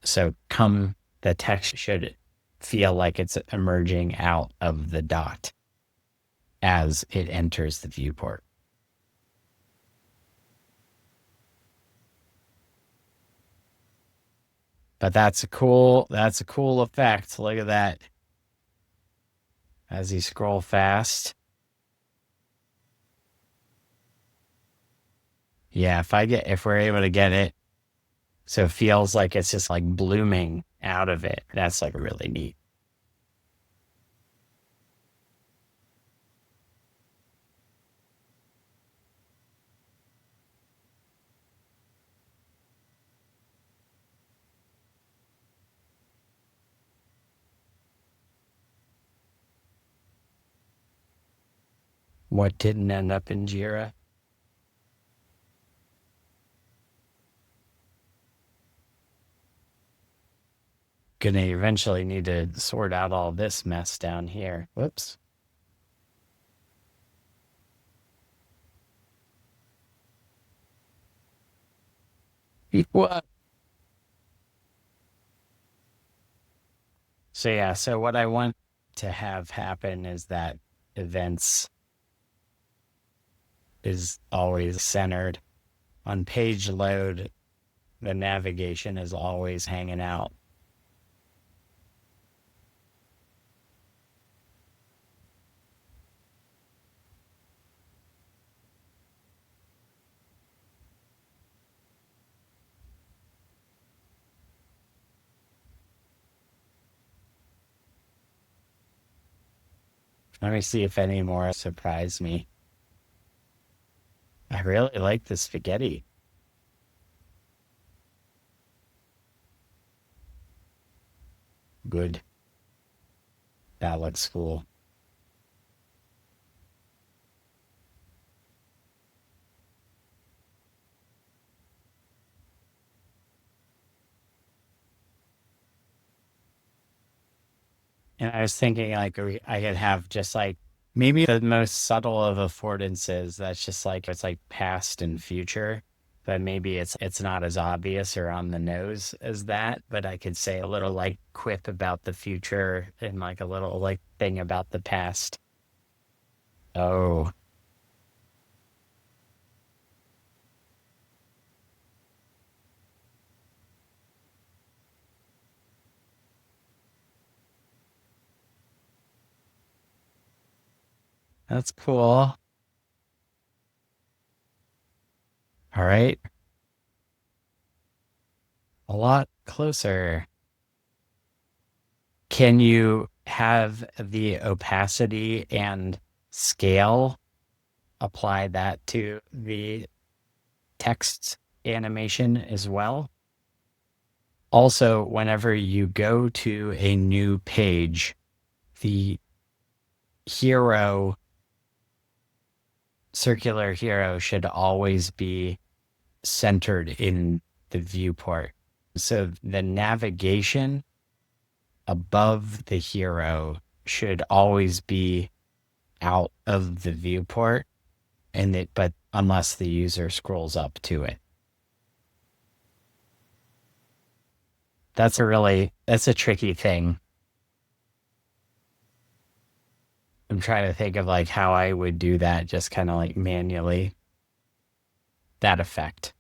So the text should feel like it's emerging out of the dot as it enters the viewport. But that's a cool effect. Look at that. As you scroll fast. Yeah, if we're able to get it so it feels like it's just like blooming out of it, that's like really neat. What didn't end up in Jira? Gonna eventually need to sort out all this mess down here. Whoops. What? So yeah, so what I want to have happen is that events is always centered on page load. The navigation is always hanging out. Let me see if any more surprise me. I really like the spaghetti. Good. That looks cool. And I was thinking like I could have just like maybe the most subtle of affordances that's just like it's like past and future, but maybe it's not as obvious or on the nose as that. But I could say a little like quip about the future and like a little like thing about the past. Oh, that's cool. All right. A lot closer. Can you have the opacity and scale apply that to the text animation as well? Also, whenever you go to a new page, the hero, circular hero, should always be centered in the viewport. So the navigation above the hero should always be out of the viewport but unless the user scrolls up to it. That's a tricky thing. I'm trying to think of like how I would do that just kind of like manually, that effect.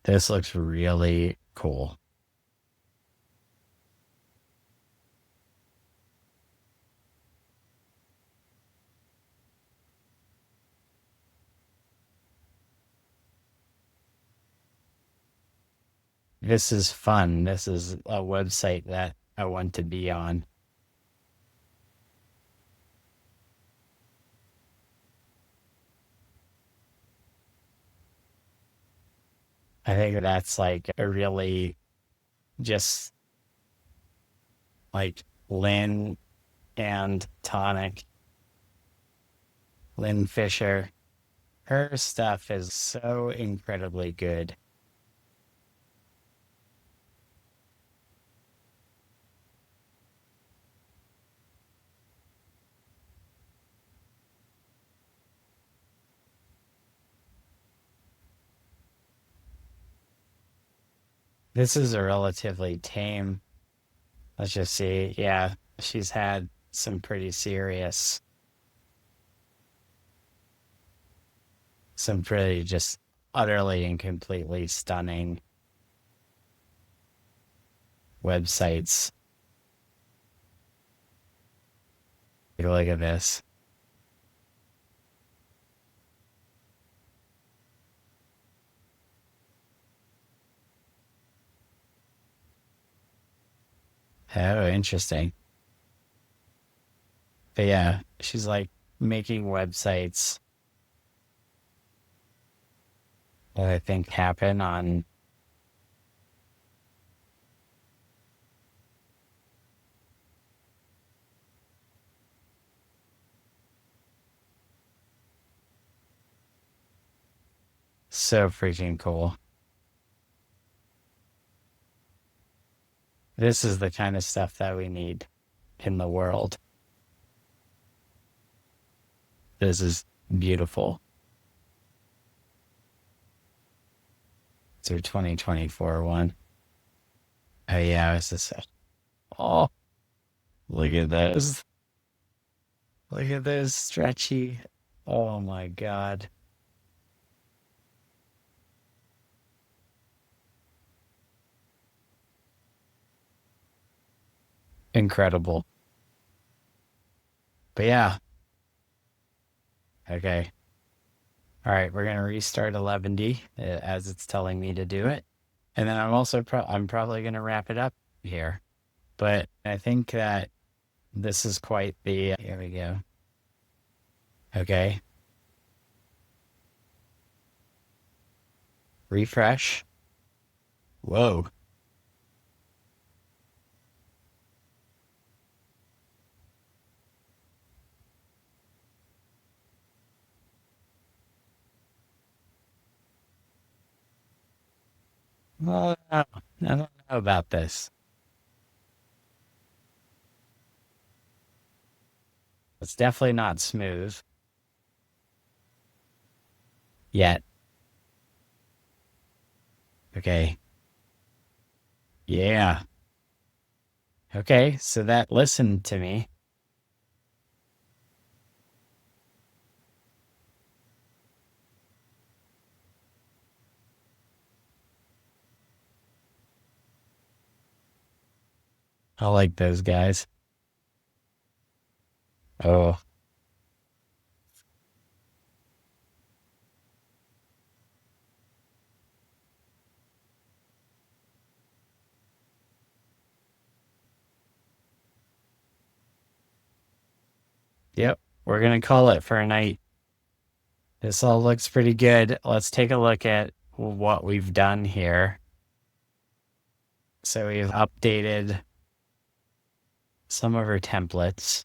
This looks really cool. This is fun. This is a website that I want to be on. I think that's like a really just like Lynn and Tonic, Lynn Fisher. Her stuff is so incredibly good. This is a relatively tame. Let's just see. Yeah, she's had some pretty serious, some pretty just utterly and completely stunning websites. Take a look at this. Oh, interesting. But yeah, she's like making websites that I think happen on so freaking cool. This is the kind of stuff that we need in the world. This is beautiful. It's her 2024 one. Oh yeah, it's this. Oh, look at this. Look at this stretchy. Oh my God. Incredible. But yeah, okay. All right, we're gonna restart 11D as it's telling me to do it. And then I'm probably gonna wrap it up here. But I think that this is quite the here we go. Okay. Refresh. Whoa. Well, I don't know about this. It's definitely not smooth yet. Okay. Yeah. Okay. So that listened to me. I like those guys. Oh, yep. We're gonna call it for a night. This all looks pretty good. Let's take a look at what we've done here. So we've updated some of our templates.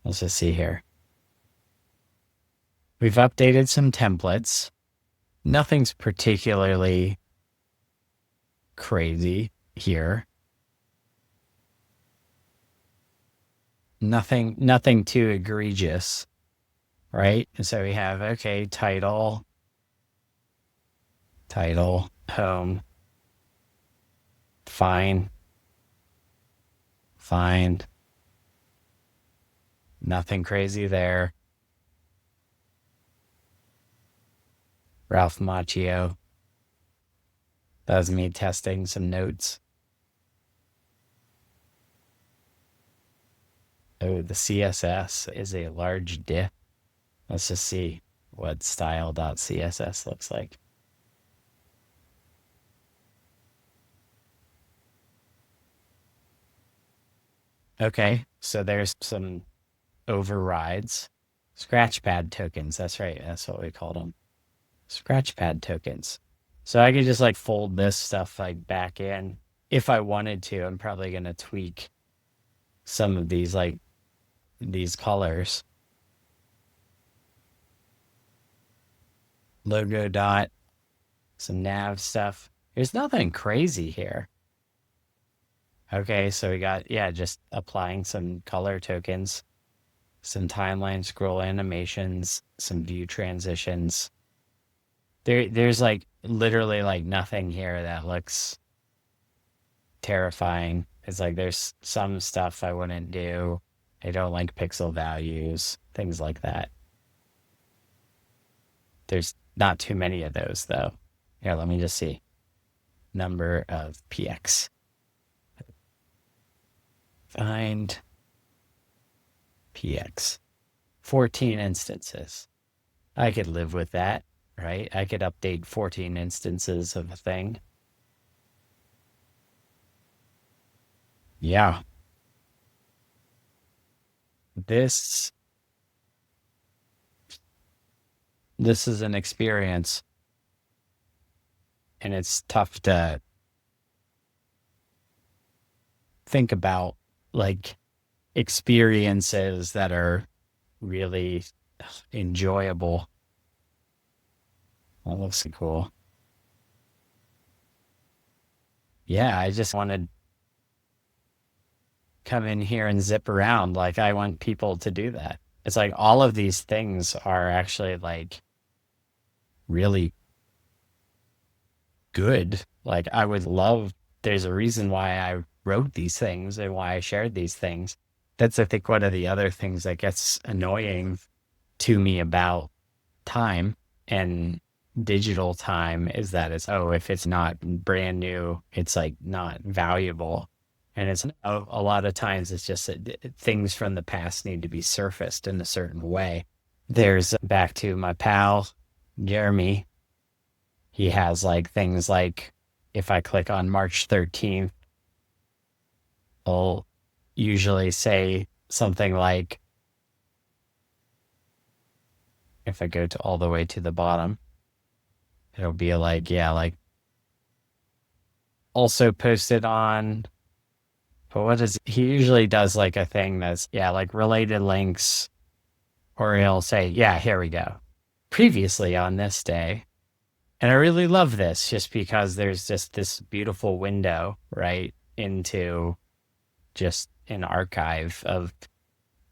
Let's just see here. We've updated some templates. Nothing's particularly crazy here. Nothing too egregious, right? And so we have, okay, title, home, fine, find, nothing crazy there. Ralph Macchio. That was me testing some notes. Oh, the CSS is a large diff. Let's just see what style.css looks like. Okay, so there's some overrides. Scratchpad tokens. That's right. That's what we called them. Scratchpad tokens. So I could just like fold this stuff like back in if I wanted to. I'm probably going to tweak some of these like these colors. Logo dot, some nav stuff. There's nothing crazy here. Okay, so we got, yeah, just applying some color tokens, some timeline scroll animations, some view transitions. There's like literally like nothing here that looks terrifying. It's like there's some stuff I wouldn't do. I don't like pixel values, things like that. There's not too many of those though. Here, let me just see. Number of PX. Find PX. 14 instances. I could live with that, right? I could update 14 instances of a thing. Yeah. This this is an experience, and it's tough to think about like experiences that are really enjoyable. That looks cool. Yeah, I just want to come in here and zip around. Like I want people to do that. It's like all of these things are actually like really good. Like I would love, there's a reason why I wrote these things and why I shared these things. That's, I think, one of the other things that gets annoying to me about time and digital time is that it's, oh, if it's not brand new, it's like not valuable. And it's a lot of times it's just that things from the past need to be surfaced in a certain way. There's back to my pal, Jeremy. He has like things like if I click on March 13th, I'll usually say something like, if I go to all the way to the bottom, it'll be like, yeah, like also posted on, but what is, he usually does like a thing that's, yeah, like related links, or he'll say, yeah, here we go. Previously on this day. And I really love this just because there's just this beautiful window, right, into just an archive of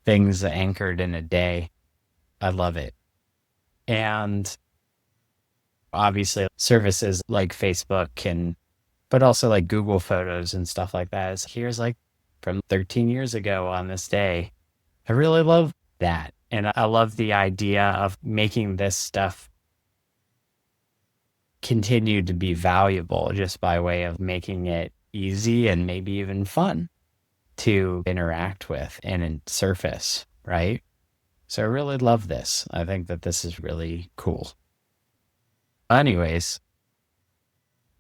things anchored in a day. I love it. And obviously services like Facebook and but also like Google Photos and stuff like that is here's like from 13 years ago on this day. I really love that. And I love the idea of making this stuff continue to be valuable just by way of making it easy and maybe even fun to interact with and surface, right? So I really love this. I think that this is really cool. Anyways,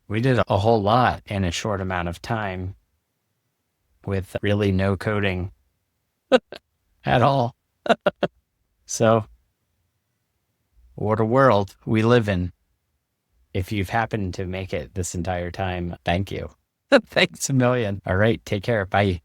we did a whole lot in a short amount of time with really no coding at all. So, what a world we live in. If you've happened to make it this entire time, thank you. Thanks a million. All right, take care. Bye.